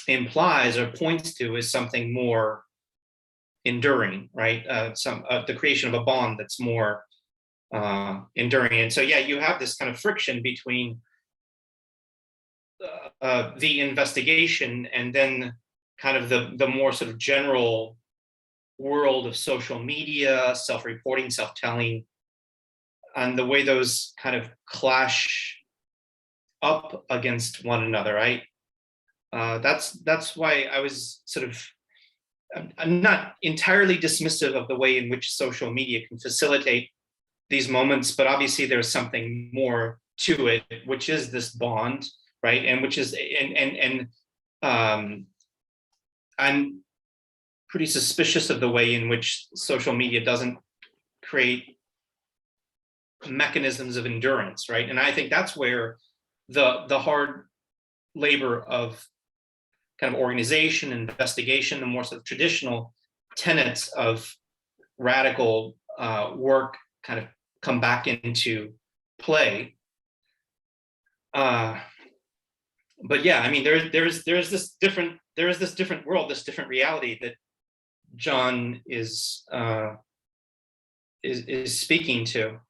implies or points to is something more enduring, right? The creation of a bond that's more enduring. And so, yeah, you have this kind of friction between the investigation and then kind of the more sort of general world of social media, self-reporting, self-telling, and the way those kind of clash up against one another, right? That's why I was sort of, I'm not entirely dismissive of the way in which social media can facilitate these moments, but obviously there's something more to it, which is this bond, right? And which is, I'm pretty suspicious of the way in which social media doesn't create mechanisms of endurance, right? And I think that's where the hard labor of kind of organization, investigation, the more sort of traditional tenets of radical work kind of come back into play. But yeah, I mean, there's this different world, this different reality that John is speaking to.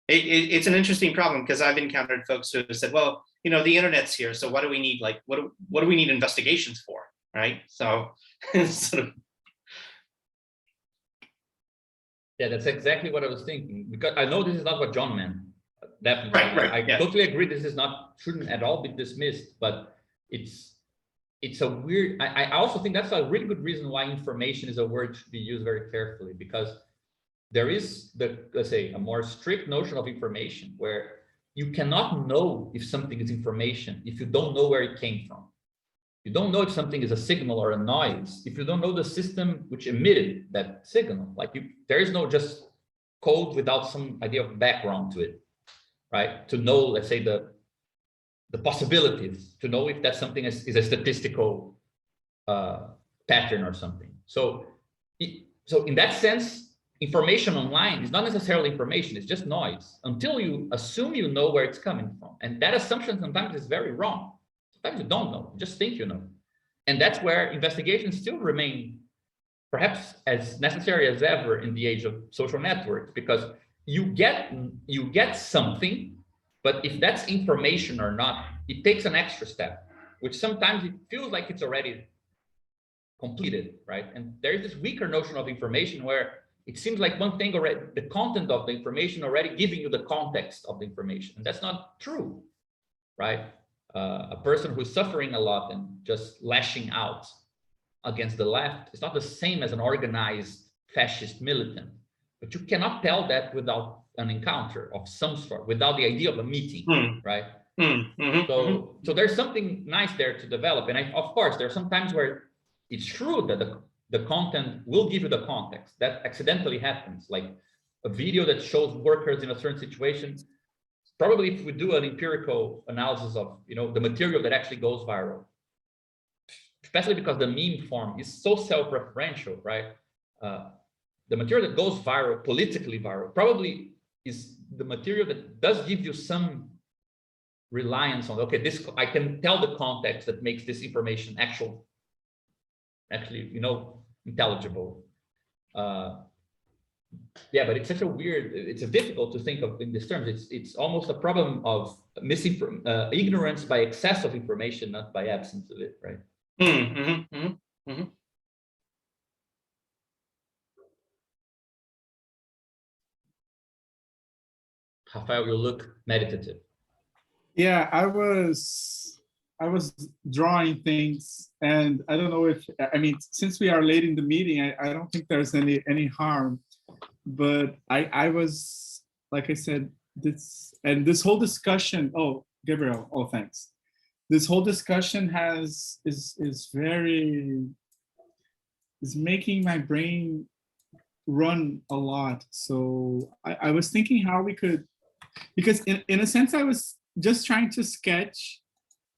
It's an interesting problem, because I've encountered folks who have said, well, the internet's here, so what do we need? Like, what do we need investigations for, right? So sort of. Yeah, that's exactly what I was thinking, because I know this is not what John meant. Definitely, Right. I totally agree. This is shouldn't at all be dismissed, but it's a weird, I also think that's a really good reason why information is a word to be used very carefully, because there is let's say, a more strict notion of information where you cannot know if something is information if you don't know where it came from. You don't know if something is a signal or a noise if you don't know the system which emitted that signal. Like there is no just code without some idea of background to it, right? To know, let's say, the possibilities, to know if that something is a statistical pattern or something. So in that sense, information online is not necessarily information, it's just noise until you assume you know where it's coming from. And that assumption sometimes is very wrong. Sometimes you don't know, you just think you know. And that's where investigations still remain perhaps as necessary as ever in the age of social networks, because you get something, but if that's information or not, it takes an extra step, which sometimes it feels like it's already completed, right? And there is this weaker notion of information where it seems like one thing already, the content of the information already giving you the context of the information. And that's not true, right? A person who's suffering a lot and just lashing out against the left is not the same as an organized fascist militant. But you cannot tell that without an encounter of some sort, without the idea of a meeting, right? So there's something nice there to develop. And of course, there are some times where it's true that the content will give you the context. That accidentally happens, like a video that shows workers in a certain situation. Probably if we do an empirical analysis of the material that actually goes viral, especially because the meme form is so self-referential, right? The material that goes viral, politically viral, probably is the material that does give you some reliance on, okay, this, I can tell the context that makes this information actually, intelligible. Yeah, but it's such a weird, it's difficult to think of in these terms. It's almost a problem of ignorance by excess of information, not by absence of it, right? Rafael, you look meditative. Yeah, I was drawing things, and I don't know if, I mean, since we are late in the meeting, I don't think there's any harm, but I was, like I said, this whole discussion, oh, Gabriel, oh, thanks. This whole discussion is making my brain run a lot. So I was thinking how we could, because in a sense, I was just trying to sketch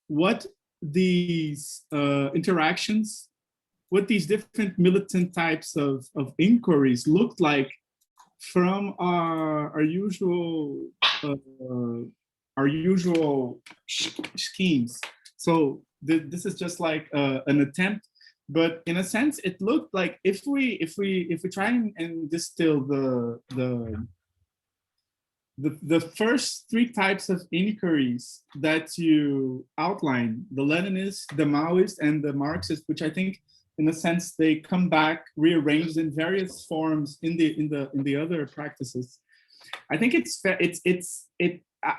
what these interactions, what these different militant types of inquiries looked like from our usual schemes. So this is just like an attempt, but in a sense, it looked like if we try and distill the first three types of inquiries that you outline, the Leninist, the Maoist, and the Marxist, which I think, in a sense, they come back rearranged in various forms in the other practices. I think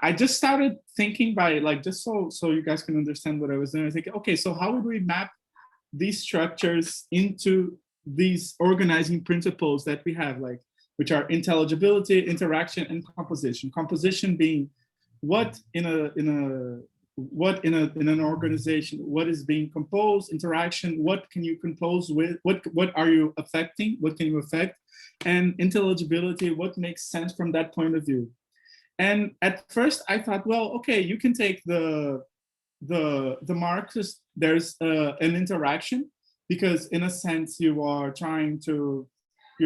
I just started thinking by, like, just so you guys can understand what I was doing. I think, okay, so how would we map these structures into these organizing principles that we have, like, which are intelligibility, interaction, and composition. Composition being what in an organization, what is being composed, interaction, what can you compose with, what are you affecting, what can you affect, and intelligibility, what makes sense from that point of view. And at first I thought, well, okay, you can take the Marxist, there's an interaction, because in a sense you're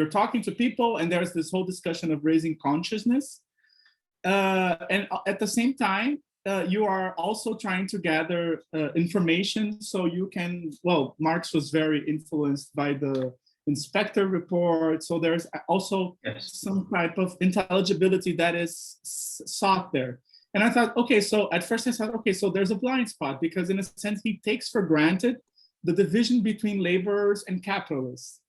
talking to people, and there's this whole discussion of raising consciousness. And at the same time, you are also trying to gather information so you can, well, Marx was very influenced by the inspector report. So there's also some type of intelligibility that is sought there. And I thought, okay, so at first I thought, okay, so there's a blind spot, because in a sense, he takes for granted the division between laborers and capitalists.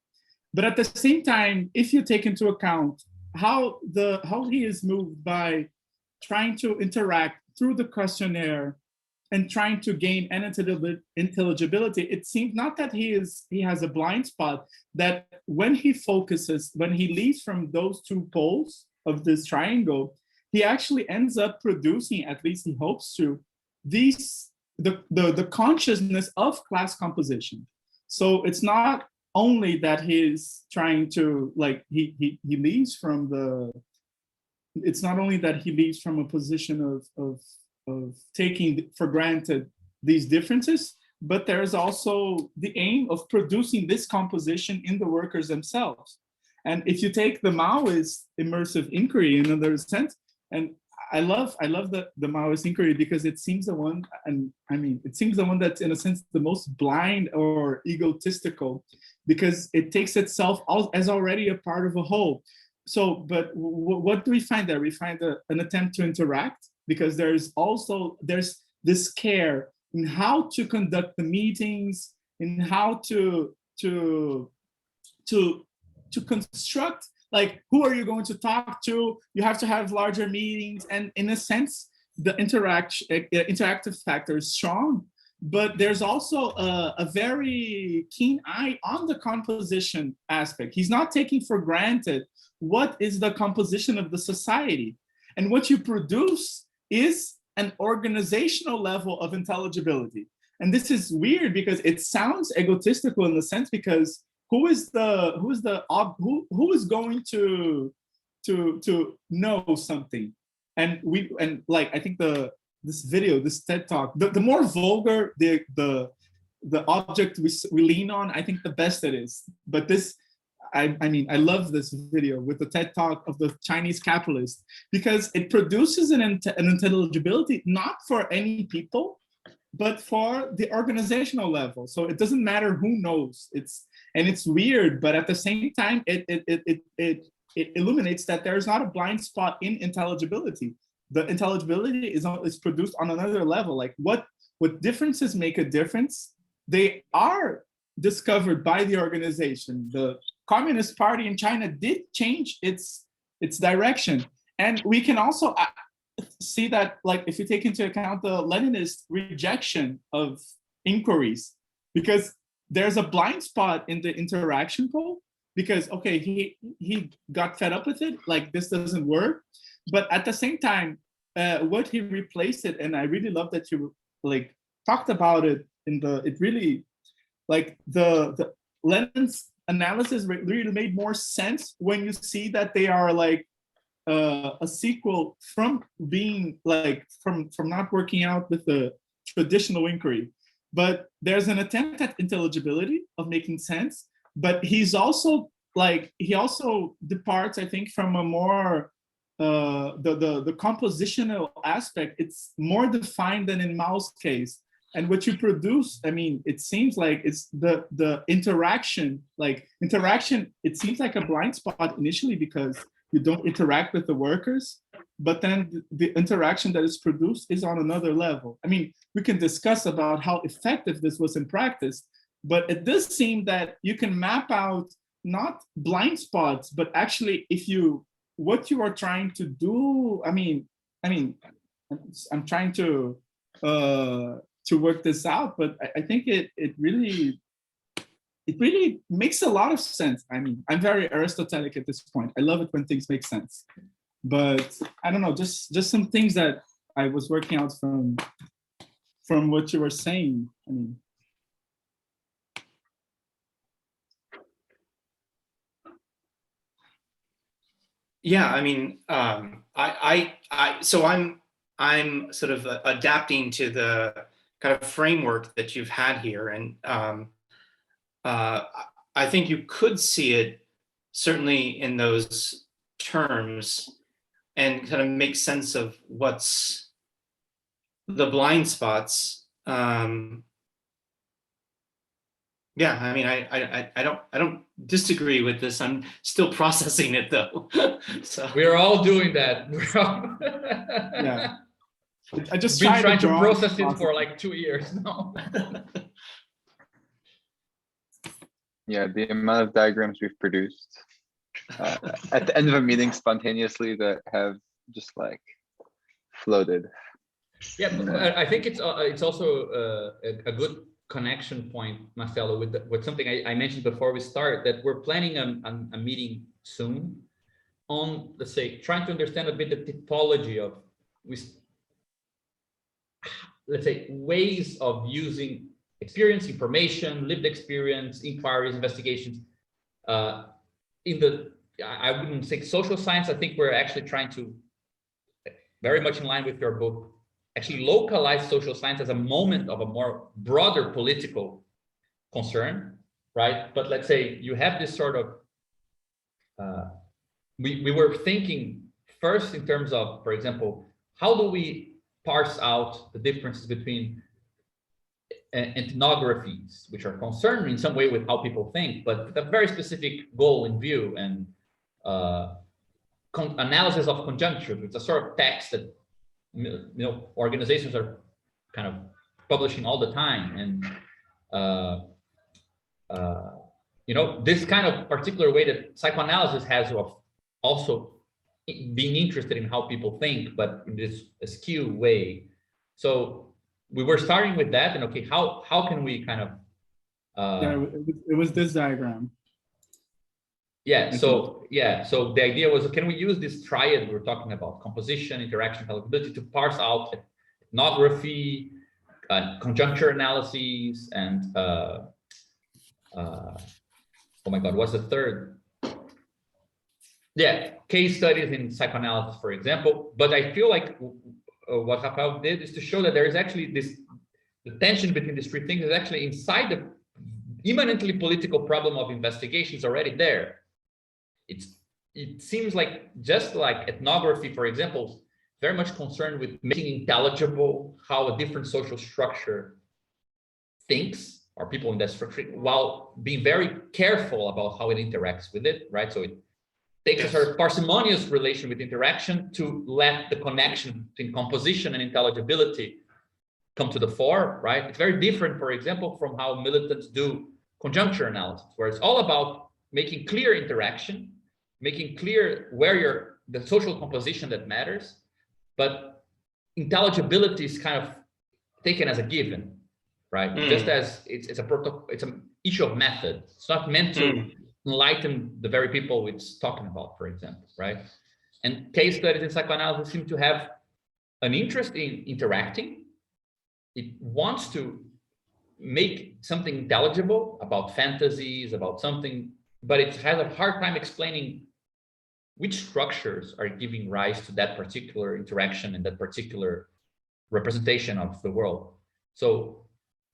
But at the same time, if you take into account how he is moved by trying to interact through the questionnaire and trying to gain intelligibility, it seems not that he has a blind spot, that when he leaves from those two poles of this triangle, he actually ends up producing, at least he hopes to, the consciousness of class composition. So it's not only that he's trying to, like, he leaves from the, it's not only that he leaves from a position of taking for granted these differences, but there's also the aim of producing this composition in the workers themselves. And if you take the Maoist immersive inquiry in another sense, and I love the Maoist inquiry because it seems the one, and I mean, it seems the one that's in a sense the most blind or egotistical, because it takes itself as already a part of a whole. So, but what do we find there? We find an attempt to interact, because there's this care in how to conduct the meetings, in how to construct, like, who are you going to talk to? You have to have larger meetings, and in a sense, the interactive factor is strong. But there's also a very keen eye on the composition aspect. He's not taking for granted what is the composition of the society, and what you produce is an organizational level of intelligibility. And this is weird because it sounds egotistical in the sense, because who is going to know something? And like, I think this video, this TED talk, the more vulgar the object we lean on, I think the best it is. But this, I mean, I love this video with the TED talk of the Chinese capitalist, because it produces an intelligibility not for any people, but for the organizational level. So it doesn't matter who knows. It's weird, but at the same time, it illuminates that there's not a blind spot in intelligibility. The intelligibility is produced on another level. Like, what differences make a difference? They are discovered by the organization. The Communist Party in China did change its direction, and we can also see that, like, if you take into account the Leninist rejection of inquiries, because there's a blind spot in the interaction pole, because okay, he got fed up with it, like, this doesn't work. But at the same time, what he replaced it, and I really love that you, like, talked about it it really, like, the Lenin's analysis really made more sense when you see that they are like a sequel from being like from not working out with the traditional inquiry. But there's an attempt at intelligibility, of making sense. But he's also like, he also departs, I think, from a more the compositional aspect. It's more defined than in Mao's case. And what you produce, I mean, it seems like it's the interaction, it seems like a blind spot initially because you don't interact with the workers, but then the interaction that is produced is on another level. I mean, we can discuss about how effective this was in practice, but it does seem that you can map out not blind spots, but actually what you are trying to do. I mean, I'm trying to work this out, but I think it really makes a lot of sense. I mean, I'm very Aristotelic at this point. I love it when things make sense. But I don't know, just some things that I was working out from what you were saying. I mean, yeah, I mean, so I'm sort of adapting to the kind of framework that you've had here, and I think you could see it certainly in those terms and kind of make sense of what's the blind spots. Yeah, I mean, I don't disagree with this. I'm still processing it though. So We're all doing that. yeah. I just been trying to draw process it for like 2 years now. Yeah, the amount of diagrams we've produced at the end of a meeting spontaneously that have just like floated. Yeah, but I think it's also a good connection point, Marcelo, with something I mentioned before we start, that we're planning a meeting soon on, let's say, trying to understand a bit the typology of, let's say, ways of using experience, information, lived experience, inquiries, investigations. In the, I wouldn't say social science. I think we're actually trying to, very much in line with your book, actually localize social science as a moment of a more broader political concern, right? But let's say you have this sort of, we were thinking first in terms of, for example, how do we parse out the differences between ethnographies, which are concerned in some way with how people think, but with a very specific goal in view, and analysis of conjuncture, which is a sort of text that organizations are kind of publishing all the time, and this kind of particular way that psychoanalysis has of also being interested in how people think, but in this askew way. So we were starting with that, and okay, how can we kind of it was this diagram. So the idea was, can we use this triad we're talking about, composition, interaction, intelligibility, to parse out ethnography, conjuncture analyses, and oh my god, what's the third? Yeah, case studies in psychoanalysis, for example. But I feel like what Rafael did is to show that there is actually the tension between these three things is actually inside the immanently political problem of investigations already there. It seems like, just like ethnography, for example, very much concerned with making intelligible how a different social structure thinks, or people in that structure, while being very careful about how it interacts with it, right? So it takes a sort of parsimonious relation with interaction to let the connection between composition and intelligibility come to the fore, right? It's very different, for example, from how militants do conjuncture analysis, where it's all about making clear interaction, making clear where the social composition that matters, but intelligibility is kind of taken as a given, right? Just as it's a protocol, it's an issue of method. It's not meant to enlighten the very people it's talking about, for example, right? And case studies in psychoanalysis seem to have an interest in interacting. It wants to make something intelligible about fantasies, about something, but it has a hard time explaining which structures are giving rise to that particular interaction and that particular representation of the world. So,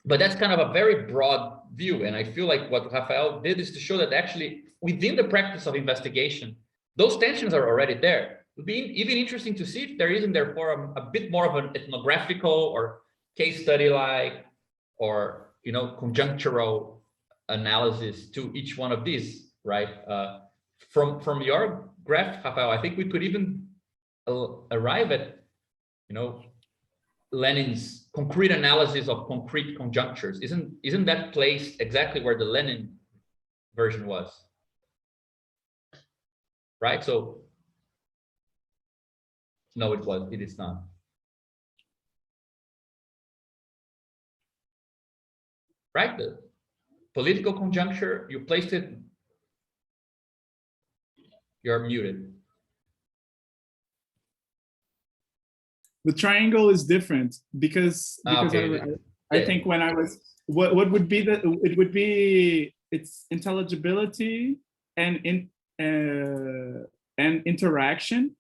but that's kind of a very broad view. And I feel like what Rafael did is to show that actually within the practice of investigation, those tensions are already there. It would be even interesting to see if there isn't therefore a bit more of an ethnographical or case study like, or, conjunctural analysis to each one of these, right? From your graph, Rafael, I think we could even arrive at, Lenin's concrete analysis of concrete conjunctures. Isn't that placed exactly where the Lenin version was? Right? So no, it is not. Right? The political conjuncture, you placed it, you're muted. The triangle is different because Okay. I think when I was, what would be it would be its intelligibility and interaction.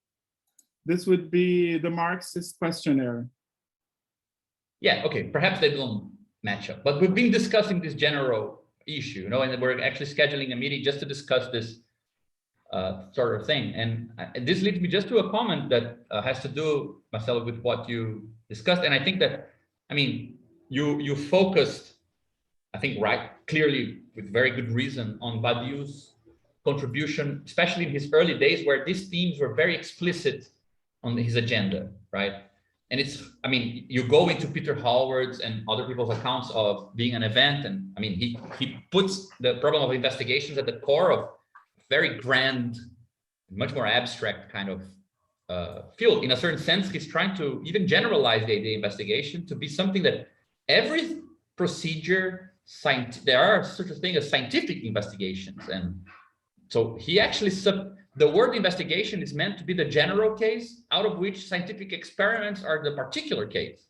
This would be the Marxist questionnaire. Yeah, okay, perhaps they don't match up, but we've been discussing this general issue, and we're actually scheduling a meeting just to discuss this sort of thing. And this leads me just to a comment that has to do, Marcelo, with what you discussed. And I think that, you focused, I think, clearly with very good reason on Badiou's contribution, especially in his early days, where these themes were very explicit on his agenda, right? And you go into Peter Hallward's and other people's accounts of being an event, and he puts the problem of investigations at the core of very grand, much more abstract kind of field. In a certain sense, he's trying to even generalize the idea of investigation to be something that every procedure, there are such a thing as scientific investigations. And so he actually, the word investigation is meant to be the general case out of which scientific experiments are the particular case,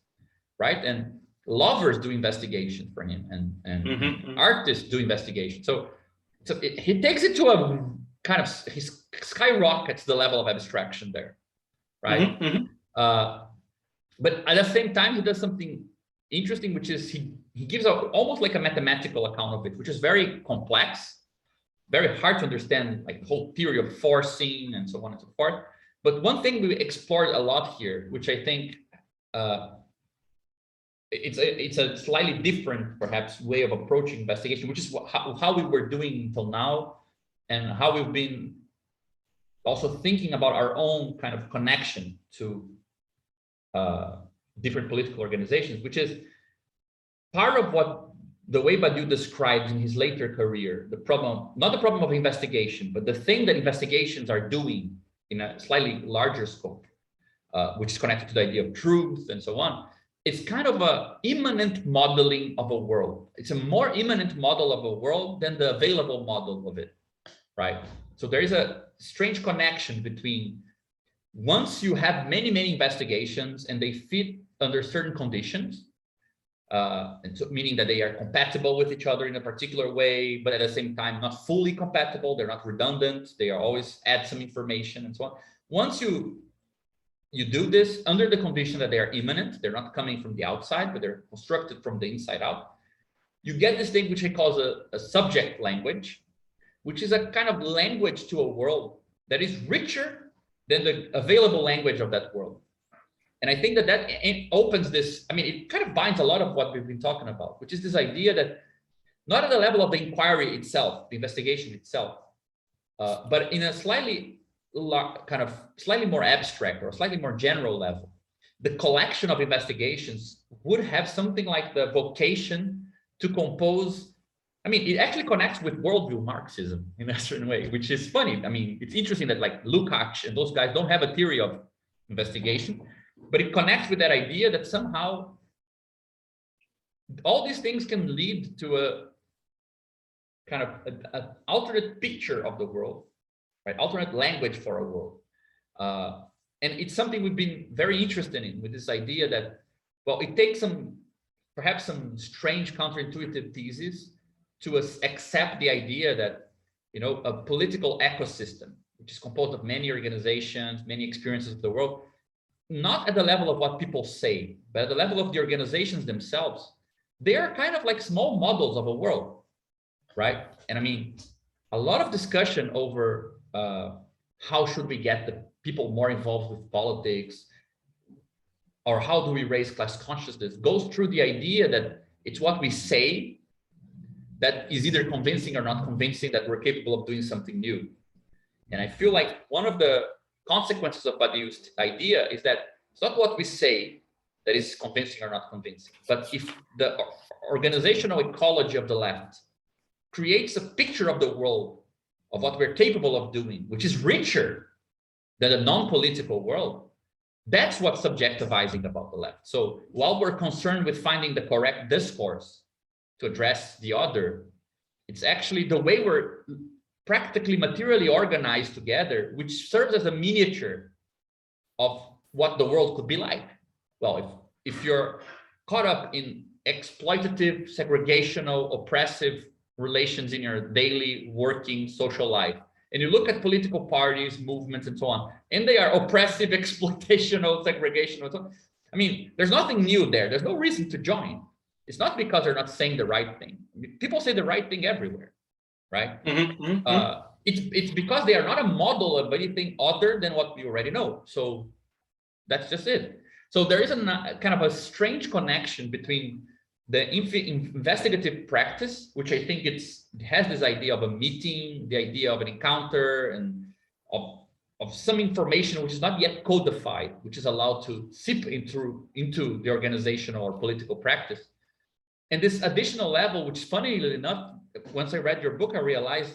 right? And lovers do investigation for him, and artists do investigation. So he takes it to a kind of, he skyrockets the level of abstraction there, right? But at the same time, he does something interesting, which is he gives almost like a mathematical account of it, which is very complex, very hard to understand, like the whole theory of forcing and so on and so forth. But one thing we explored a lot here, which I think it's a slightly different, perhaps, way of approaching investigation, which is how we were doing until now, and how we've been also thinking about our own kind of connection to different political organizations, which is part of what the way Badiou describes in his later career, the problem, not the problem of investigation, but the thing that investigations are doing in a slightly larger scope, which is connected to the idea of truth and so on. It's kind of a immanent modeling of a world. It's a more immanent model of a world than the available model of it, right? So there is a strange connection between, once you have many investigations and they fit under certain conditions, and so meaning that they are compatible with each other in a particular way, but at the same time not fully compatible, they're not redundant, they are always add some information and so on. Once you do this under the condition that they are immanent, they're not coming from the outside, but they're constructed from the inside out, you get this thing which he calls a subject language, which is a kind of language to a world that is richer than the available language of that world. And I think that opens this, I mean, it kind of binds a lot of what we've been talking about, which is this idea that not at the level of the inquiry itself, the investigation itself, but in a slightly more abstract or slightly more general level, the collection of investigations would have something like the vocation to compose. I mean, it actually connects with worldview Marxism in a certain way, which is funny. I mean, it's interesting that like Lukács and those guys don't have a theory of investigation, but it connects with that idea that somehow all these things can lead to a kind of an alternate picture of the world, right? Alternate language for a world. And it's something we've been very interested in, with this idea that, well, it takes perhaps some strange counterintuitive thesis to accept the idea that, you know, a political ecosystem, which is composed of many organizations, many experiences of the world, not at the level of what people say, but at the level of the organizations themselves, they are kind of like small models of a world, right? And I mean, a lot of discussion over how should we get the people more involved with politics, or how do we raise class consciousness, goes through the idea that it's what we say that is either convincing or not convincing that we're capable of doing something new. And I feel like one of the consequences of Badiou's idea is that it's not what we say that is convincing or not convincing, but if the organizational ecology of the left creates a picture of the world of what we're capable of doing, which is richer than a non-political world, that's what's subjectivizing about the left. So while we're concerned with finding the correct discourse to address the other, it's actually the way we're practically materially organized together, which serves as a miniature of what the world could be like. Well, if you're caught up in exploitative, segregational, oppressive relations in your daily working social life, and you look at political parties, movements, and so on, and they are oppressive, exploitational, segregational, and so on, I mean, there's nothing new there. There's no reason to join. It's not because they're not saying the right thing. People say the right thing everywhere, right? It's because they are not a model of anything other than what we already know. So that's just it. So there is a kind of a strange connection between the investigative practice, which I think it has this idea of a meeting, the idea of an encounter, and of some information which is not yet codified, which is allowed to seep into the organizational or political practice. And this additional level, which funnily enough, once I read your book, I realized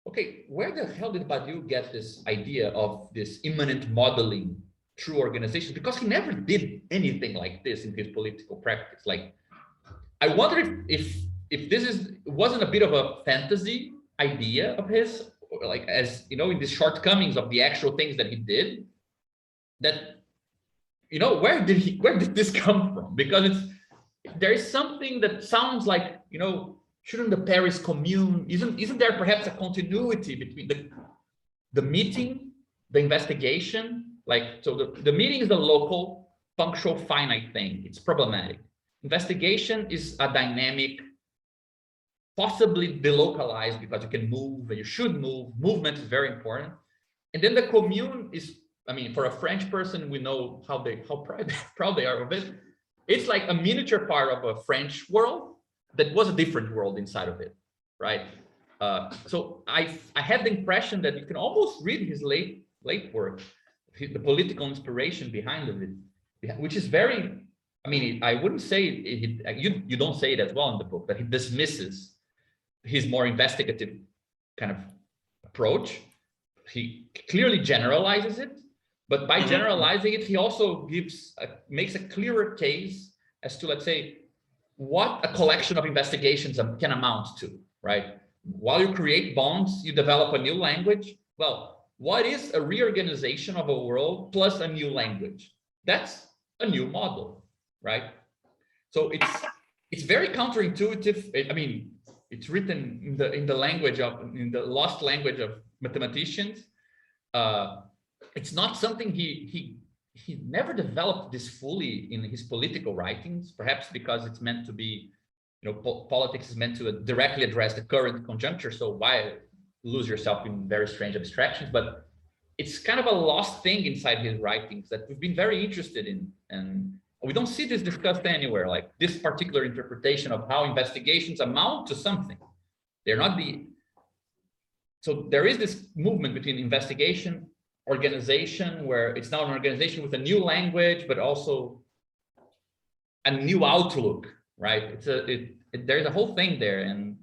okay, where the hell did Badiou get this idea of this immanent modeling through organizations? Because he never did anything like this in his political practice. Like, I wonder if this wasn't a bit of a fantasy idea of his, like, as you know, in the shortcomings of the actual things that he did, that, you know, where did this come from? Because there is something that sounds like, you know, shouldn't the Paris Commune, isn't there perhaps a continuity between the meeting, the investigation? Like, so the meeting is the local, punctual, finite thing. It's problematic. Investigation is a dynamic, possibly delocalized, because you can move and you should move. Movement is very important. And then the commune is, I mean, for a French person, we know how proud they are of it. It's like a miniature part of a French world that was a different world inside of it, right? So I had the impression that you can almost read his late work, the political inspiration behind it, which is very, I mean, I wouldn't say you don't say it as well in the book, that he dismisses his more investigative kind of approach. He clearly generalizes it, but by generalizing it, he also makes a clearer case as to, let's say, what a collection of investigations can amount to, right? While you create bonds, you develop a new language. Well, what is a reorganization of a world plus a new language? That's a new model, right? So it's very counterintuitive. I mean, it's written in the lost language of mathematicians. It's not something he never developed this fully in his political writings, perhaps because it's meant to be, you know, politics is meant to directly address the current conjuncture. So why lose yourself in very strange abstractions? But it's kind of a lost thing inside his writings that we've been very interested in. And we don't see this discussed anywhere, like this particular interpretation of how investigations amount to something. They're not so there is this movement between investigation, organization, where it's now an organization with a new language, but also a new outlook, right? There's a whole thing there. And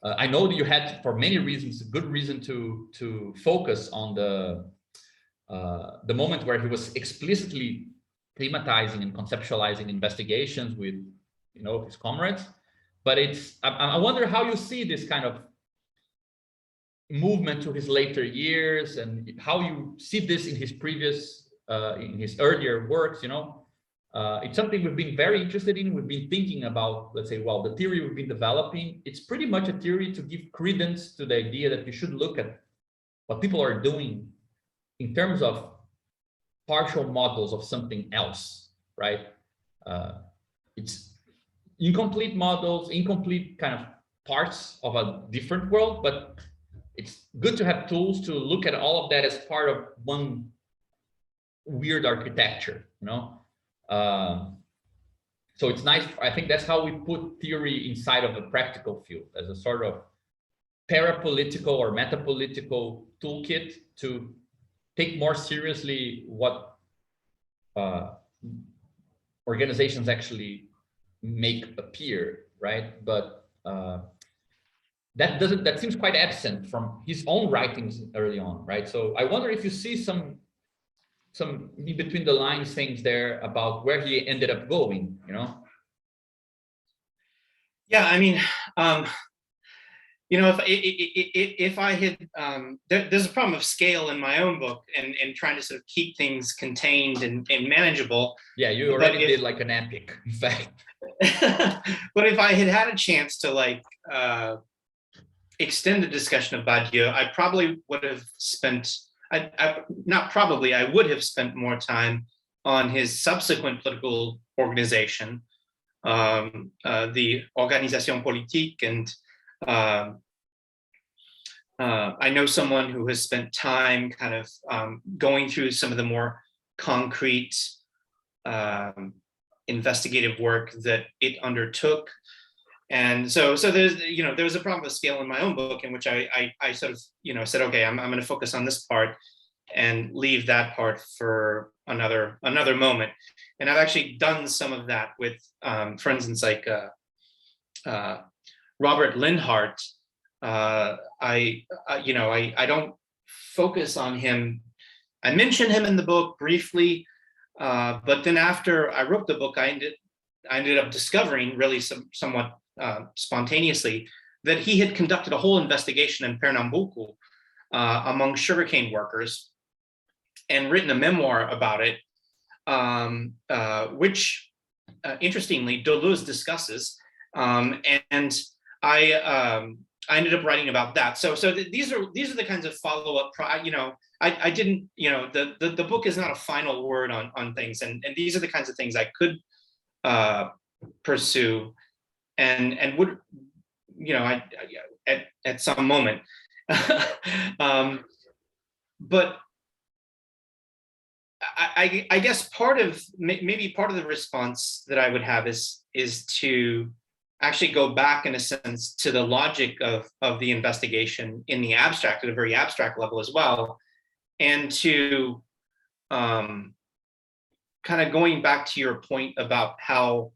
I know that you had, for many reasons, a good reason to focus on the moment where he was explicitly thematizing and conceptualizing investigations with, you know, his comrades. But I wonder how you see this kind of movement to his later years, and how you see this in his previous, in his earlier works. You know, it's something we've been very interested in. We've been thinking about, let's say, well, the theory we've been developing, it's pretty much a theory to give credence to the idea that you should look at what people are doing in terms of partial models of something else, right? It's incomplete models, incomplete kind of parts of a different world, but it's good to have tools to look at all of that as part of one weird architecture, you know? So it's nice. I think that's how we put theory inside of a practical field, as a sort of parapolitical or metapolitical toolkit to take more seriously what organizations actually make appear, right? But that seems quite absent from his own writings early on, right? So I wonder if you see some in between the lines things there about where he ended up going, you know? Yeah, I mean, you know, if I had, there's a problem of scale in my own book, and trying to sort of keep things contained and manageable. Yeah, you already did like an epic, in fact. But if I had a chance to like extend the discussion of Badiou, I probably would have spent, I would have spent more time on his subsequent political organization, the Organisation Politique. And I know someone who has spent time kind of going through some of the more concrete investigative work that it undertook. And so there's, you know, there was a problem of scale in my own book, in which I sort of, you know, said, okay, I'm going to focus on this part and leave that part for another moment. And I've actually done some of that with, for instance, like Robert Linhart, I don't focus on him. I mention him in the book briefly, but then after I wrote the book, I ended up discovering really somewhat spontaneously that he had conducted a whole investigation in Pernambuco among sugarcane workers and written a memoir about it, which interestingly Deleuze discusses, and I ended up writing about that. So these are the kinds of follow-up. I didn't, the book is not a final word on things, and these are the kinds of things I could pursue, and would, at some moment. But I guess maybe part of the response that I would have is to actually go back in a sense to the logic of the investigation in the abstract, at a very abstract level as well, and to kind of going back to your point about how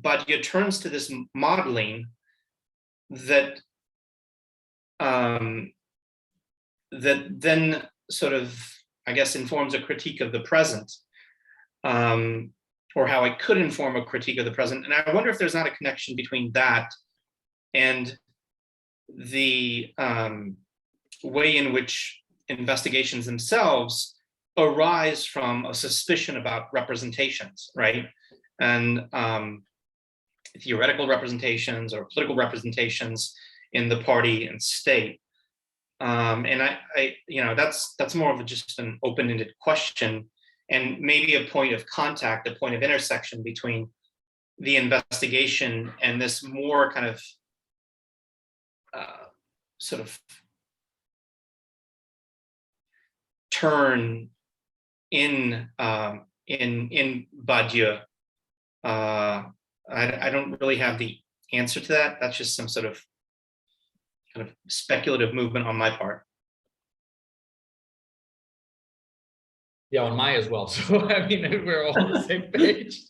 Badiou turns to this modeling that that then sort of, I guess, informs a critique of the present, or how it could inform a critique of the present. And I wonder if there's not a connection between that and the way in which investigations themselves arise from a suspicion about representations, right? And theoretical representations or political representations in the party and state. And I that's more of just an open-ended question, and maybe a point of contact, a point of intersection between the investigation and this more kind of sort of turn in Badiou. I don't really have the answer to that. That's just some sort of kind of speculative movement on my part. Yeah, on my as well. So I mean, we're all on the same page.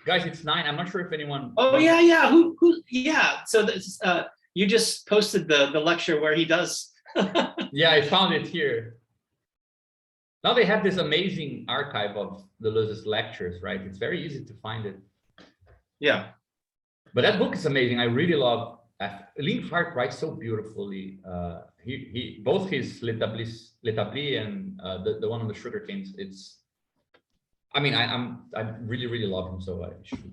Guys, it's 9. I'm not sure if anyone. Oh yeah. Who? Yeah. So this, you just posted the lecture where he does. Yeah, I found it here. Now they have this amazing archive of Deleuze's lectures, right? It's very easy to find it. Yeah. But that book is amazing. I really love. Linhart writes so beautifully. He both his L'Établi and the one on the sugar canes. It's. I mean, I really love him, so I should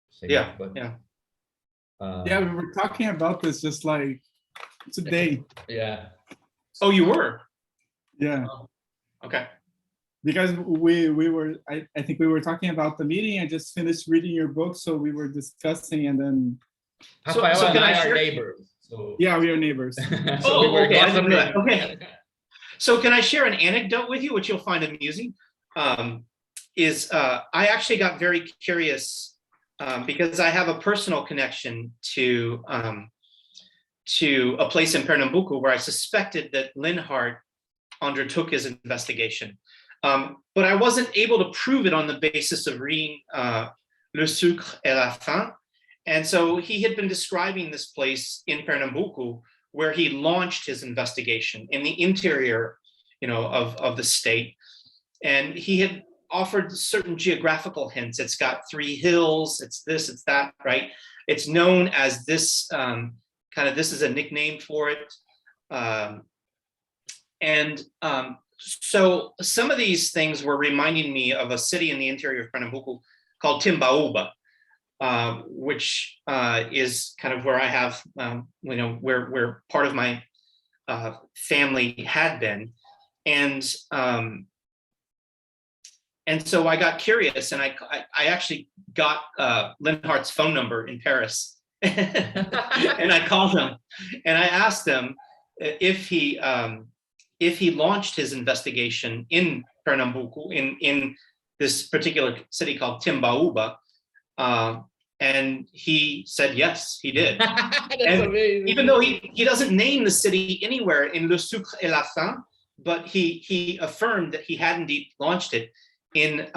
say. Yeah. That, but yeah. Yeah, we were talking about this just like today. Yeah. Oh, you were? Yeah. Okay. Because we were, I think we were talking about the meeting. I just finished reading your book, so we were discussing, and then. Rafael so and can I I are share- neighbors. So. Yeah, we are neighbors. So we were okay. I didn't know gossiping. that. Okay. So can I share an anecdote with you, which you'll find amusing? I actually got very curious because I have a personal connection to a place in Pernambuco where I suspected that Linhart undertook his investigation. But I wasn't able to prove it on the basis of reading Le Sucre et la Faim. And so he had been describing this place in Pernambuco where he launched his investigation in the interior, of the state. And he had offered certain geographical hints. It's got 3 hills, it's this, it's that, right? It's known as this, this is a nickname for it. So some of these things were reminding me of a city in the interior of Pernambuco called Timbaúba, which is kind of where I have, where part of my family had been. And so I got curious, and I actually got Linhart's phone number in Paris, and I called him, and I asked him if he launched his investigation in Pernambuco, in this particular city called Timbaúba, and he said yes, he did. That's and amazing. even though he doesn't name the city anywhere in Le Sucre et la Faim, but he affirmed that he had indeed launched it in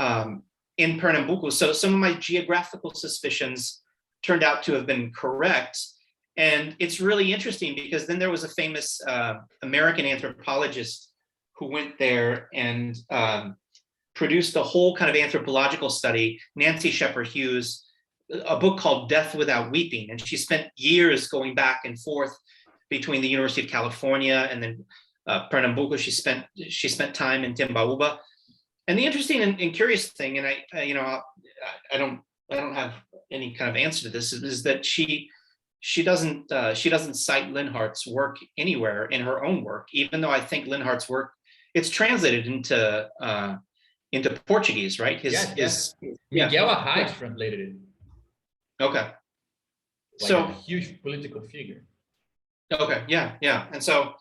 Pernambuco. So some of my geographical suspicions turned out to have been correct. And it's really interesting because then there was a famous American anthropologist who went there and produced a whole kind of anthropological study, Nancy Shepherd Hughes, a book called Death Without Weeping. And she spent years going back and forth between the University of California and then Pernambuco. She spent time in Timbauba. And the interesting and curious thing, and I don't have any kind of answer to this, is that she doesn't cite Linhart's work anywhere in her own work, even though I think Linhart's work, it's translated into Portuguese, right? Yes. Miguel Arraes translated it. Okay. Like So a huge political figure. okay, yeah. And so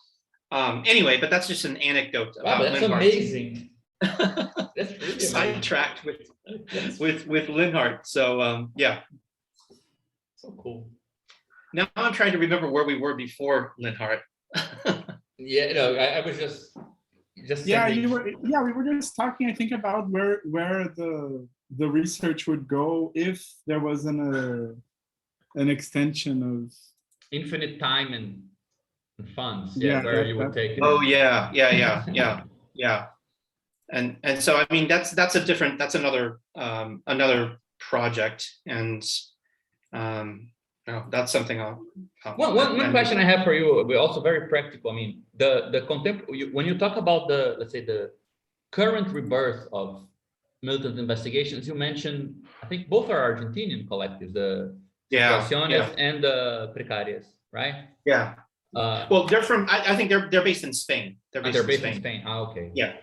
anyway, but that's just an anecdote Wow, about that's Linhart. amazing. That's really amazing. Sidetracked with Linhart. So yeah. So cool. Now I'm trying to remember where we were before Linhart. Yeah, no, I was just Yeah, sending- we were just talking, I think, about where the research would go if there was an extension of infinite time and funds. Yeah, Where you would take it. Oh yeah. And so I mean that's another project, and no, that's something I'll One question I have for you, we're also very practical. I mean, when you talk about let's say the current rebirth of militant investigations, you mentioned, I think both are Argentinian collectives, the Situaciones and the Precarias, right? Yeah. Well, they're from. I think they're based in Spain. They're based in Spain. Ah, okay. Yeah.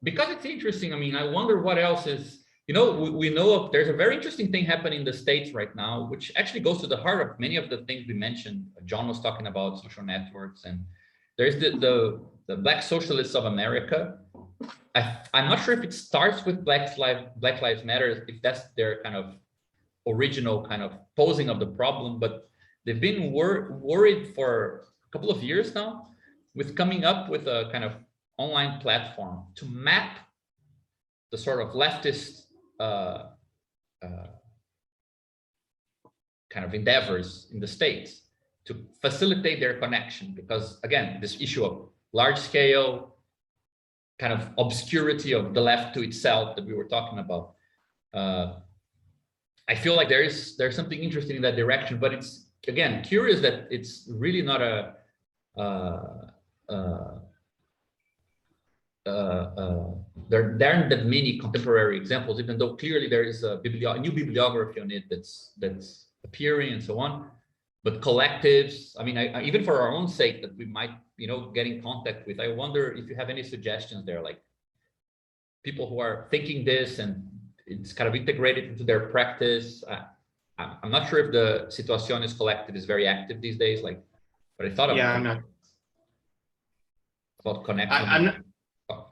Because it's interesting. I mean, I wonder what else is. We know of. There's a very interesting thing happening in the States right now, which actually goes to the heart of many of the things we mentioned. John was talking about social networks, and there's the Black Socialists of America. I'm not sure if it starts with Black Lives Matter, if that's their kind of original kind of posing of the problem, but they've been worried for a couple of years now with coming up with a kind of online platform to map the sort of leftist kind of endeavors in the States to facilitate their connection. Because again, this issue of large scale kind of obscurity of the left to itself that we were talking about. I feel like there's something interesting in that direction, but it's, again, curious that it's really not there aren't that many contemporary examples, even though clearly there is a new bibliography on it that's appearing and so on. But collectives, I mean, even for our own sake, that we might, get in contact with, I wonder if you have any suggestions there, like people who are thinking this and it's kind of integrated into their practice. I'm not sure if the Situaciones collective is very active these days, but I thought about connecting.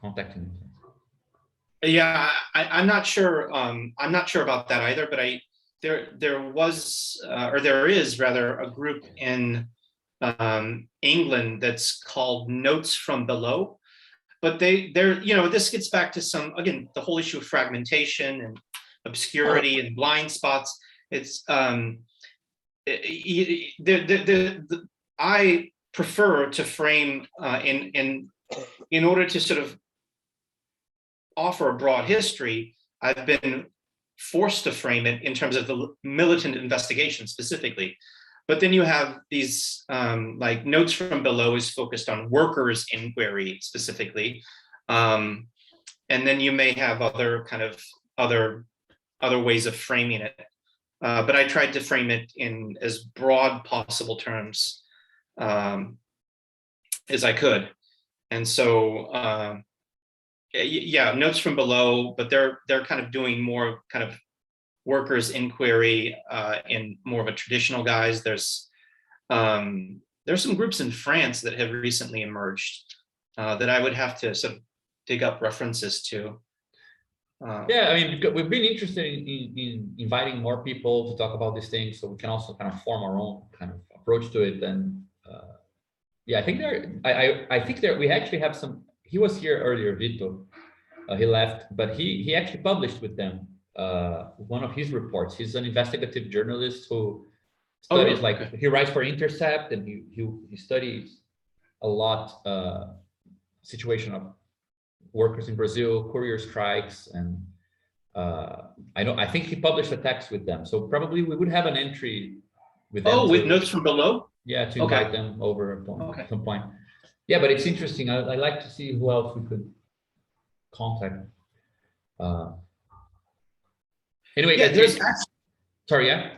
Contacting. Yeah, I'm not sure. I'm not sure about that either. But there was, or there is rather, a group in England that's called Notes from Below. But this gets back to again, the whole issue of fragmentation and obscurity and blind spots. It's I prefer to frame in order to sort of offer a broad history. I've been forced to frame it in terms of the militant investigation specifically. But then you have these like Notes from Below is focused on workers' inquiry specifically. And then you may have other kind of other ways of framing it. But I tried to frame it in as broad possible terms as I could. And so, Notes from Below, but they're kind of doing more kind of workers' inquiry in more of a traditional guise. There's some groups in France that have recently emerged that I would have to sort of dig up references to. Yeah, I mean, we've been interested in inviting more people to talk about these things, so we can also kind of form our own kind of approach to it. And I think I think we actually have some. He was here earlier, Vito. He left, but he actually published with them one of his reports. He's an investigative journalist who Oh, studies really? like Okay. he writes for Intercept, and he studies a lot situation of workers in Brazil, courier strikes, and I think he published a text with them. So probably we would have an entry with them. Oh, with notes from below? Yeah, to Okay. invite them over at Okay. some point. Yeah, but it's interesting. I like to see who else we could contact. Anyway, Yeah, there's sorry, yeah.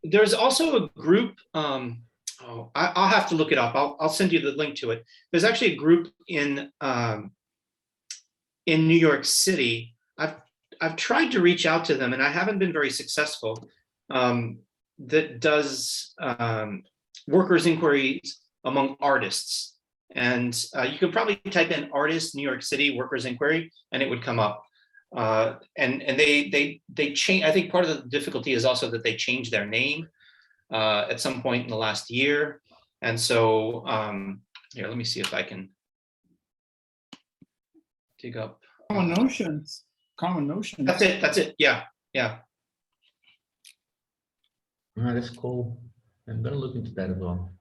There's also a group. I'll have to look it up. I'll send you the link to it. There's actually a group in New York City. I've tried to reach out to them, and I haven't been very successful. That does workers' inquiries among artists, and you could probably type in "artist New York City workers' inquiry" and it would come up. And they change. I think part of the difficulty is also that they changed their name at some point in the last year, and so here, let me see if I can dig up. Common notions. Common notions. That's it. That's it. Yeah. Yeah. That's cool. I'm gonna look into that as well.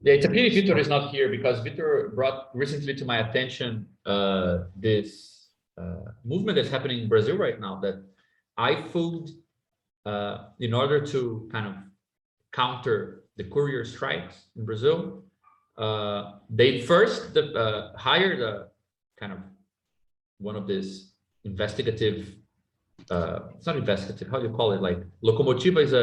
Yeah, it's a pity Vitor is not here, because Vitor brought recently to my attention this movement that's happening in Brazil right now, that iFood, in order to kind of counter the courier strikes in Brazil, they first hired a kind of one of these investigative, it's not investigative, how do you call it? Like Locomotiva is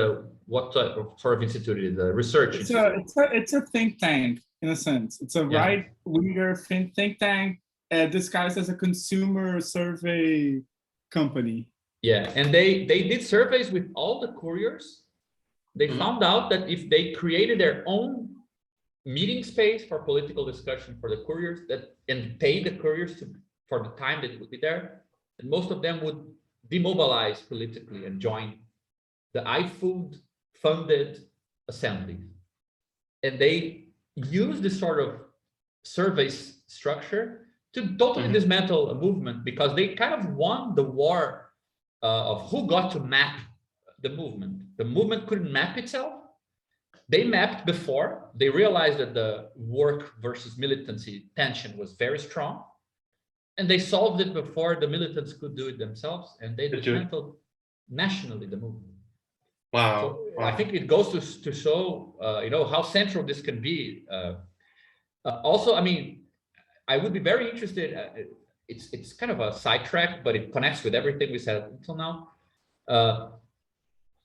what sort of institute it is? A research institute. It's a think tank in a sense. It's a right-winger think tank disguised as a consumer survey company. Yeah, and they did surveys with all the couriers. They found out that if they created their own meeting space for political discussion for the couriers, and paid the couriers for the time that it would be there, and most of them would demobilize politically and join the iFood funded assembly. And they use this sort of survey structure to totally dismantle a movement, because they kind of won the war of who got to map the movement. The movement couldn't map itself. They mapped before. They realized that the work versus militancy tension was very strong, and they solved it before the militants could do it themselves, and they dismantled nationally the movement. Wow. So I think it goes to show, how central this can be. Also, I mean, I would be very interested. It's kind of a sidetrack, but it connects with everything we said until now.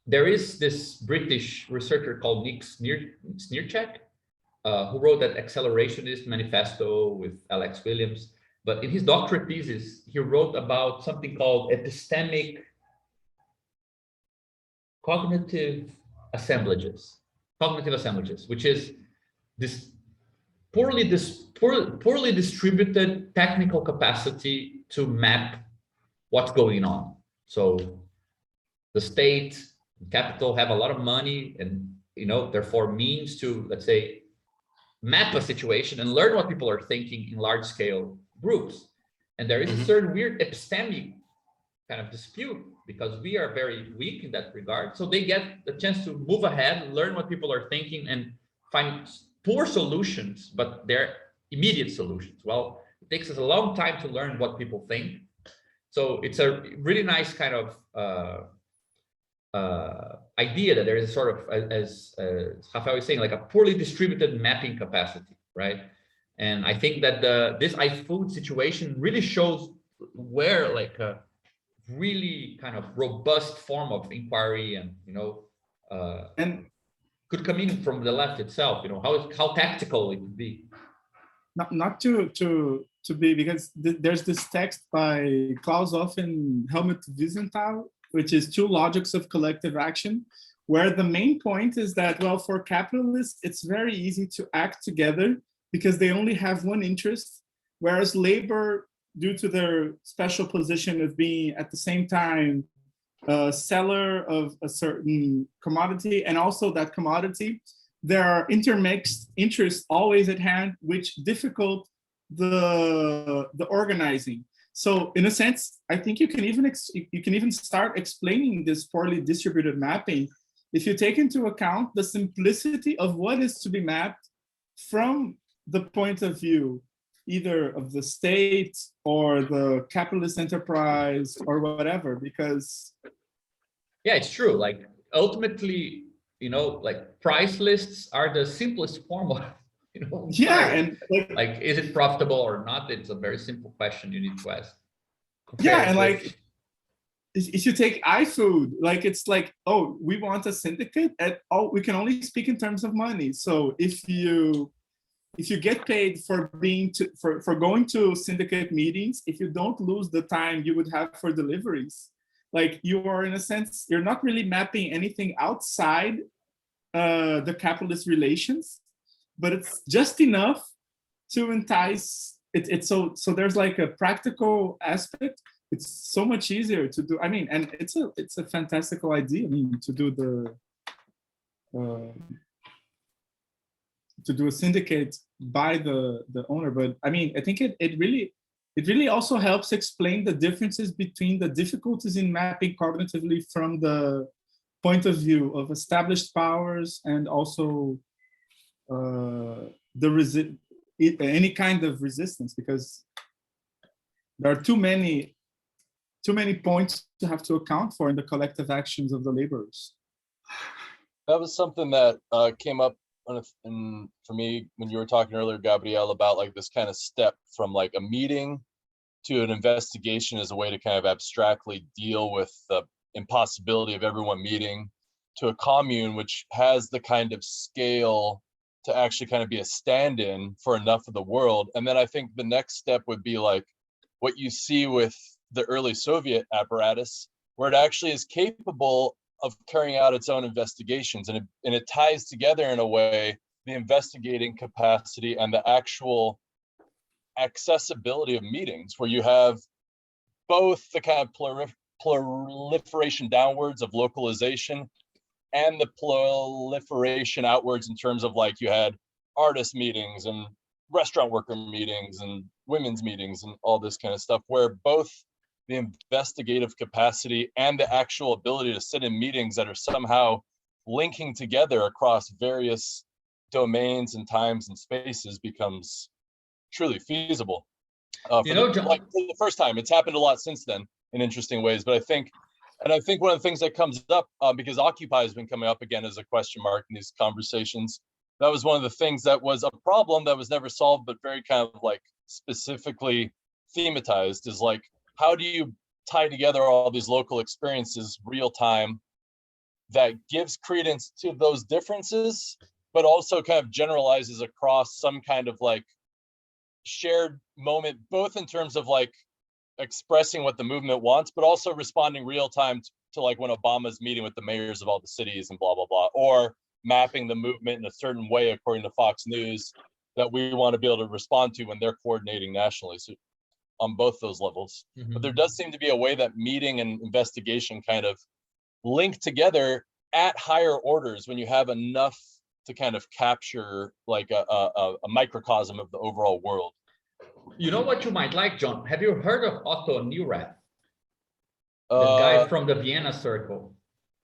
There is this British researcher called Nick Sneerczak, who wrote that accelerationist manifesto with Alex Williams. But in his doctorate thesis, he wrote about something called epistemic cognitive assemblages, which is this poorly distributed technical capacity to map what's going on. So the state, capital have a lot of money, and therefore means to, let's say, map a situation and learn what people are thinking in large scale groups. And there is a certain weird epistemic kind of dispute, because we are very weak in that regard. So they get the chance to move ahead, learn what people are thinking, and find poor solutions, but they're immediate solutions. Well, it takes us a long time to learn what people think. So it's a really nice kind of idea that there is a sort of, as Rafael was saying, like a poorly distributed mapping capacity, right? And I think that this iFood situation really shows where like a really kind of robust form of inquiry and and could come in from the left itself. How tactical it could be. Not to be, because there's this text by Klaus Hoff and Helmut Wiesenthal, which is Two Logics of Collective Action, where the main point is that, well, for capitalists, it's very easy to act together because they only have one interest, whereas labor, due to their special position of being at the same time a seller of a certain commodity, and also that commodity, there are intermixed interests always at hand, which difficult the organizing. So in a sense, I think you can even start explaining this poorly distributed mapping if you take into account the simplicity of what is to be mapped from the point of view either of the state or the capitalist enterprise or whatever, because yeah, it's true. Like ultimately, like price lists are the simplest form of, yeah, price. and like is it profitable or not? It's a very simple question you need to ask. Yeah, and like if you take iFood, like it's like, oh, we want a syndicate at all, we can only speak in terms of money. So if you get paid for for going to syndicate meetings, if you don't lose the time you would have for deliveries, like you are in a sense, you're not really mapping anything outside the capitalist relations, but it's just enough to entice it. It's so there's like a practical aspect. It's so much easier to do. I mean, and it's a fantastical idea. I mean, to do a syndicate by the owner. But I mean, I think it really also helps explain the differences between the difficulties in mapping cognitively from the point of view of established powers and also any kind of resistance, because there are too many points to have to account for in the collective actions of the laborers. That was something that came up for me when you were talking earlier, Gabrielle, about like this kind of step from like a meeting to an investigation as a way to kind of abstractly deal with the impossibility of everyone meeting, to a commune which has the kind of scale to actually kind of be a stand-in for enough of the world. And then I think the next step would be like what you see with the early Soviet apparatus, where it actually is capable of carrying out its own investigations, and it ties together in a way the investigating capacity and the actual accessibility of meetings, where you have both the kind of proliferation downwards of localization and the proliferation outwards in terms of like you had artist meetings and restaurant worker meetings and women's meetings and all this kind of stuff, where both the investigative capacity and the actual ability to sit in meetings that are somehow linking together across various domains and times and spaces becomes truly feasible. John, for the first time. It's happened a lot since then in interesting ways, but I think one of the things that comes up, because Occupy has been coming up again as a question mark in these conversations, that was one of the things that was a problem that was never solved, but very kind of like specifically thematized, is like, how do you tie together all these local experiences real time that gives credence to those differences, but also kind of generalizes across some kind of like shared moment, both in terms of like expressing what the movement wants, but also responding real time to like when Obama's meeting with the mayors of all the cities and blah, blah, blah, or mapping the movement in a certain way, according to Fox News, that we want to be able to respond to when they're coordinating nationally. So on both those levels. Mm-hmm. But there does seem to be a way that meeting and investigation kind of link together at higher orders when you have enough to kind of capture like a microcosm of the overall world. You know what you might like, John? Have you heard of Otto Neurath? The guy from the Vienna Circle.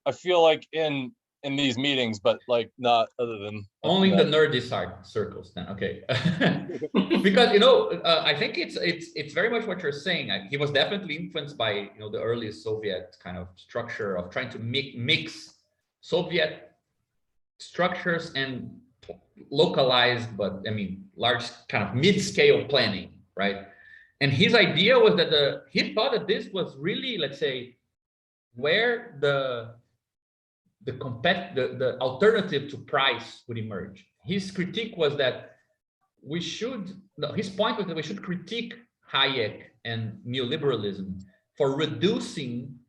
I feel like in these meetings, but like not other than only in the nerdy side circles then. Okay. Because I think it's very much what you're saying. He was definitely influenced by the earliest Soviet kind of structure of trying to mix Soviet structures and localized, but I mean large kind of mid-scale planning, right? And his idea was that he thought that this was really, let's say, where the alternative to price would emerge. His critique was that his point was that we should critique Hayek and neoliberalism for reducing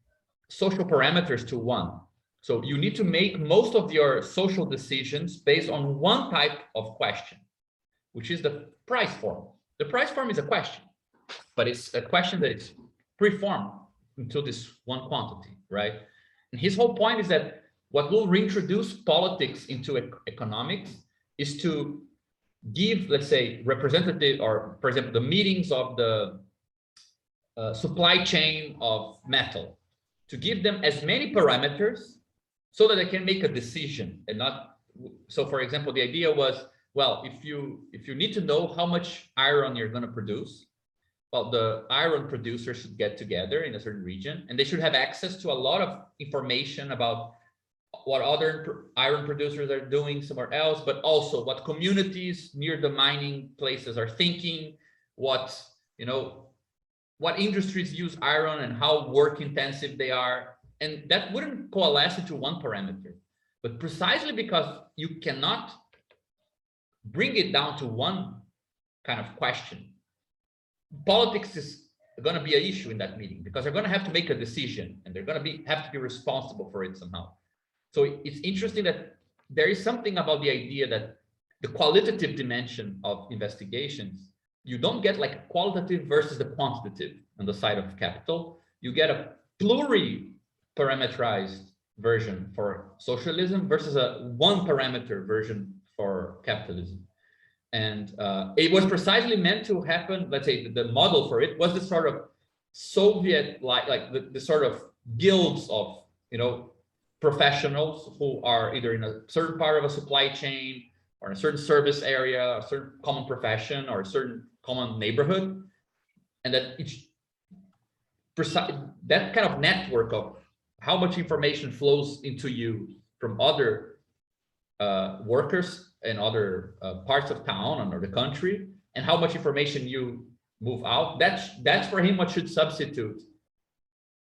social parameters to one. So you need to make most of your social decisions based on one type of question, which is the price form. The price form is a question, but it's a question that is preformed into this one quantity, right? And his whole point is that what will reintroduce politics into economics is to give, let's say, representative, or for example, the meetings of the supply chain of metal, to give them as many parameters so that they can make a decision and not. So for example, the idea was, well, if you need to know how much iron you're going to produce, well, the iron producers should get together in a certain region, and they should have access to a lot of information about what other iron producers are doing somewhere else, but also what communities near the mining places are thinking, what, you know, what industries use iron and how work intensive they are. And that wouldn't coalesce into one parameter, but precisely because you cannot bring it down to one kind of question, politics is going to be an issue in that meeting, because they're going to have to make a decision and they're going to have to be responsible for it somehow. So it's interesting that there is something about the idea that the qualitative dimension of investigations, you don't get like a qualitative versus the quantitative on the side of capital. You get a pluri-parameterized version for socialism versus a one parameter version for capitalism. And it was precisely meant to happen. Let's say the model for it was the sort of Soviet, like the sort of guilds of, you know, professionals who are either in a certain part of a supply chain or in a certain service area, a certain common profession, or a certain common neighborhood. And that that kind of network of how much information flows into you from other workers in other parts of town or the country, and how much information you move out, that's for him what should substitute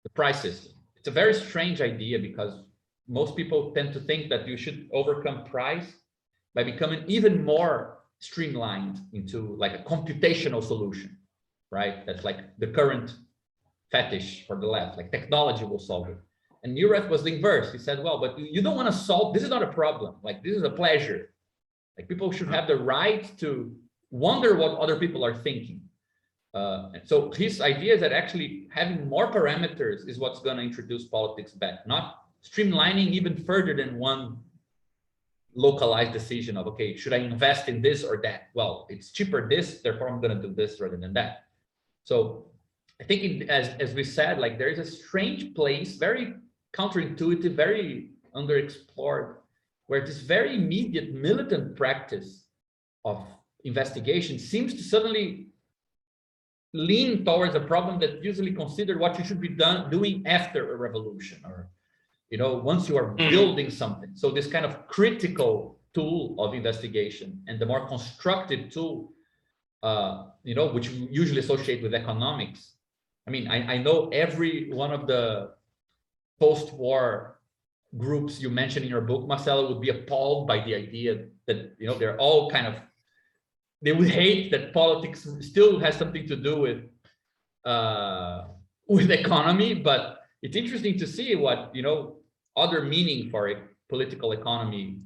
the price system. It's a very strange idea, because most people tend to think that you should overcome price by becoming even more streamlined into like a computational solution, right? That's like the current fetish for the left, like technology will solve it. And Neurath was the inverse. He said, well, but you don't want to solve, this is not a problem. Like, this is a pleasure. Like, people should have the right to wonder what other people are thinking. And so his idea is that actually having more parameters is what's going to introduce politics back, not streamlining even further than one localized decision of, okay, should I invest in this or that? Well, it's cheaper this, therefore I'm going to do this rather than that. So I think as we said, like, there is a strange place, very counterintuitive, very underexplored, where this very immediate militant practice of investigation seems to suddenly lean towards a problem that usually considered what you should be doing after a revolution, or, you know, once you are building something. So this kind of critical tool of investigation and the more constructive tool, you know, which we usually associate with economics. I mean, I know every one of the post-war groups you mentioned in your book, Marcelo, would be appalled by the idea that, you know, they're all kind of, they would hate that politics still has something to do with economy. But it's interesting to see what, you know, other meaning for a political economy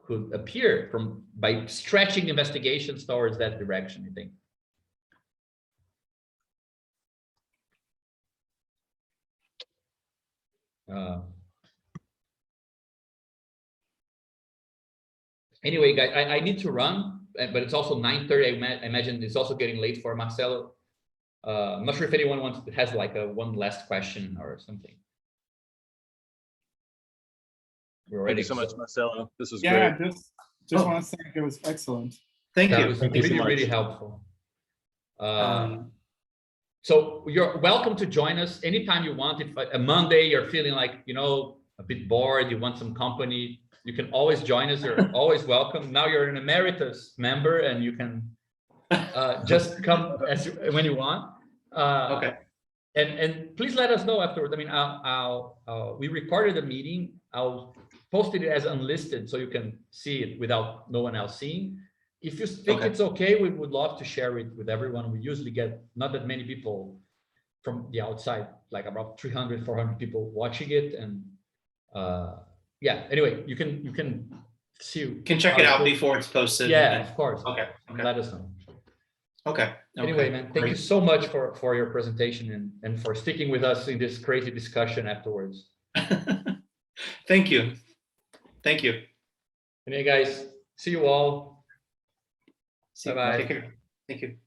could appear by stretching investigations towards that direction, I think. Anyway, guys, I need to run, but it's also 9:30. I imagine it's also getting late for Marcelo. I'm not sure if anyone has like one last question or something. Thank you so much, Marcelo. This was Yeah, great. just want to say it was excellent. Thank That you. was Thank you so really, much. really helpful. So you're welcome to join us anytime you want. If a Monday you're feeling like, you know, a bit bored, you want some company, you can always join us. You're always welcome. Now you're an emeritus member, and you can just come when you want. Okay. And please let us know afterwards. I mean, we recorded the meeting. I'll post it as unlisted so you can see it without no one else seeing. If you think it's okay, we would love to share it with everyone. We usually get not that many people from the outside, like about 300, 400 people watching it. And yeah, anyway, you can see. You can check it out before it's posted. Yeah, of course. Okay. Let us know. Okay. Anyway, man, thank you so much for your presentation and for sticking with us in this crazy discussion afterwards. Thank you. Thank you. Anyway, guys, see you all. See you. Bye-bye. Take care. Thank you.